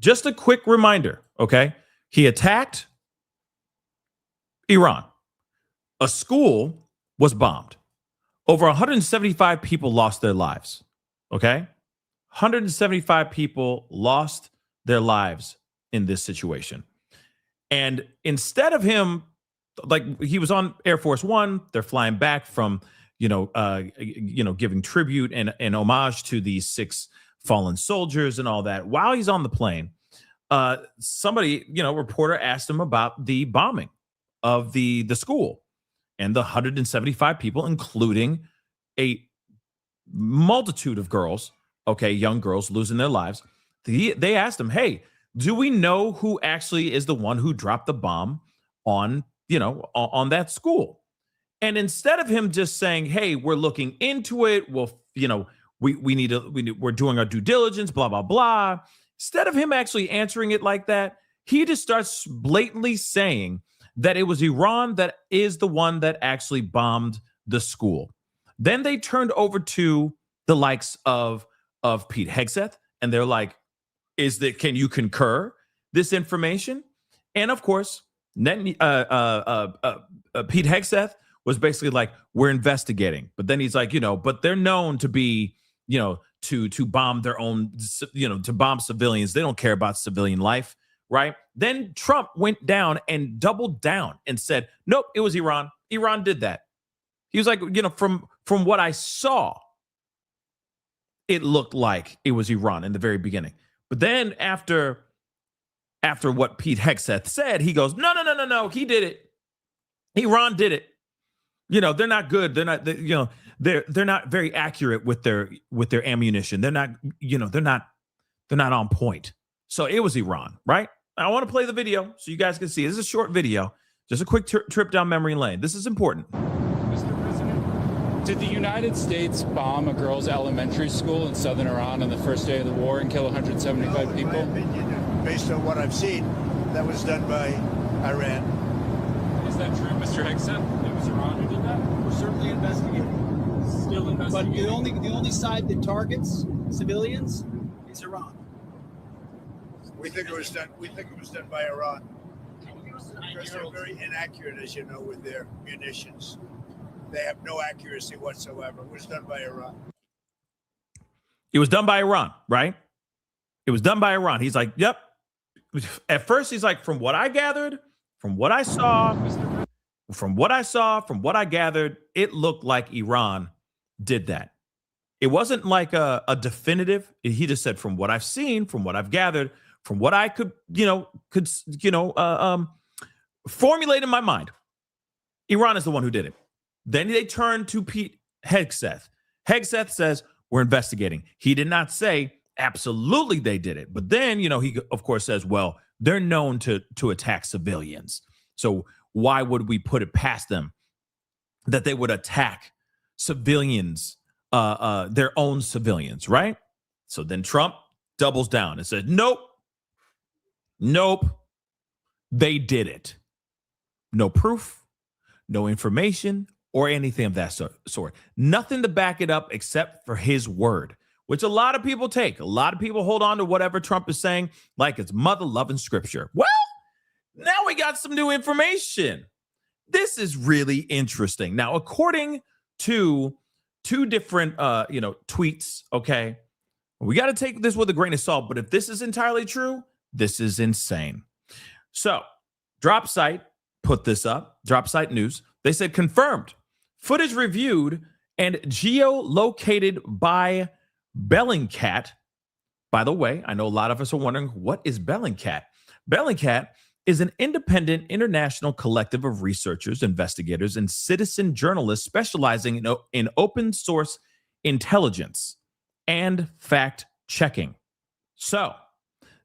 Just a quick reminder, okay? He attacked Iran. A school was bombed. Over 175 people lost their lives, okay? 175 people lost their lives in this situation. And instead of him, like, he was on Air Force One, they're flying back from, giving tribute and homage to these 6 fallen soldiers and all that. While he's on the plane, somebody, reporter asked him about the bombing of the school and the 175 people, including a multitude of girls, okay, young girls losing their lives. They asked him, hey, do we know who actually is the one who dropped the bomb on that school? And instead of him just saying, hey, we're looking into it, well, we're doing our due diligence, blah, blah, blah. Instead of him actually answering it like that, he just starts blatantly saying that it was Iran that is the one that actually bombed the school. Then they turned over to the likes of Pete Hegseth, and they're like, can you concur this information? And of course, Pete Hegseth was basically like, we're investigating. But then he's like, but they're known to be, to bomb their own, to bomb civilians. They don't care about civilian life, right? Then Trump went down and doubled down and said, nope, it was Iran. Iran did that. He was like, from what I saw, it looked like it was Iran in the very beginning. But then after what Pete Hegseth said, he goes, no, he did it. Iran did it. They're not good. They're not, they're not very accurate with their ammunition. They're not, they're not on point. So it was Iran, right? I want to play the video so you guys can see. This is a short video, just a quick trip down memory lane. This is important. Mr. President, did the United States bomb a girls' elementary school in southern Iran on the first day of the war and kill 175 people? In my opinion, based on what I've seen, that was done by Iran. Is that true, Mr. Hegseth? It was Iran who did that? We're certainly investigating. Still investigating. But the only side that targets civilians is Iran. We think it was done by Iran. Because they're very inaccurate, as you know, with their munitions. They have no accuracy whatsoever. It was done by Iran. It was done by Iran, right? It was done by Iran. He's like, yep. At first, he's like, from what I gathered, from what I saw, from what I gathered, it looked like Iran did that. It wasn't like a definitive. He just said, from what I've seen, from what I've gathered, from what I could formulate in my mind, Iran is the one who did it. Then they turned to Pete Hegseth. Hegseth says, we're investigating. He did not say, absolutely they did it. But then, he, of course, says, well, they're known to attack civilians. So why would we put it past them that they would attack civilians, their own civilians, right? So then Trump doubles down and says, nope, they did it. No proof, no information, or anything of that sort. Nothing to back it up except for his word, which a lot of people take. A lot of people hold on to whatever Trump is saying like it's mother-loving scripture. Well, now we got some new information. This is really interesting. Now, according to two different tweets, okay, we got to take this with a grain of salt, but if this is entirely true, this is insane. So, Dropsite put this up, Dropsite News. They said confirmed. Footage reviewed and geolocated by Bellingcat. By the way, I know a lot of us are wondering, what is Bellingcat? Bellingcat is an independent international collective of researchers, investigators, and citizen journalists specializing in open source intelligence and fact checking. So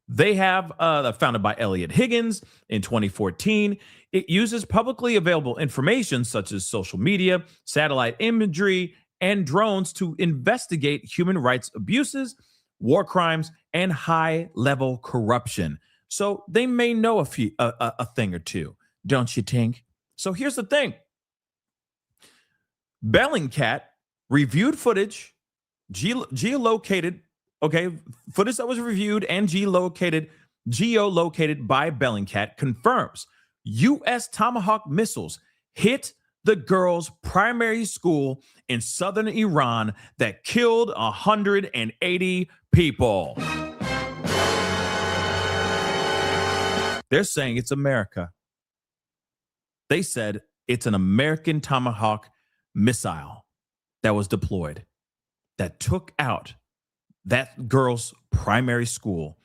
they have founded by Elliot Higgins in 2014. It uses publicly available information such as social media, satellite imagery, and drones to investigate human rights abuses, war crimes, and high-level corruption. So they may know a thing or two, don't you think? So here's the thing. Bellingcat reviewed footage, geolocated, footage that was reviewed and geolocated by Bellingcat confirms U.S. Tomahawk missiles hit the girls' primary school in southern Iran that killed 180 people. They're saying it's America. They said it's an American Tomahawk missile that was deployed that took out that girl's primary school,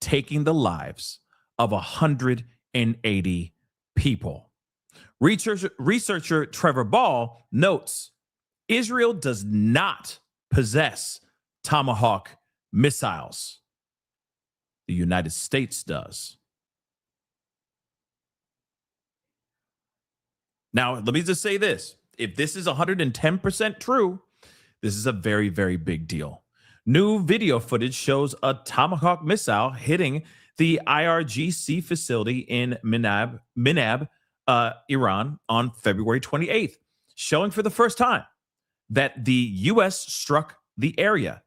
taking the lives of 180 people. Researcher Trevor Ball notes Israel does not possess Tomahawk missiles. The United States does. Now, let me just say this. If this is 110% true, this is a very, very big deal. New video footage shows a Tomahawk missile hitting the IRGC facility in Minab, Iran on February 28th, showing for the first time that the U.S. struck the area.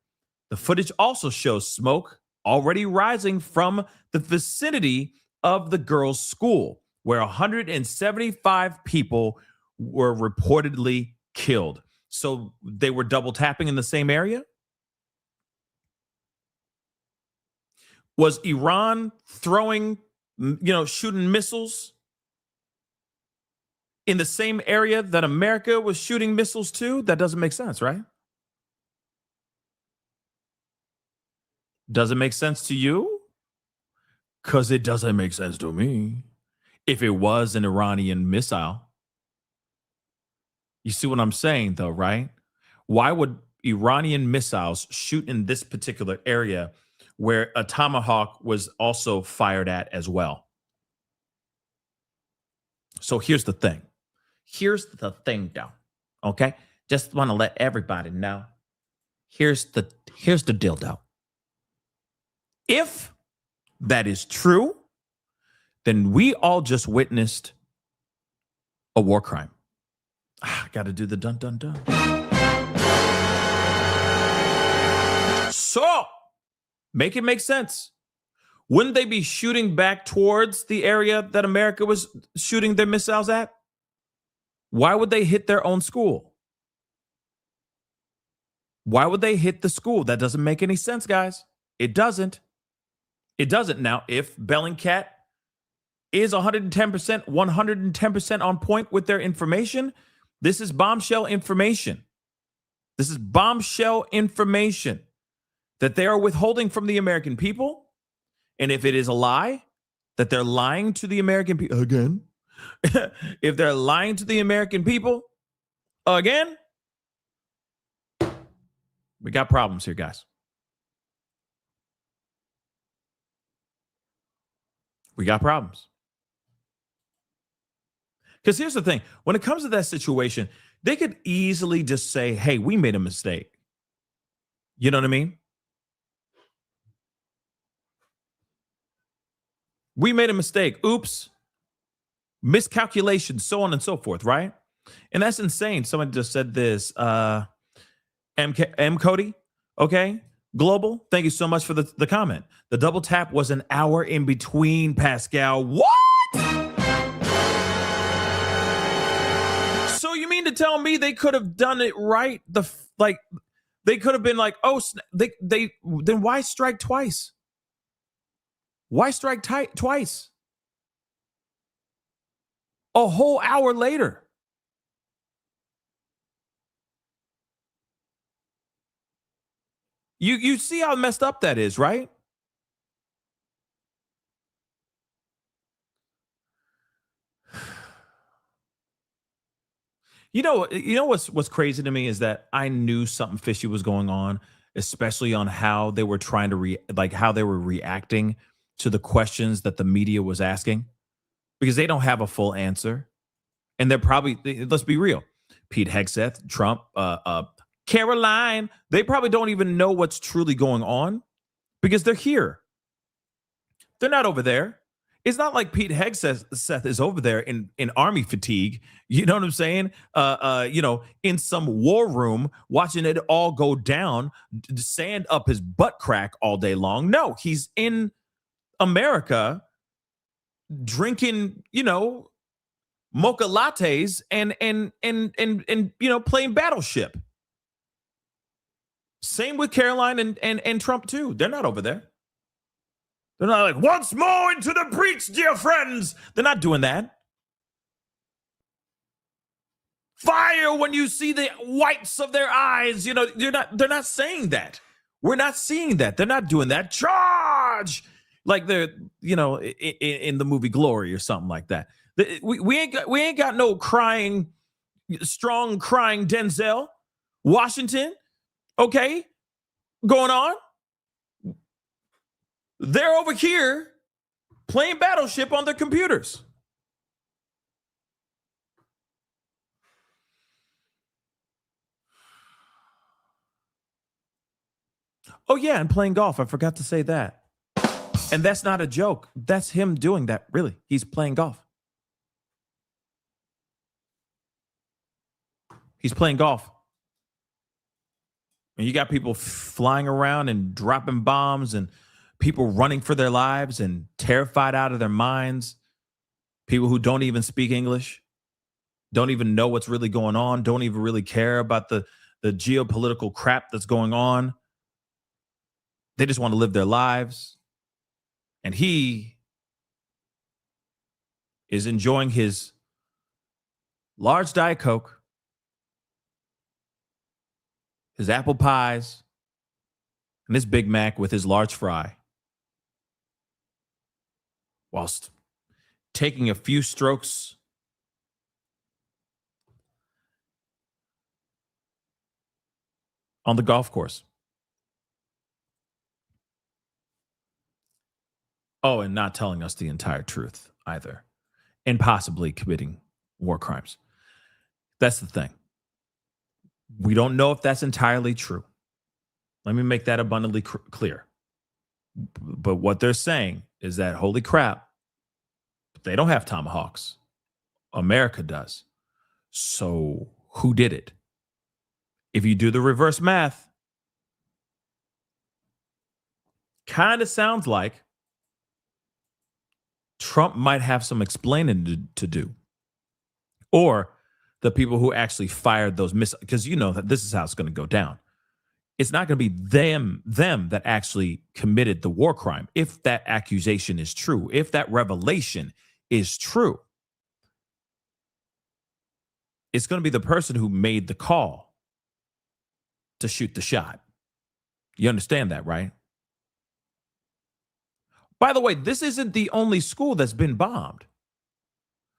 The footage also shows smoke already rising from the vicinity of the girls' school, where 175 people were reportedly killed. So they were double tapping in the same area? Was Iran throwing, shooting missiles in the same area that America was shooting missiles to? That doesn't make sense, right? Does it make sense to you? Because it doesn't make sense to me. If it was an Iranian missile. You see what I'm saying, though, right? Why would Iranian missiles shoot in this particular area where a Tomahawk was also fired at as well? So here's the thing. Here's the thing, though. Okay? Just want to let everybody know. Here's the deal, though. If that is true, then we all just witnessed a war crime. Got to do the dun dun dun. So, make it make sense. Wouldn't they be shooting back towards the area that America was shooting their missiles at? Why would they hit their own school? Why would they hit the school? That doesn't make any sense, guys. It doesn't. It doesn't. Now, if Bellingcat is 110% on point with their information, this is bombshell information. This is bombshell information that they are withholding from the American people. And if it is a lie, that they're lying to the American people again, if they're lying to the American people again, we got problems here, guys. We got problems. Because here's the thing. When it comes to that situation, they could easily just say, hey, we made a mistake. You know what I mean? We made a mistake. Oops. miscalculations, so on and so forth, right? And that's insane. Someone just said this. M Cody, okay? Global, thank you so much for the comment. The double tap was an hour in between, Pascal. What? So you mean to tell me they could have done it right? They could have been like, oh, then why strike twice? Why strike twice? A whole hour later. You see how messed up that is, right? You know what's crazy to me is that I knew something fishy was going on, especially on how they were trying to how they were reacting to the questions that the media was asking, because they don't have a full answer. And they're probably, let's be real, Pete Hegseth, Trump, Caroline, they probably don't even know what's truly going on because they're here. They're not over there. It's not like Pete Hegseth is over there in army fatigue. You know what I'm saying? In some war room, watching it all go down, sand up his butt crack all day long. No, he's in America drinking, mocha lattes and playing Battleship. Same with Caroline and Trump too. They're not over there. They're not like, once more into the breach, dear friends. They're not doing that. Fire when you see the whites of their eyes. They're not saying that. We're not seeing that. They're not doing that. Charge! Like they're, in the movie Glory or something like that. We ain't got no strong crying Denzel Washington, okay, going on. They're over here playing Battleship on their computers. Oh, yeah, and playing golf. I forgot to say that. And that's not a joke. That's him doing that, really. He's playing golf. He's playing golf. And you got people flying around and dropping bombs and people running for their lives and terrified out of their minds. People who don't even speak English, don't even know what's really going on, don't even really care about the geopolitical crap that's going on. They just want to live their lives. And he is enjoying his large Diet Coke, his apple pies, and his Big Mac with his large fry, whilst taking a few strokes on the golf course. Oh, and not telling us the entire truth either, and possibly committing war crimes. That's the thing. We don't know if that's entirely true. Let me make that abundantly clear. But what they're saying is that, holy crap, they don't have tomahawks. America does. So who did it? If you do the reverse math, kind of sounds like Trump might have some explaining to do. Or the people who actually fired those missiles, because you know that this is how it's going to go down. It's not going to be them that actually committed the war crime. If that accusation is true, if that revelation is true, it's going to be the person who made the call to shoot the shot. You understand that, right? By the way, this isn't the only school that's been bombed.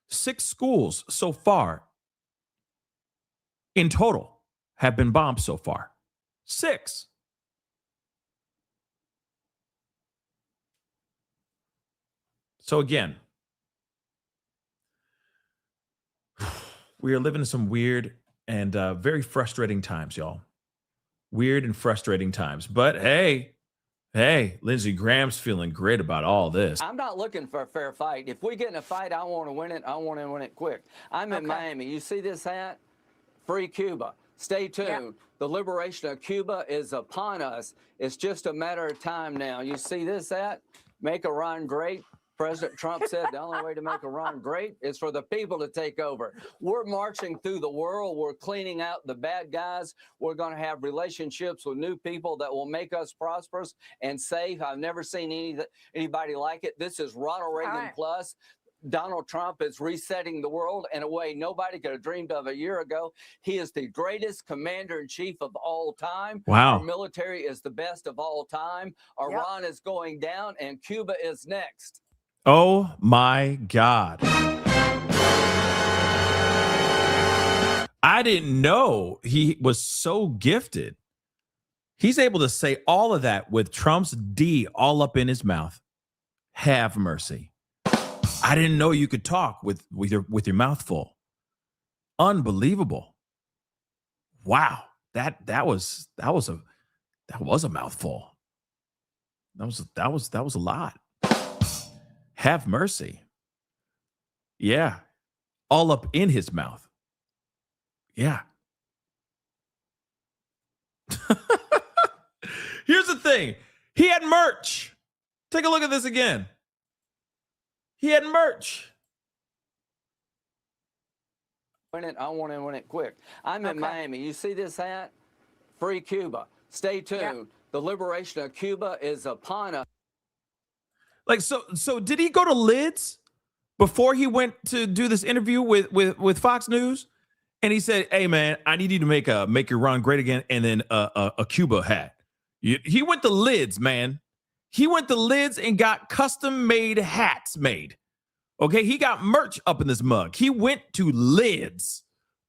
6 schools so far in total have been bombed so far. 6. So again, we are living in some weird and very frustrating times, y'all. Weird and frustrating times. But hey, Hey, Lindsey Graham's feeling great about all this. I'm not looking for a fair fight. If we get in a fight, I want to win it. I want to win it quick. I'm in Miami. You see this hat? Free Cuba. Stay tuned. Yep. The liberation of Cuba is upon us. It's just a matter of time now. You see this hat? Make Iran great. President Trump said the only way to make Iran great is for the people to take over. We're marching through the world. We're cleaning out the bad guys. We're going to have relationships with new people that will make us prosperous and safe. I've never seen anybody like it. This is Ronald Reagan plus. Donald Trump is resetting the world in a way nobody could have dreamed of a year ago. He is the greatest commander-in-chief of all time. Wow. Our military is the best of all time. Iran is going down, and Cuba is next. Oh, my God. I didn't know he was so gifted. He's able to say all of that with Trump's D all up in his mouth. Have mercy. I didn't know you could talk with your mouth full. Unbelievable. Wow. That was a mouthful. That was a lot. Have mercy. Yeah. All up in his mouth. Yeah. Here's the thing. He had merch. Take a look at this again. He had merch. I want to win it quick. I'm in Miami. You see this hat? Free Cuba. Stay tuned. Yep. The liberation of Cuba is upon us. Like, so did he go to Lids before he went to do this interview with Fox News? And he said, hey, man, I need you to make Iran great again, and then a Cuba hat. He went to Lids, man. He went to Lids and got custom-made hats made. Okay, he got merch up in this mug. He went to Lids.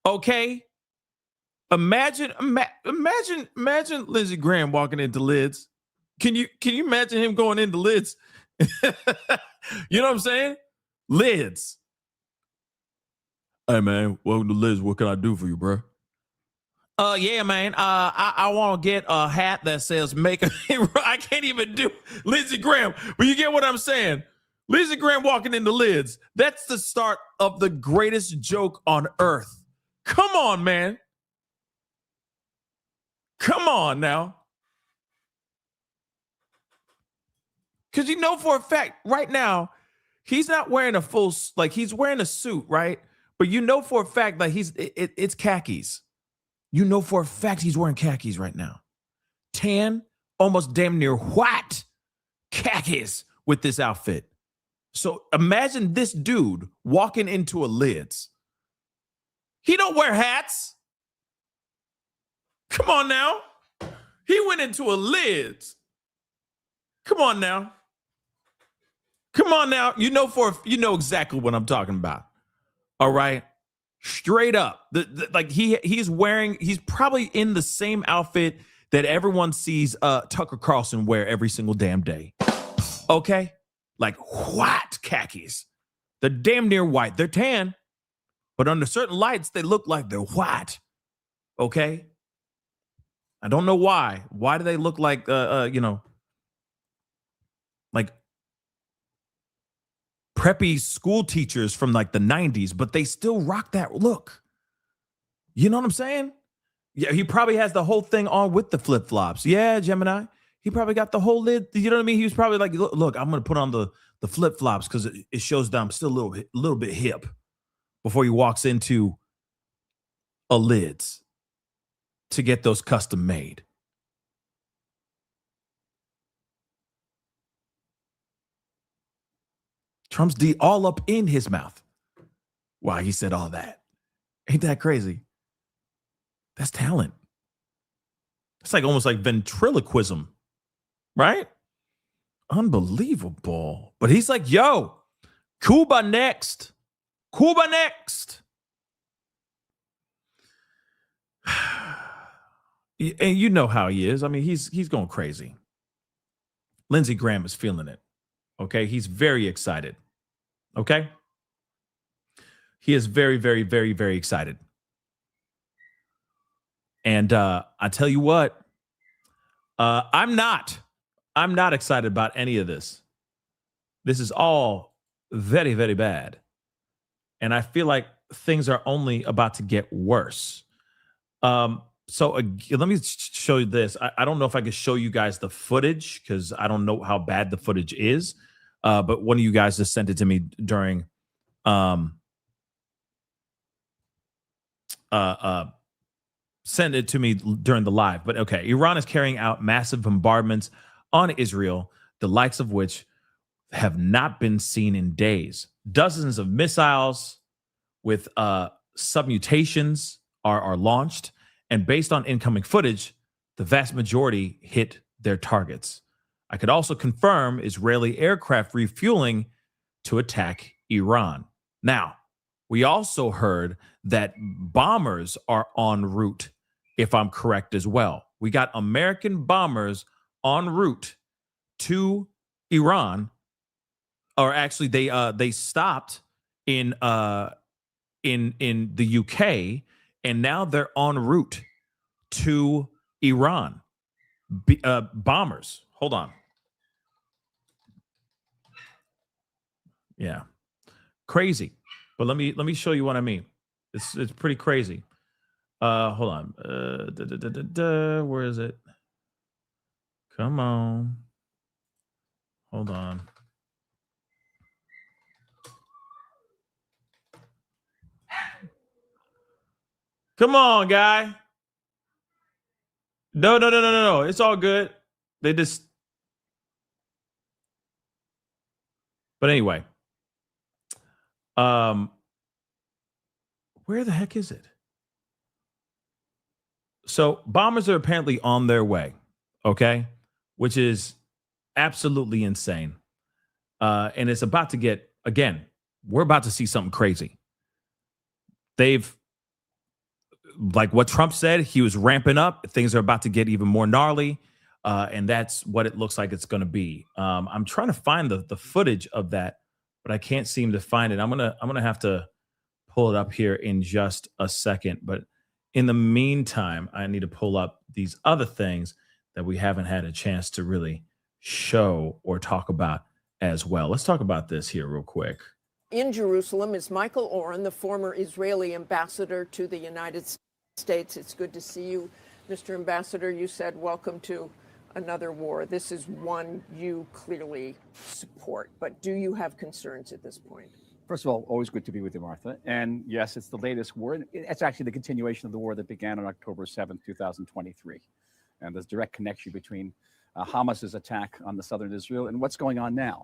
Okay, imagine Lindsey Graham walking into Lids. Can you imagine him going into Lids? You know what I'm saying? Lids. Hey man, welcome to Lids. What can I do for you, bro? Yeah, man. I want to get a hat that says "Make." I can't even do Lindsey Graham, but you get what I'm saying. Lindsey Graham walking into Lids. That's the start of the greatest joke on earth. Come on, man. Come on now. Because you know for a fact, right now, he's not wearing a full, like he's wearing a suit, right? But you know for a fact that it's khakis. You know for a fact he's wearing khakis right now. Tan, almost damn near white khakis with this outfit. So imagine this dude walking into a Lids. He don't wear hats. Come on now. He went into a Lids. Come on now. Come on now. You know exactly what I'm talking about. All right. Straight up. Like he's probably in the same outfit that everyone sees Tucker Carlson wear every single damn day. Okay? Like white khakis. They're damn near white. They're tan. But under certain lights, they look like they're white. Okay? I don't know why. Why do they look like like preppy school teachers from like the 90s, but they still rock that look. You know what I'm saying? Yeah, he probably has the whole thing on with the flip-flops. Yeah, Gemini. He probably got the whole lid. You know what I mean? He was probably like, look, I'm going to put on the flip-flops because it shows that I'm still a little bit hip before he walks into a Lids to get those custom made. Trump's D all up in his mouth. Wow, he said all that. Ain't that crazy? That's talent. It's like almost like ventriloquism, right? Unbelievable. But he's like, yo, Cuba next. Cuba next. And you know how he is. I mean, he's going crazy. Lindsey Graham is feeling it. Okay, he's very excited. Okay, he is very, very, very, very excited. And I tell you what, I'm not. I'm not excited about any of this. This is all very, very bad. And I feel like things are only about to get worse. So let me show you this. I don't know if I can show you guys the footage because I don't know how bad the footage is. But one of you guys just sent it to me during send it to me during the live. But okay, Iran is carrying out massive bombardments on Israel, the likes of which have not been seen in days. Dozens of missiles with submutations are launched, and based on incoming footage, the vast majority hit their targets. I could also confirm Israeli aircraft refueling to attack Iran. Now, we also heard that bombers are en route, if I'm correct as well. We got American bombers en route to Iran, or actually they stopped in the UK, and now they're en route to Iran. Bombers. Hold on. Yeah, crazy. But let me show you what I mean. It's pretty crazy. Hold on. Where is it? Come on. Hold on. Come on, guy. No. It's all good. They just. But anyway. Where the heck is it? So bombers are apparently on their way, okay? Which is absolutely insane. And it's about to get, again, we're about to see something crazy. They've, like what Trump said, he was ramping up. Things are about to get even more gnarly. And that's what it looks like it's going to be. I'm trying to find the footage of that, but I can't seem to find it. I'm gonna have to pull it up here in just a second. But in the meantime, I need to pull up these other things that we haven't had a chance to really show or talk about as well. Let's talk about this here real quick. In Jerusalem is Michael Oren, the former Israeli ambassador to the United States. It's good to see you, Mr. Ambassador. You said welcome to another war. This is one you clearly support, but do you have concerns at this point? First of all, always good to be with you, Martha. And yes, it's the latest war. It's actually the continuation of the war that began on October 7th, 2023. And there's direct connection between Hamas's attack on the southern Israel and what's going on now.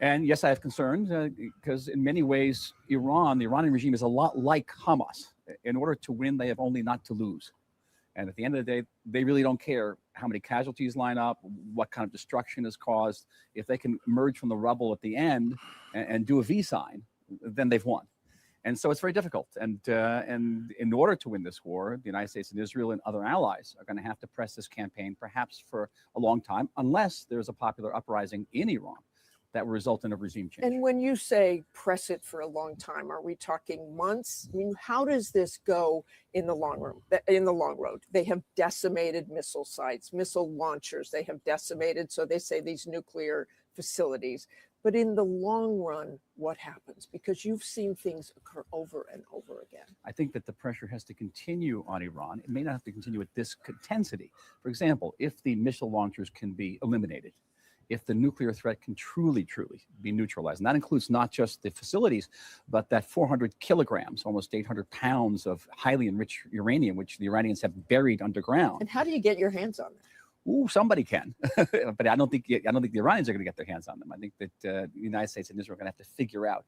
And yes, I have concerns because in many ways, the Iranian regime is a lot like Hamas. In order to win, they have only not to lose. And at the end of the day, they really don't care how many casualties line up, what kind of destruction is caused. If they can emerge from the rubble at the end and do a V sign, then they've won. And so it's very difficult. And in order to win this war, the United States and Israel and other allies are going to have to press this campaign perhaps for a long time, unless there's a popular uprising in Iran that will result in a regime change. And when you say press it for a long time, are we talking months? I mean, how does this go in the long run? In the long road, they have decimated missile sites, missile launchers. They have decimated, so they say, these nuclear facilities. But in the long run, what happens? Because you've seen things occur over and over again. I think that the pressure has to continue on Iran. It may not have to continue with this intensity. For example, if the missile launchers can be eliminated, if the nuclear threat can truly be neutralized. And that includes not just the facilities, but that 400 kilograms, almost 800 pounds of highly enriched uranium, which the Iranians have buried underground. And how do you get your hands on that? Ooh, somebody can, but I don't think the Iranians are going to get their hands on them. I think that the United States and Israel are going to have to figure out,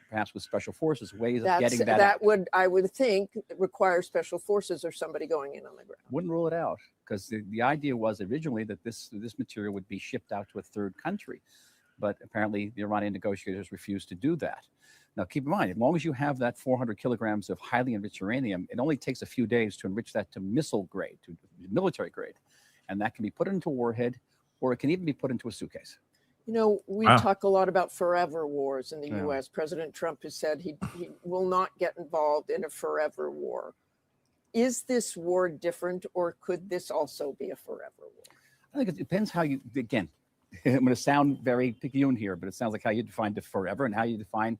perhaps with special forces, ways of getting that. That would, I would think, require special forces or somebody going in on the ground. Wouldn't rule it out, because the idea was originally that this material would be shipped out to a third country, but apparently the Iranian negotiators refused to do that. Now, keep in mind, as long as you have that 400 kilograms of highly enriched uranium, it only takes a few days to enrich that to missile grade, to military grade, and that can be put into a warhead, or it can even be put into a suitcase. You know, we talk a lot about forever wars in the U.S. President Trump has said he will not get involved in a forever war. Is this war different, or could this also be a forever war? I think it depends how you, again, I'm going to sound very picayune here, but it sounds like how you define forever and how you define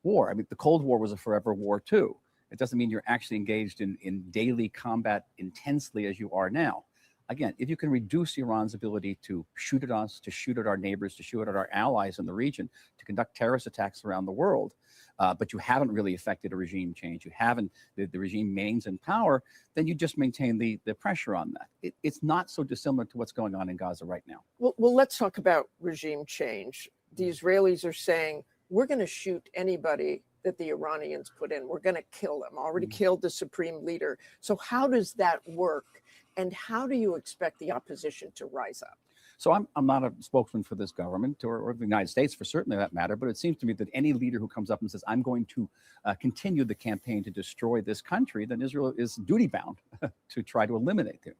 war. I mean, the Cold War was a forever war too. It doesn't mean you're actually engaged in daily combat intensely as you are now. Again, if you can reduce Iran's ability to shoot at us, to shoot at our neighbors, to shoot at our allies in the region, to conduct terrorist attacks around the world, but you haven't really affected a regime change, you haven't, the regime remains in power, then you just maintain the pressure on that. It's not so dissimilar to what's going on in Gaza right now. Well, let's talk about regime change. The Israelis are saying, we're going to shoot anybody that the Iranians put in. We're going to kill them. Already killed the supreme leader. So how does that work? And how do you expect the opposition to rise up? So I'm not a spokesman for this government or the United States for certainly that matter, but it seems to me that any leader who comes up and says, I'm going to continue the campaign to destroy this country, then Israel is duty bound to try to eliminate them.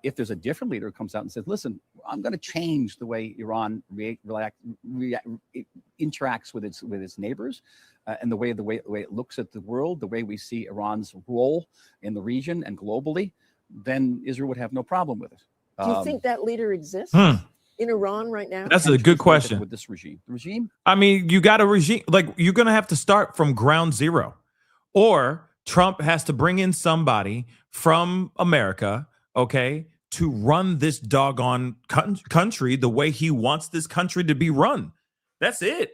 If there's a different leader who comes out and says, listen, I'm going to change the way Iran interacts with its neighbors and the way it looks at the world, the way we see Iran's role in the region and globally, then Israel would have no problem with it. Do you think that leader exists in Iran right now? That's a good question. With this regime, the regime. I mean, you got a regime, like you're going to have to start from ground zero, or Trump has to bring in somebody from America, okay, to run this doggone country the way he wants this country to be run. That's it.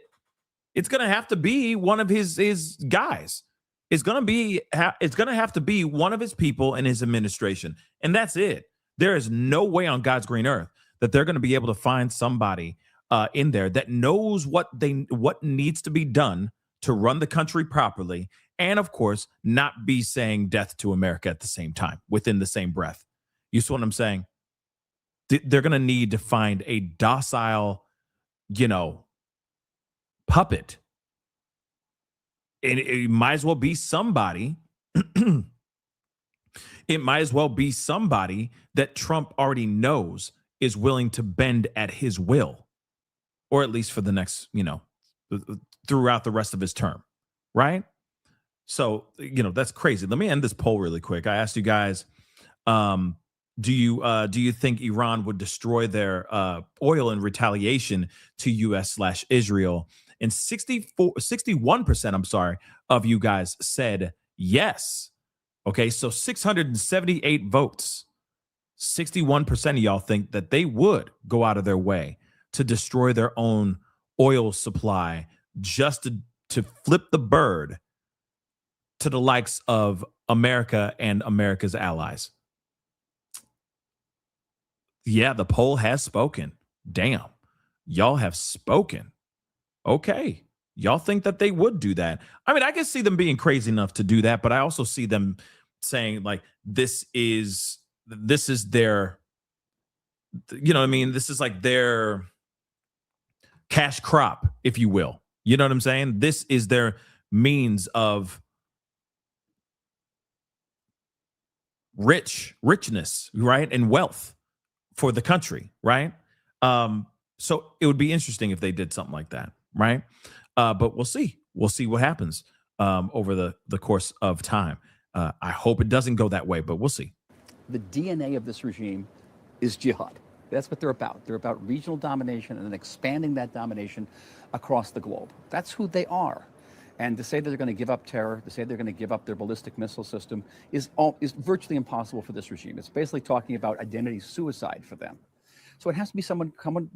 It's going to have to be one of his guys. It's going to have to be one of his people in his administration. And that's it. There is no way on God's green earth that they're going to be able to find somebody in there that knows what needs to be done to run the country properly. And of course, not be saying death to America at the same time, within the same breath. You see what I'm saying? They're going to need to find a docile, puppet. And it might as well be somebody. It might as well be somebody that Trump already knows is willing to bend at his will, or at least for the next, throughout the rest of his term. Right. So, that's crazy. Let me end this poll really quick. I asked you guys, do you think Iran would destroy their oil in retaliation to US/Israel? And 61%, of you guys said yes. Okay, so 678 votes. 61% of y'all think that they would go out of their way to destroy their own oil supply just to flip the bird to the likes of America and America's allies. Yeah, the poll has spoken. Damn, y'all have spoken. Okay, y'all think that they would do that. I mean, I can see them being crazy enough to do that, but I also see them saying like, this is their, this is like their cash crop, if you will. You know what I'm saying? This is their means of richness, right? And wealth for the country, right? So it would be interesting if they did something like that, right? But we'll see. We'll see what happens over the course of time. I hope it doesn't go that way, but we'll see. The DNA of this regime is jihad. That's what they're about. They're about regional domination and then expanding that domination across the globe. That's who they are. And to say that they're going to give up terror, to say they're going to give up their ballistic missile system is virtually impossible for this regime. It's basically talking about identity suicide for them. So it has to be someone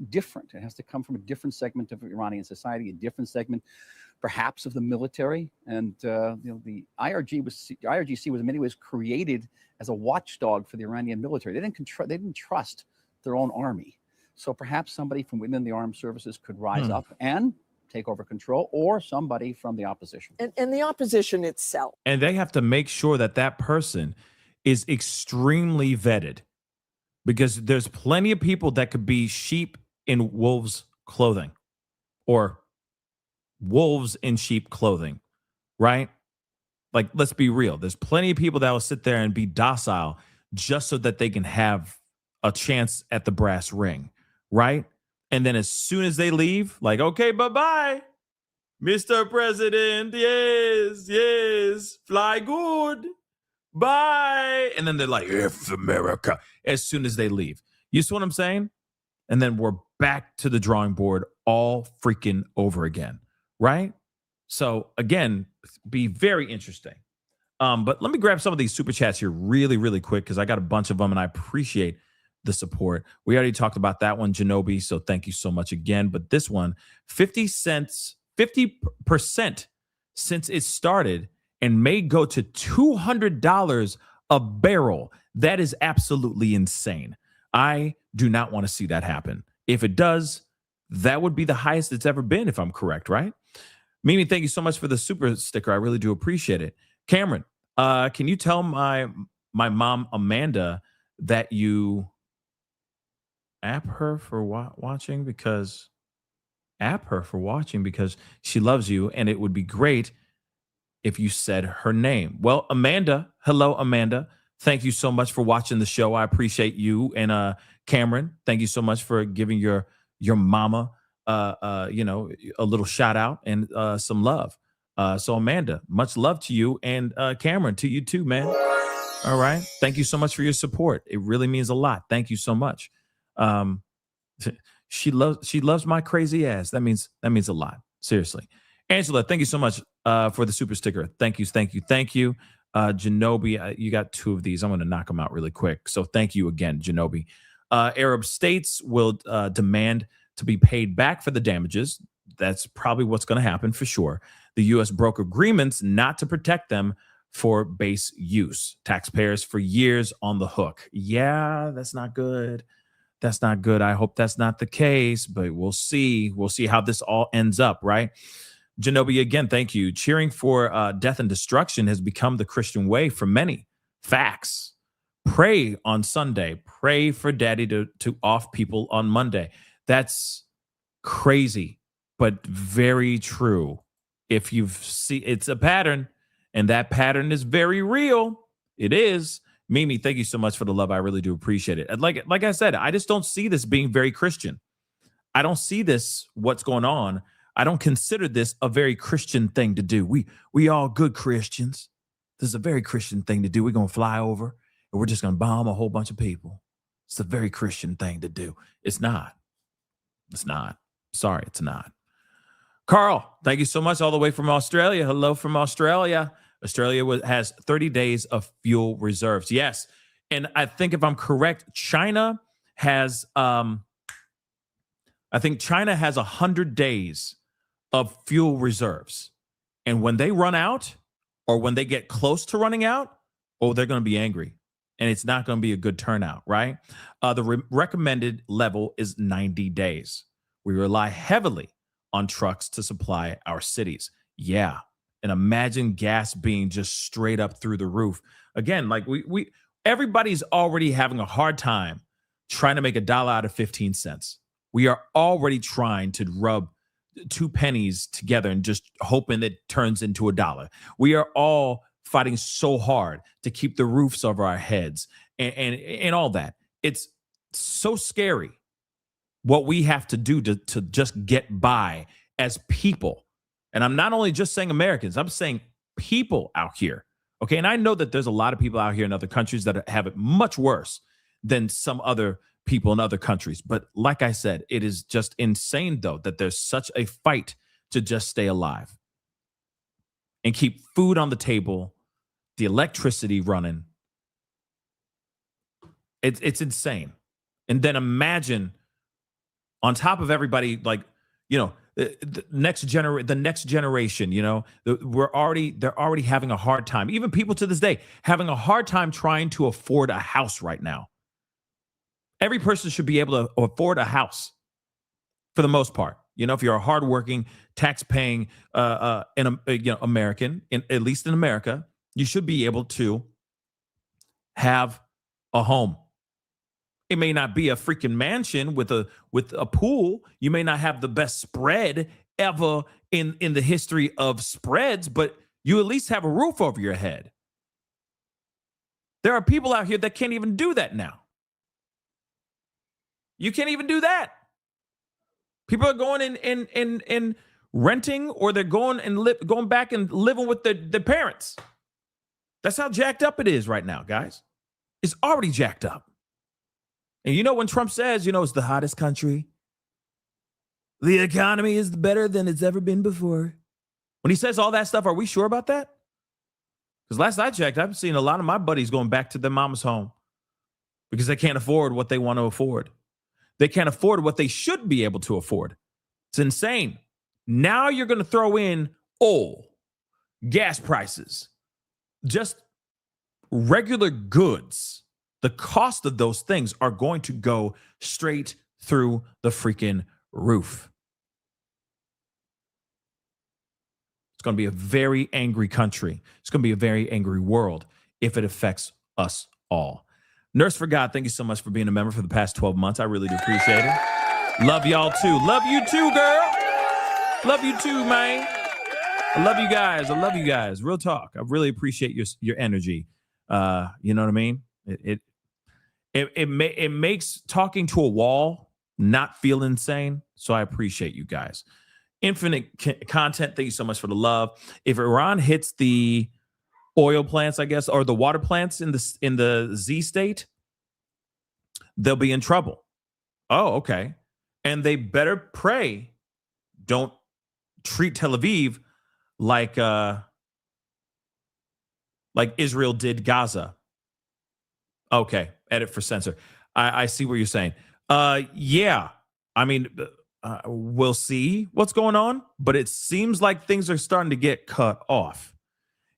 different. It has to come from a different segment of Iranian society, a different segment, perhaps of the military. And the IRGC was in many ways created as a watchdog for the Iranian military. They didn't trust their own army. So perhaps somebody from within the armed services could rise up and take over control, or somebody from the opposition. And the opposition itself. And they have to make sure that that person is extremely vetted, because there's plenty of people that could be sheep in wolves' clothing or wolves in sheep clothing, right? Like, let's be real. There's plenty of people that will sit there and be docile just so that they can have a chance at the brass ring, right? And then as soon as they leave, like, okay, bye-bye, Mr. President, yes, fly good, bye. And then they're like, F America, as soon as they leave. You see what I'm saying? And then we're back to the drawing board all freaking over again, right? So again, be very interesting. But let me grab some of these super chats here really, really quick because I got a bunch of them and I appreciate the support. We already talked about that one, Janobi. So thank you so much again. But this one, 50 cents, 50% since it started and may go to $200 a barrel. That is absolutely insane. I do not want to see that happen. If it does, that would be the highest it's ever been, if I'm correct, right? Mimi, thank you so much for the super sticker. I really do appreciate it. Cameron, can you tell my mom, Amanda, that you app her for watching because she loves you, and it would be great if you said her name. Well, Amanda, hello, Amanda. Thank you so much for watching the show. I appreciate you. And Cameron, thank you so much for giving your mama a little shout out and some love. So Amanda, much love to you, and Cameron, to you too, man. All right. Thank you so much for your support. It really means a lot. Thank you so much. She loves my crazy ass. That means a lot. Seriously. Angela, thank you so much for the super sticker. Thank you. Janobi, you got two of these. I'm going to knock them out really quick. So thank you again, Janobi. Arab states will demand to be paid back for the damages. That's probably what's going to happen for sure. The U.S. broke agreements not to protect them for base use. Taxpayers for years on the hook. Yeah, that's not good. I hope that's not the case, but we'll see. We'll see how this all ends up, right? Janobi, again, thank you. Cheering for death and destruction has become the Christian way for many. Facts. Pray on Sunday. Pray for daddy to off people on Monday. That's crazy, but very true. If you see, it's a pattern, and that pattern is very real. It is. Mimi, thank you so much for the love. I really do appreciate it. And like I said, I just don't see this being very Christian. I don't see this, what's going on. I don't consider this a very Christian thing to do. We all good Christians. This is a very Christian thing to do. We're going to fly over and we're just going to bomb a whole bunch of people. It's a very Christian thing to do. It's not. Sorry, it's not. Carl, thank you so much all the way from Australia. Hello from Australia. Australia has 30 days of fuel reserves. Yes. And I think if I'm correct, China has 100 days of fuel reserves. And when they run out, or when they get close to running out, they're going to be angry. And it's not going to be a good turnout, right? The recommended level is 90 days. We rely heavily on trucks to supply our cities. Yeah. And imagine gas being just straight up through the roof. Again, like everybody's already having a hard time trying to make $1 out of 15 cents. We are already trying to rub 2 pennies together and just hoping it turns into $1. We are all fighting so hard to keep the roofs over our heads and all that. It's so scary what we have to do to just get by as people. And I'm not only just saying Americans, I'm saying people out here. Okay. And I know that there's a lot of people out here in other countries that have it much worse than some other people in other countries. But like I said, it is just insane, though, that there's such a fight to just stay alive and keep food on the table, the electricity running. It's insane. And then imagine on top of everybody, like, the next generation, they're already having a hard time. Even people to this day having a hard time trying to afford a house right now. Every person should be able to afford a house for the most part. If you're a hardworking, tax-paying, American, at least in America, you should be able to have a home. It may not be a freaking mansion with a pool. You may not have the best spread ever in the history of spreads, but you at least have a roof over your head. There are people out here that can't even do that now. You can't even do that. People are going and renting, or they're going back and living with their parents. That's how jacked up it is right now, guys. It's already jacked up. And you know, when Trump says, you know, it's the hottest country, the economy is better than it's ever been before. When he says all that stuff, are we sure about that? Because last I checked, I've seen a lot of my buddies going back to their mama's home because they can't afford what they want to afford. They can't afford what they should be able to afford. It's insane. Now you're going to throw in oil, gas prices, just regular goods. The cost of those things are going to go straight through the freaking roof. It's going to be a very angry country. It's going to be a very angry world if it affects us all. Nurse for God, thank you so much for being a member for the past 12 months. I really do appreciate it. Love y'all too. Love you too, girl. Love you too, man. I love you guys. I love you guys. Real talk. I really appreciate your energy. You know what I mean? It makes talking to a wall not feel insane. So I appreciate you guys. Infinite content. Thank you so much for the love. If Iran hits the oil plants, I guess, or the water plants in the Z state, they'll be in trouble. Oh, okay. And they better pray. Don't treat Tel Aviv like Israel did Gaza. Okay, edit for censor. I see what you're saying. Yeah, I mean, we'll see what's going on, but it seems like things are starting to get cut off.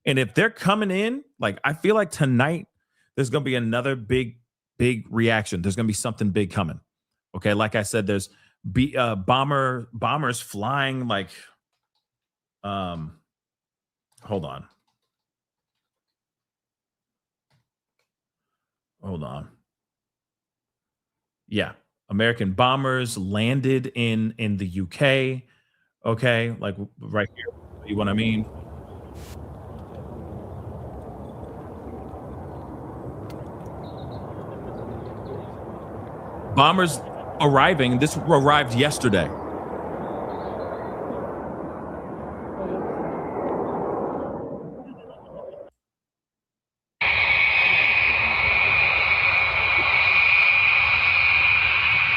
And if they're coming in, like, I feel like tonight there's going to be another big reaction. There's going to be something big coming. Okay, like I said, there's bombers flying like, hold on. Yeah, American bombers landed in the UK. Okay, like right here. You know what I mean? Bombers arriving. This arrived yesterday.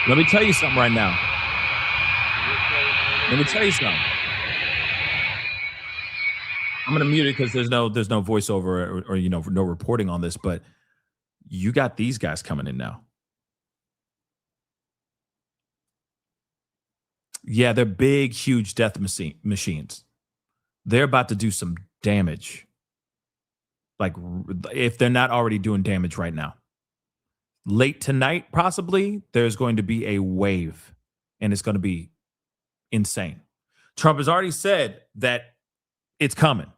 Let me tell you something right now. Let me tell you something. I'm going to mute it because there's no voiceover or you know, no reporting on this, but you got these guys coming in now. Yeah, they're big, huge death machines. They're about to do some damage. Like, if they're not already doing damage right now. Late tonight, possibly, there's going to be a wave, and it's going to be insane. Trump has already said that it's coming.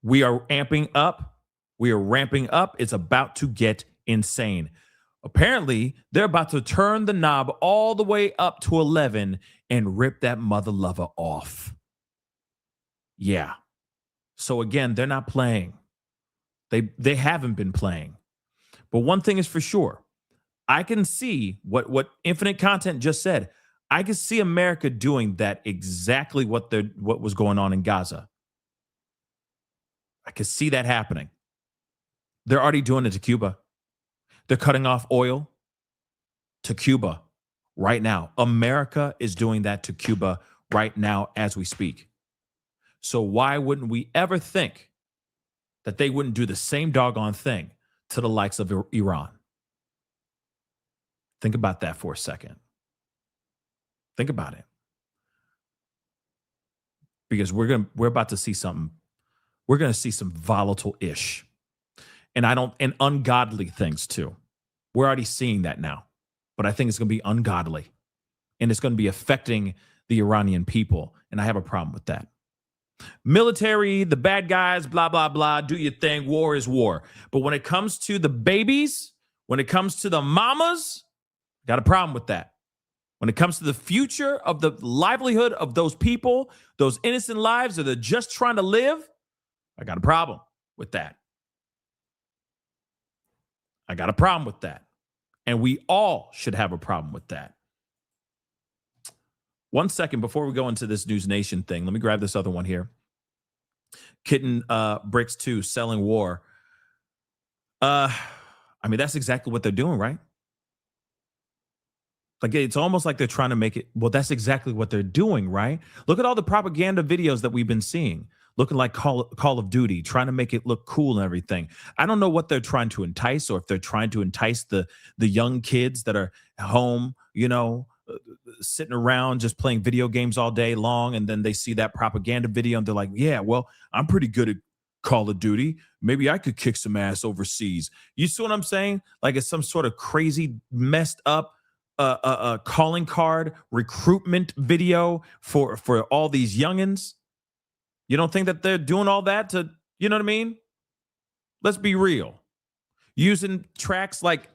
We are amping up. We are ramping up. It's about to get insane. Apparently, they're about to turn the knob all the way up to 11 and rip that mother lover off. Yeah. So again, they're not playing. They haven't been playing. But one thing is for sure. I can see what Infinite Content just said. I can see America doing that exactly what was going on in Gaza. I can see that happening. They're already doing it to Cuba. They're cutting off oil to Cuba right now. America is doing that to Cuba right now as we speak. So why wouldn't we ever think that they wouldn't do the same doggone thing to the likes of Iran? Think about that for a second. Think about it. Because we're about to see something. We're going to see some volatile-ish. And ungodly things too. We're already seeing that now. But I think it's going to be ungodly. And it's going to be affecting the Iranian people. And I have a problem with that. Military, the bad guys, blah, blah, blah. Do your thing. War is war. But when it comes to the babies, when it comes to the mamas, got a problem with that. When it comes to the future of the livelihood of those people, those innocent lives that are just trying to live, I got a problem with that. I got a problem with that. And we all should have a problem with that. 1 second before we go into this News Nation thing, let me grab this other one here. Kitten Bricks 2, selling war. I mean, that's exactly what they're doing, right? Like, it's almost like they're trying to make it. Well, that's exactly what they're doing, right? Look at all the propaganda videos that we've been seeing, looking like Call of Duty, trying to make it look cool and everything. I don't know what they're trying to entice, or if they're trying to entice the young kids that are home, sitting around just playing video games all day long, and then they see that propaganda video and they're like, yeah, well, I'm pretty good at Call of Duty. Maybe I could kick some ass overseas. You see what I'm saying? Like, it's some sort of crazy, messed up calling card recruitment video for all these youngins. You don't think that they're doing all that to, you know what I mean? Let's be real. Using tracks like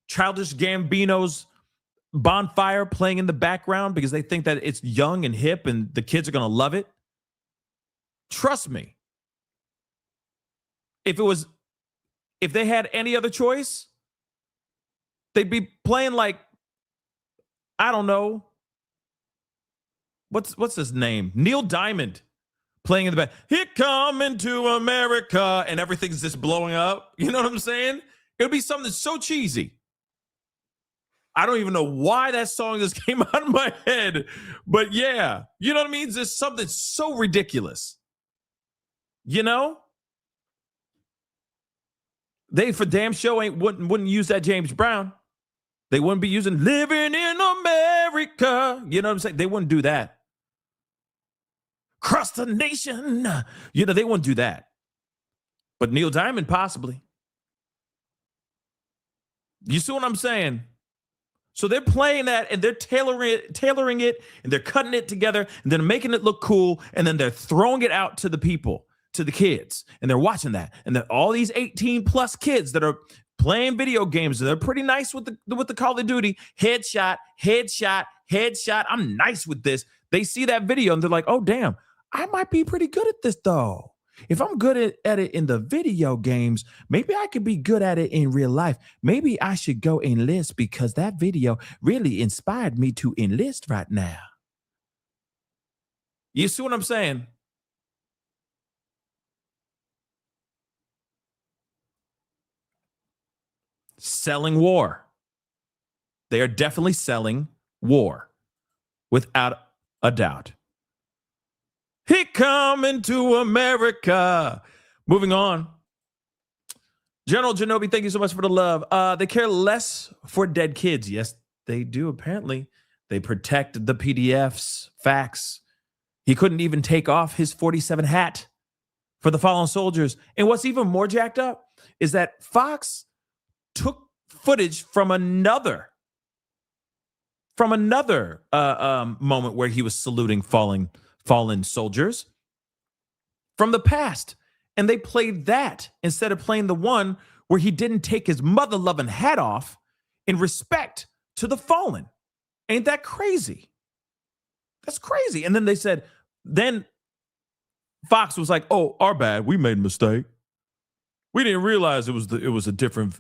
Childish Gambino's Bonfire playing in the background because they think that it's young and hip and the kids are going to love it. Trust me. If they had any other choice, they'd be playing like, I don't know. What's his name? Neil Diamond playing in the back. Here coming to America, and everything's just blowing up. You know what I'm saying? It would be something that's so cheesy. I don't even know why that song just came out of my head. But yeah, you know what I mean? It's just something so ridiculous. You know? They for damn sure wouldn't use that James Brown. They wouldn't be using Living in America. You know what I'm saying? They wouldn't do that. Cross the nation. They wouldn't do that. But Neil Diamond, possibly. You see what I'm saying? So they're playing that, and they're tailoring it, and they're cutting it together, and then making it look cool, and then they're throwing it out to the people, to the kids, and they're watching that. And then all these 18-plus kids that are playing video games, and they're pretty nice with the Call of Duty. Headshot, headshot, headshot. I'm nice with this. They see that video, and they're like, oh, damn, I might be pretty good at this, though. If I'm good at it in the video games, maybe I could be good at it in real life. Maybe I should go enlist because that video really inspired me to enlist right now. You see what I'm saying? Selling war. They are definitely selling war, without a doubt. He coming to America. Moving on. General Genobi, thank you so much for the love. They care less for dead kids. Yes, they do, apparently. They protect the PDFs. Facts. He couldn't even take off his 47 hat for the fallen soldiers. And what's even more jacked up is that Fox took footage from another moment where he was saluting fallen soldiers from the past. And they played that instead of playing the one where he didn't take his mother-loving hat off in respect to the fallen. Ain't that crazy? That's crazy. And then they said, then Fox was like, oh, our bad. We made a mistake. We didn't realize it was different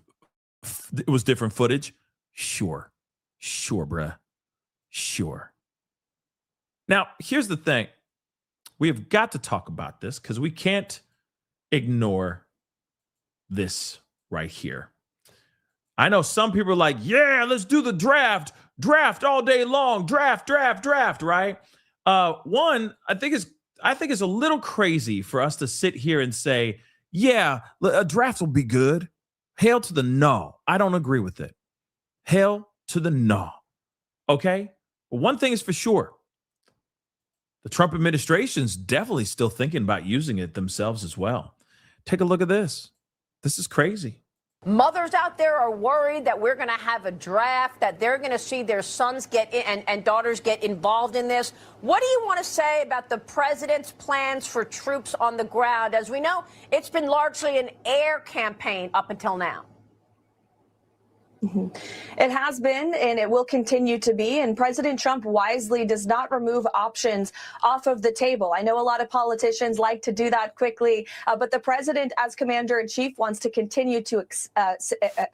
footage. Sure, bruh. Sure. Now, here's the thing. We have got to talk about this because we can't ignore this right here. I know some people are like, yeah, let's do the draft. Draft all day long. Draft, right? One, I think it's a little crazy for us to sit here and say, yeah, a draft will be good. Hail to the no. I don't agree with it. Hail to the no. Okay? But one thing is for sure. The Trump administration's definitely still thinking about using it themselves as well. Take a look at this. This is crazy. Mothers out there are worried that we're going to have a draft, that they're going to see their sons get in and daughters get involved in this. What do you want to say about the president's plans for troops on the ground? As we know, it's been largely an air campaign up until now. It has been, and it will continue to be. And President Trump wisely does not remove options off of the table. I know a lot of politicians like to do that quickly, but the president, as commander in chief, wants to continue to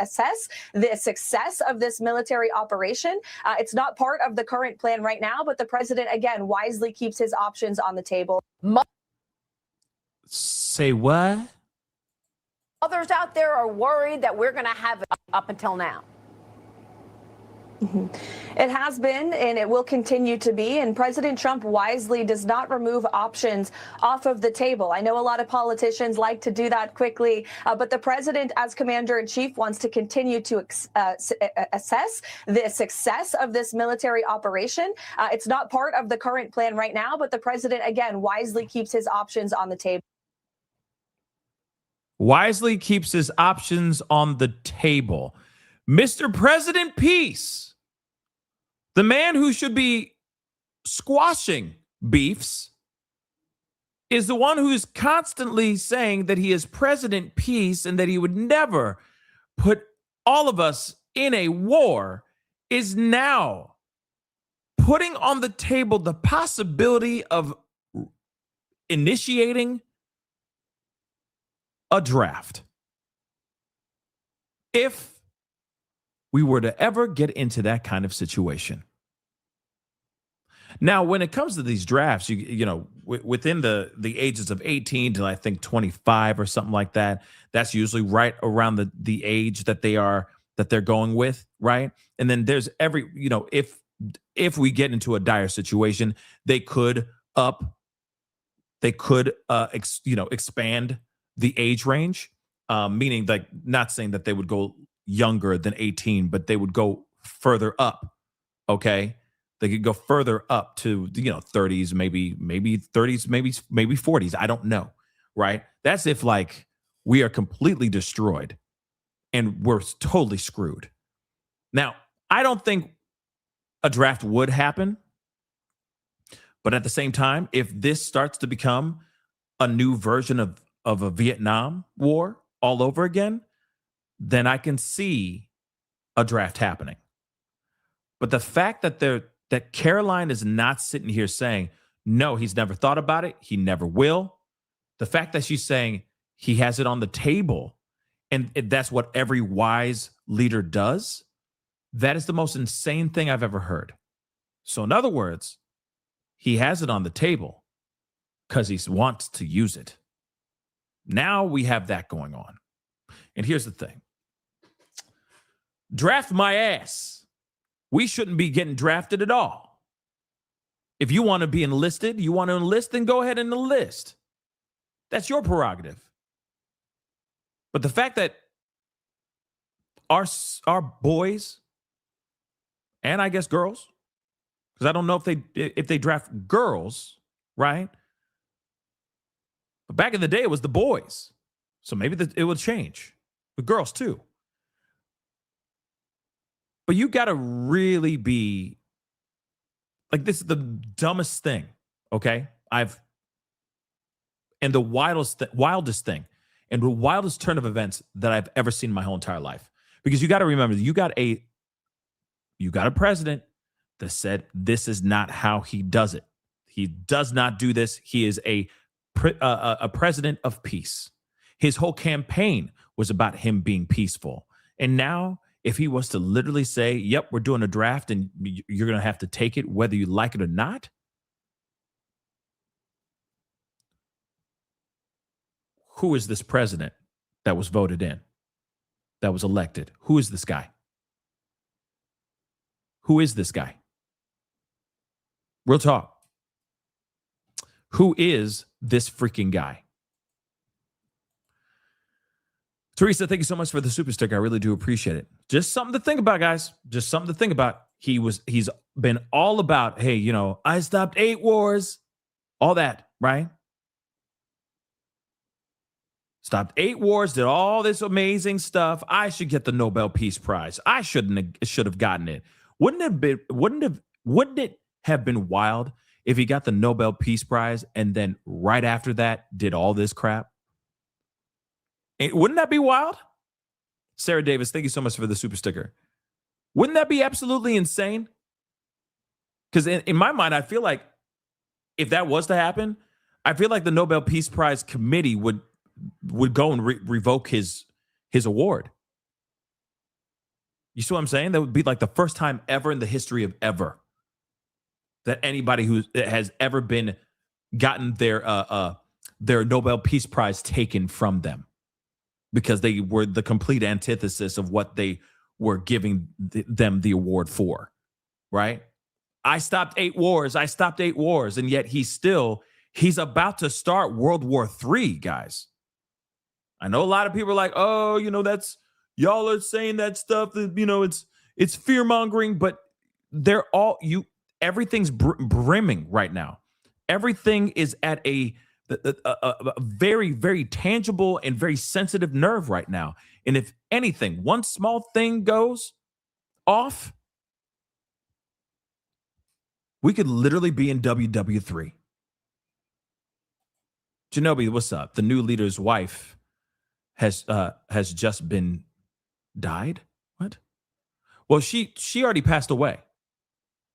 assess the success of this military operation. It's not part of the current plan right now, but the president, again, wisely keeps his options on the table. Say what? Others out there are worried that we're going to have it up until now. It has been, and it will continue to be. And President Trump wisely does not remove options off of the table. I know a lot of politicians like to do that quickly, but the president, as commander-in-chief, wants to continue to assess the success of this military operation. It's not part of the current plan right now, but the president, again, wisely keeps his options on the table. Wisely keeps his options on the table. Mr. President Peace, the man who should be squashing beefs, is the one who's constantly saying that he is President Peace and that he would never put all of us in a war, is now putting on the table the possibility of initiating a draft. If we were to ever get into that kind of situation. Now, when it comes to these drafts, you know, within the ages of 18 to I think 25 or something like that, that's usually right around the age that they're going with, right? And then there's if we get into a dire situation, they could expand the age range, meaning like not saying that they would go younger than 18, but they would go further up. Okay. They could go further up to, 30s, maybe 30s, maybe 40s. I don't know. Right. That's if like we are completely destroyed and we're totally screwed. Now, I don't think a draft would happen. But at the same time, if this starts to become a new version of a Vietnam War all over again, then I can see a draft happening. But the fact that Caroline is not sitting here saying, no, he's never thought about it, he never will. The fact that she's saying he has it on the table, and that's what every wise leader does, that is the most insane thing I've ever heard. So in other words, he has it on the table because he wants to use it. Now we have that going on. And here's the thing. Draft my ass. We shouldn't be getting drafted at all. If you want to be enlisted, you want to enlist, then go ahead and enlist. That's your prerogative. But the fact that our boys, and I guess girls, because I don't know if they draft girls, right? But back in the day, it was the boys. So maybe it will change. With girls too. But you got to really be like, this is the dumbest thing, okay? And the wildest thing and the wildest turn of events that I've ever seen in my whole entire life. Because you got to remember, you got a president that said this is not how he does it. He does not do this. He is a president of peace. His whole campaign was about him being peaceful. And now, if he was to literally say, yep, we're doing a draft and you're going to have to take it whether you like it or not. Who is this president that was voted in, that was elected? Who is this guy? Who is this guy? Real talk. Who is this freaking guy? Teresa, thank you so much for the super sticker. I really do appreciate it. Just something to think about, guys. Just something to think about. He's been all about, hey, I stopped 8 wars. All that, right? Stopped 8 wars, did all this amazing stuff. I should get the Nobel Peace Prize. I should have gotten it. Wouldn't it have been wild if he got the Nobel Peace Prize and then right after that did all this crap? Wouldn't that be wild? Sarah Davis, thank you so much for the super sticker. Wouldn't that be absolutely insane? Because in my mind, I feel like if that was to happen, I feel like the Nobel Peace Prize committee would go and revoke his award. You see what I'm saying? That would be like the first time ever in the history of ever that anybody who has ever been gotten their Nobel Peace Prize taken from them, because they were the complete antithesis of what they we're giving them the award for, right? I stopped 8 wars. I stopped 8 wars. And yet he's about to start World War III, guys. I know a lot of people are like, oh, that's y'all are saying that stuff that, it's fear mongering, but everything's brimming right now. Everything is at a very, very tangible and very sensitive nerve right now. And if anything, one small thing goes off, we could literally be in WW3. Janobi, what's up? The new leader's wife has just been died. What? Well, she already passed away.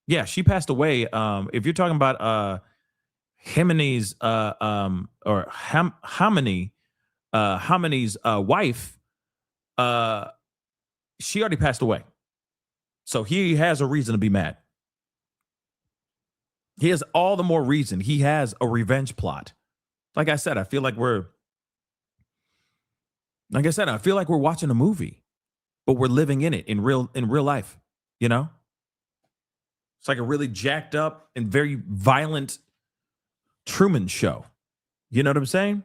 Yeah, she passed away. If you're talking about Khamenei's Khamenei's wife, she already passed away. So he has a reason to be mad. He has all the more reason. He has a revenge plot. Like I said, I feel like we're watching a movie, but we're living in it in real life, It's like a really jacked up and very violent Truman Show. You know what I'm saying?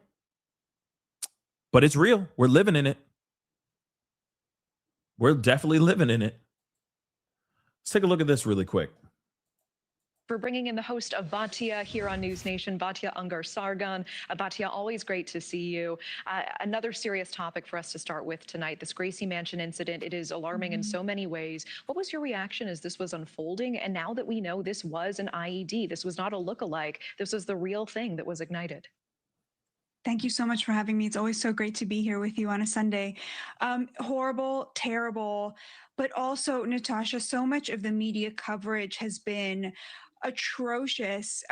But it's real. We're living in it. We're definitely living in it. Let's take a look at this really quick. For bringing in the host of Batya here on News Nation, Batya Ungar Sargon. Batya, always great to see you. Another serious topic for us to start with tonight, this Gracie Mansion incident. It is alarming in so many ways. What was your reaction as this was unfolding? And now that we know this was an IED, this was not a lookalike, this was the real thing that was ignited. Thank you so much for having me. It's always so great to be here with you on a Sunday. Horrible, terrible, but also, Natasha, so much of the media coverage has been atrocious.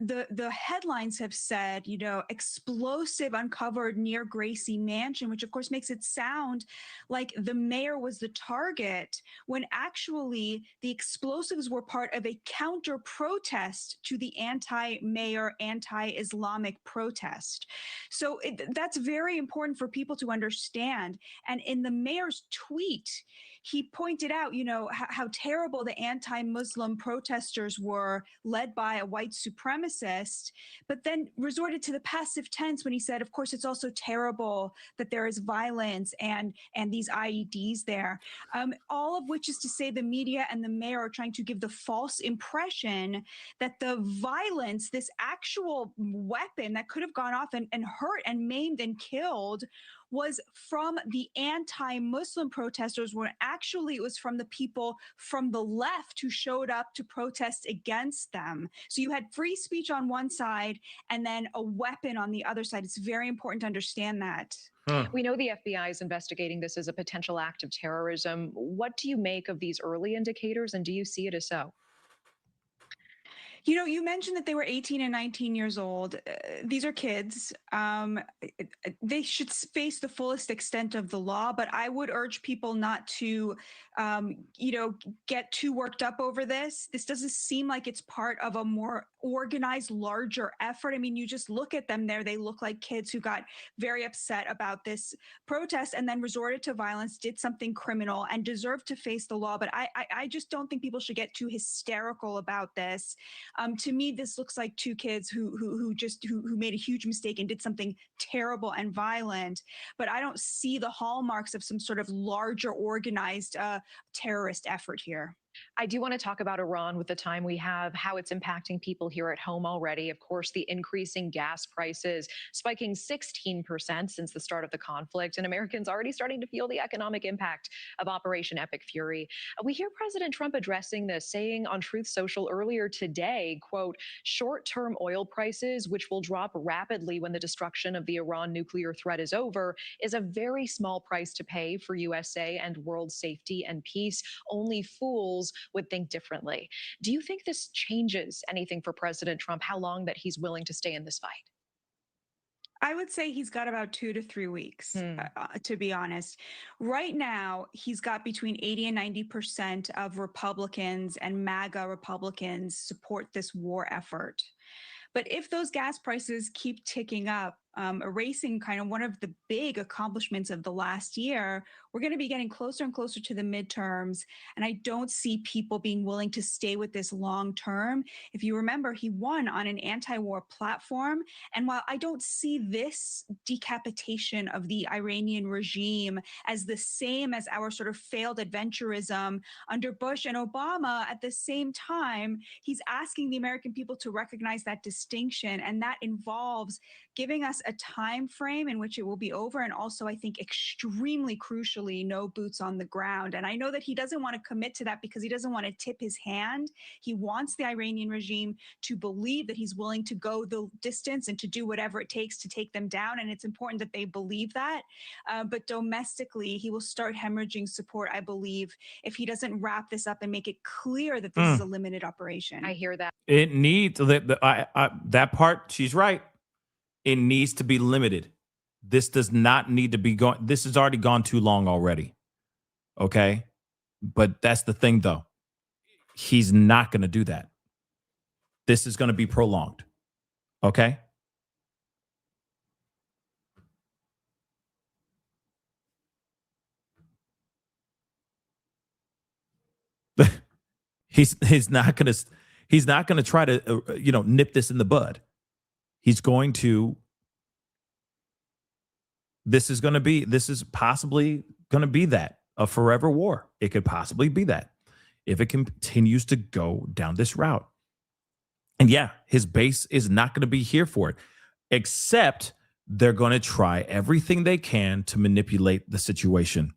The headlines have said, explosive uncovered near Gracie Mansion, which of course makes it sound like the mayor was the target, when actually the explosives were part of a counter protest to the anti-mayor, anti-Islamic protest. So that's very important for people to understand. And in the mayor's tweet, he pointed out, how terrible the anti-Muslim protesters were, led by a white supremacist, but then resorted to the passive tense when he said, of course, it's also terrible that there is violence and these IEDs there. All of which is to say the media and the mayor are trying to give the false impression that the violence, this actual weapon that could have gone off and hurt and maimed and killed, was from the anti-Muslim protesters, when actually it was from the people from the left who showed up to protest against them. So you had free speech on one side and then a weapon on the other side. It's very important to understand that. We know the FBI is investigating this as a potential act of terrorism. What do you make of these early indicators, and do you see it as so? You mentioned that they were 18 and 19 years old. These are kids. They should face the fullest extent of the law, but I would urge people not to, get too worked up over this. This doesn't seem like it's part of a more organized, larger effort. I mean, you just look at them there. They look like kids who got very upset about this protest and then resorted to violence, did something criminal, and deserved to face the law. But I just don't think people should get too hysterical about this. To me, this looks like two kids who made a huge mistake and did something terrible and violent. But I don't see the hallmarks of some sort of larger organized terrorist effort here. I do want to talk about Iran with the time we have, how it's impacting people here at home already. Of course, the increasing gas prices spiking 16% since the start of the conflict, and Americans already starting to feel the economic impact of Operation Epic Fury. We hear President Trump addressing this, saying on Truth Social earlier today, quote, short-term oil prices, which will drop rapidly when the destruction of the Iran nuclear threat is over, is a very small price to pay for USA and world safety and peace. Only fools would think differently. Do you think this changes anything for President Trump, how long that he's willing to stay in this fight? I would say he's got about 2 to 3 weeks, to be honest. Right now, he's got between 80 and 90% of Republicans and MAGA Republicans support this war effort. But if those gas prices keep ticking up, erasing kind of one of the big accomplishments of the last year. We're going to be getting closer and closer to the midterms, and I don't see people being willing to stay with this long term. If you remember, he won on an anti-war platform, and while I don't see this decapitation of the Iranian regime as the same as our sort of failed adventurism under Bush and Obama, at the same time, he's asking the American people to recognize that distinction, and that involves giving us a time frame in which it will be over, and also, I think, extremely crucially, no boots on the ground. And I know that he doesn't want to commit to that because he doesn't want to tip his hand. He wants the Iranian regime to believe that he's willing to go the distance and to do whatever it takes to take them down, and it's important that they believe that. But domestically, he will start hemorrhaging support, I believe, if he doesn't wrap this up and make it clear that this is a limited operation. I hear that. It needs that part. She's right. It needs to be limited. This does not need to be going. This has already gone too long already. Okay. But that's the thing, though. He's not going to do that. This is going to be prolonged. Okay. He's not going to try to nip this in the bud. He's going to. This is possibly going to be that, a forever war. It could possibly be that if it continues to go down this route. And yeah, his base is not going to be here for it, except they're going to try everything they can to manipulate the situation.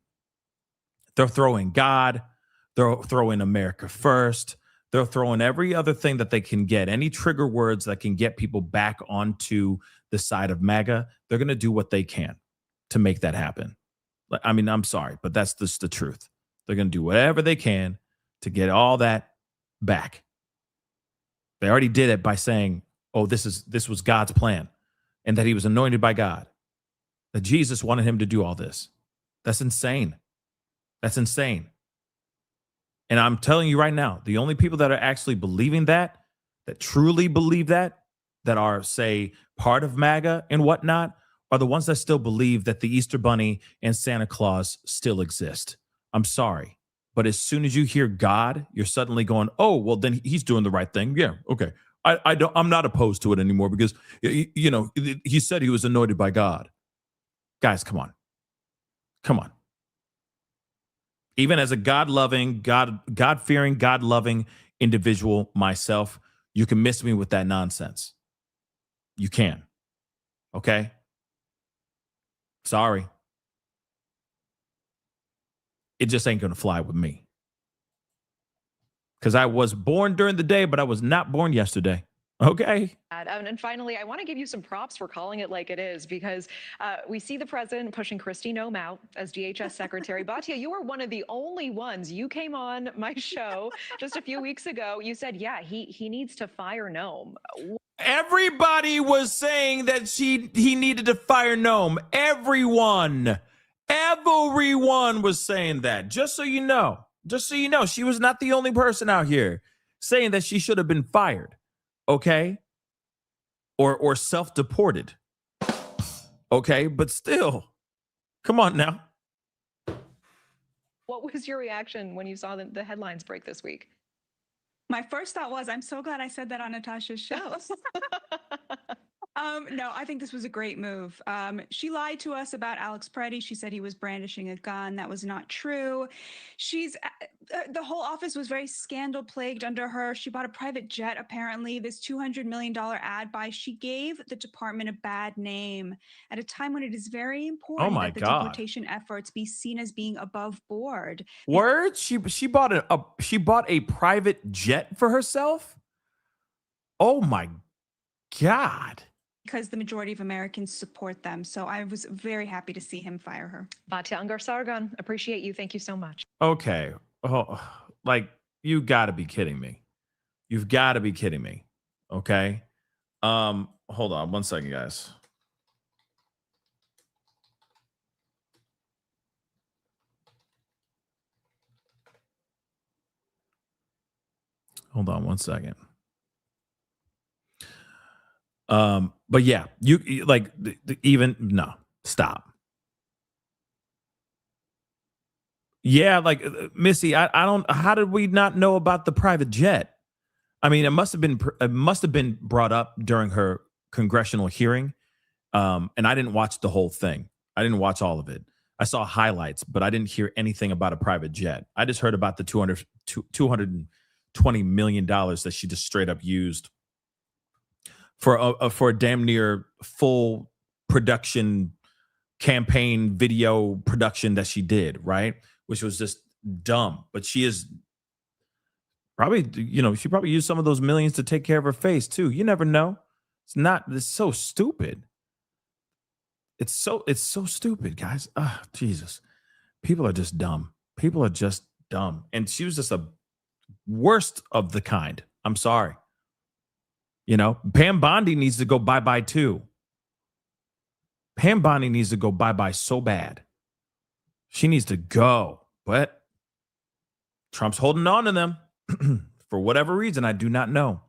They're throwing God. They're throwing America first. They're throwing every other thing that they can get, any trigger words that can get people back onto the side of MAGA. They're going to do what they can to make that happen. I mean, I'm sorry, but that's just the truth. They're going to do whatever they can to get all that back. They already did it by saying, oh, this was God's plan, and that he was anointed by God, that Jesus wanted him to do all this. That's insane. That's insane. And I'm telling you right now, the only people that are actually believing that truly believe that are, say, part of MAGA and whatnot, are the ones that still believe that the Easter Bunny and Santa Claus still exist. I'm sorry. But as soon as you hear God, you're suddenly going, oh, well, then he's doing the right thing. Yeah, okay. I'm not opposed to it anymore because, he said he was anointed by God. Guys, come on. Come on. Even as a God-loving, God-fearing, God-loving individual myself, you can miss me with that nonsense. You can. Okay? Sorry. It just ain't going to fly with me. Because I was born during the day, but I was not born yesterday. Okay. And finally, I want to give you some props for calling it like it is, because we see the president pushing Kristi Noem out as DHS secretary. Batya, you were one of the only ones. You came on my show just a few weeks ago. You said, yeah, he needs to fire Noem. Everybody was saying that he needed to fire Noem. Everyone was saying that. Just so you know, she was not the only person out here saying that she should have been fired. Okay. Or self-deported. Okay. But still, come on now. What was your reaction when you saw the headlines break this week? My first thought was, I'm so glad I said that on Natasha's show. No, I think this was a great move. She lied to us about Alex Preddy. She said he was brandishing a gun. That was not true. The whole office was very scandal plagued under her. She bought a private jet, apparently, this $200 million ad buy. She gave the department a bad name at a time when it is very important that the deportation efforts be seen as being above board. Word? She bought a private jet for herself? Oh my God. Because the majority of Americans support them. So I was very happy to see him fire her. Batya Ungar-Sargon, appreciate you. Thank you so much. Okay. Oh, you got to be kidding me. You've got to be kidding me. Okay. Hold on 1 second, guys. Hold on 1 second. But yeah, you like even no, stop. Yeah, like Missy, I don't. How did we not know about the private jet? I mean, it must have been brought up during her congressional hearing. And I didn't watch the whole thing. I didn't watch all of it. I saw highlights, but I didn't hear anything about a private jet. I just heard about the $220 million that she just straight up used for a damn near full production campaign video production that she did, right? Which was just dumb. But she is probably, she probably used some of those millions to take care of her face too. You never know. It's so stupid. It's so stupid, guys. Ah, Jesus. People are just dumb. People are just dumb. And she was just a worst of the kind. I'm sorry. Pam Bondi needs to go bye-bye too. Pam Bondi needs to go bye-bye so bad. She needs to go. But Trump's holding on to them for whatever reason. I do not know.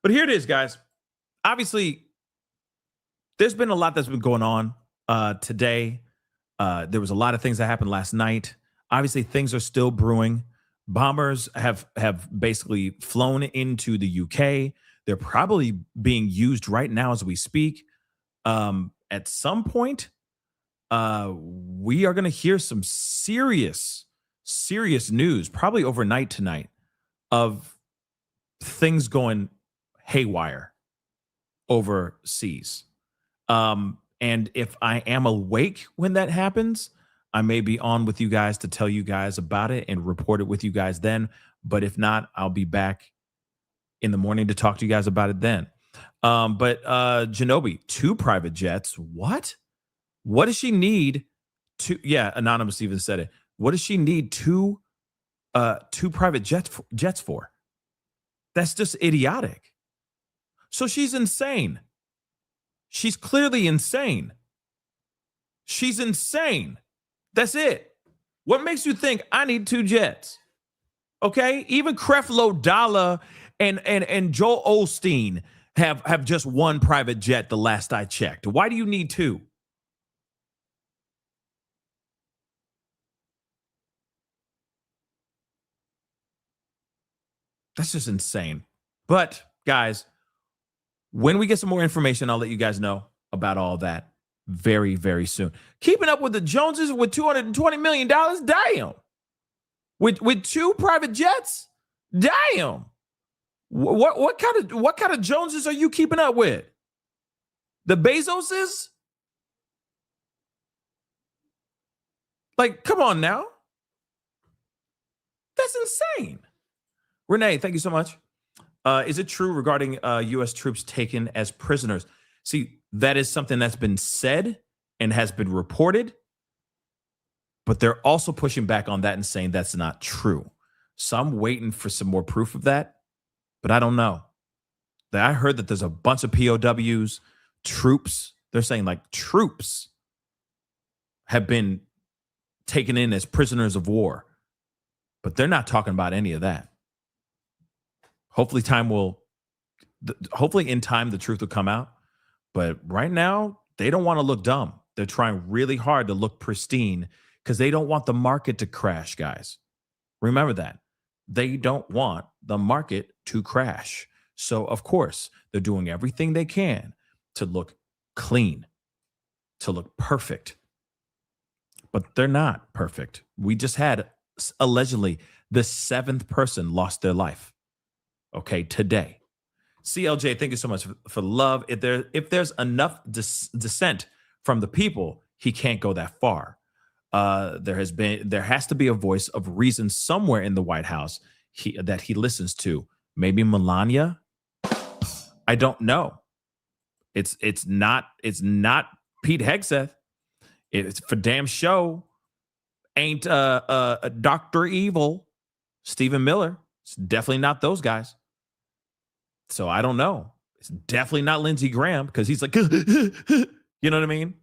But here it is, guys. Obviously, there's been a lot that's been going on today. There was a lot of things that happened last night. Obviously, things are still brewing. Bombers have basically flown into the UK. They're probably being used right now as we speak. At some point, we are going to hear some serious news, probably overnight tonight, of things going haywire overseas. And if I am awake when that happens, I may be on with you guys to tell you guys about it and report it with you guys then. But if not, I'll be back in the morning to talk to you guys about it then. But Genobi, 2 private jets. What? What does she need to? Yeah, Anonymous even said it. What does she need 2 private jets for? That's just idiotic. So she's insane. She's clearly insane. She's insane. That's it. What makes you think I need 2 jets? Okay, even Creflo Dollar and Joel Osteen have just 1 private jet. The last I checked. Why do you need 2? That's just insane. But guys, when we get some more information, I'll let you guys know about all that very, very soon. Keeping up with the Joneses with $220 million. Damn. With 2 private jets. Damn. What kind of Joneses are you keeping up with? The Bezoses? Like, come on now. That's insane. Renee, thank you so much. Is it true regarding U.S. troops taken as prisoners? See, that is something that's been said and has been reported, but they're also pushing back on that and saying that's not true. So I'm waiting for some more proof of that, but I don't know. I heard that there's a bunch of POWs, troops. They're saying like troops have been taken in as prisoners of war, but they're not talking about any of that. Hopefully in time, the truth will come out. But right now, they don't want to look dumb. They're trying really hard to look pristine because they don't want the market to crash, guys. Remember that. They don't want the market to crash. So, of course, they're doing everything they can to look clean, to look perfect. But they're not perfect. We just had, allegedly, the 7th person lost their life. Okay, today. CLJ, thank you so much for love. If there's enough dissent from the people, he can't go that far. There has to be a voice of reason somewhere in the White House that he listens to. Maybe Melania. I don't know. It's not Pete Hegseth. It's for damn show. Ain't Dr. Evil, Stephen Miller. It's definitely not those guys. So I don't know. It's definitely not Lindsey Graham because he's like, you know what I mean?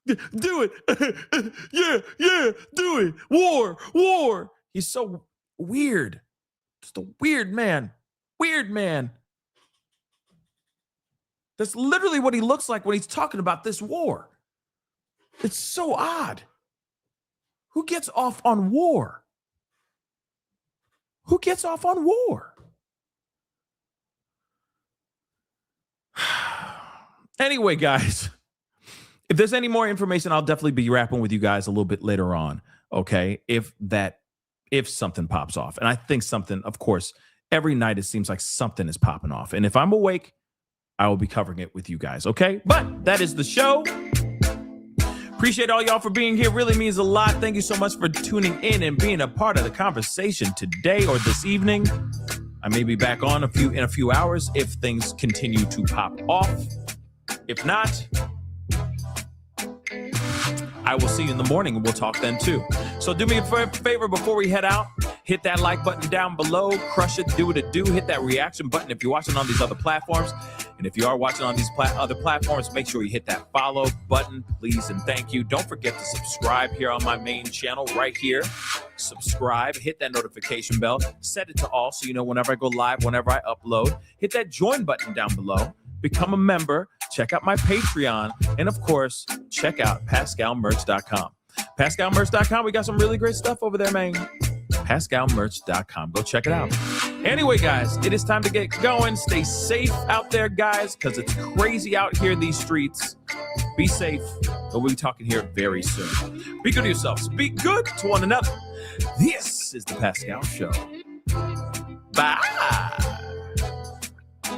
Do it. yeah, do it. War. He's so weird. Just a weird man. That's literally what he looks like when he's talking about this war. It's so odd. Who gets off on war? Who gets off on war? Anyway, guys, if there's any more information, I'll definitely be rapping with you guys a little bit later on. Okay. If something pops off. And I think something, of course, every night it seems like something is popping off. And if I'm awake, I will be covering it with you guys. Okay. But that is the show. Appreciate all y'all for being here. Really means a lot. Thank you so much for tuning in and being a part of the conversation today or this evening. I may be back on in a few hours if things continue to pop off. If not, I will see you in the morning and we'll talk then too. So do me a favor before we head out. Hit that like button down below. Crush it. Do what it do. Hit that reaction button if you're watching on these other platforms. And if you are watching on these other platforms, make sure you hit that follow button, please, and thank you. Don't forget to subscribe here on my main channel right here. Subscribe. Hit that notification bell. Set it to all so you know whenever I go live, whenever I upload. Hit that join button down below. Become a member. Check out my Patreon. And, of course, check out PascalMerch.com. PascalMerch.com. We got some really great stuff over there, man. PascalMerch.com. Go check it out. Anyway, guys, it is time to get going. Stay safe out there, guys, because it's crazy out here in these streets. Be safe. We'll be talking here very soon. Be good to yourselves. Be good to one another. This is The Pascal Show. Bye.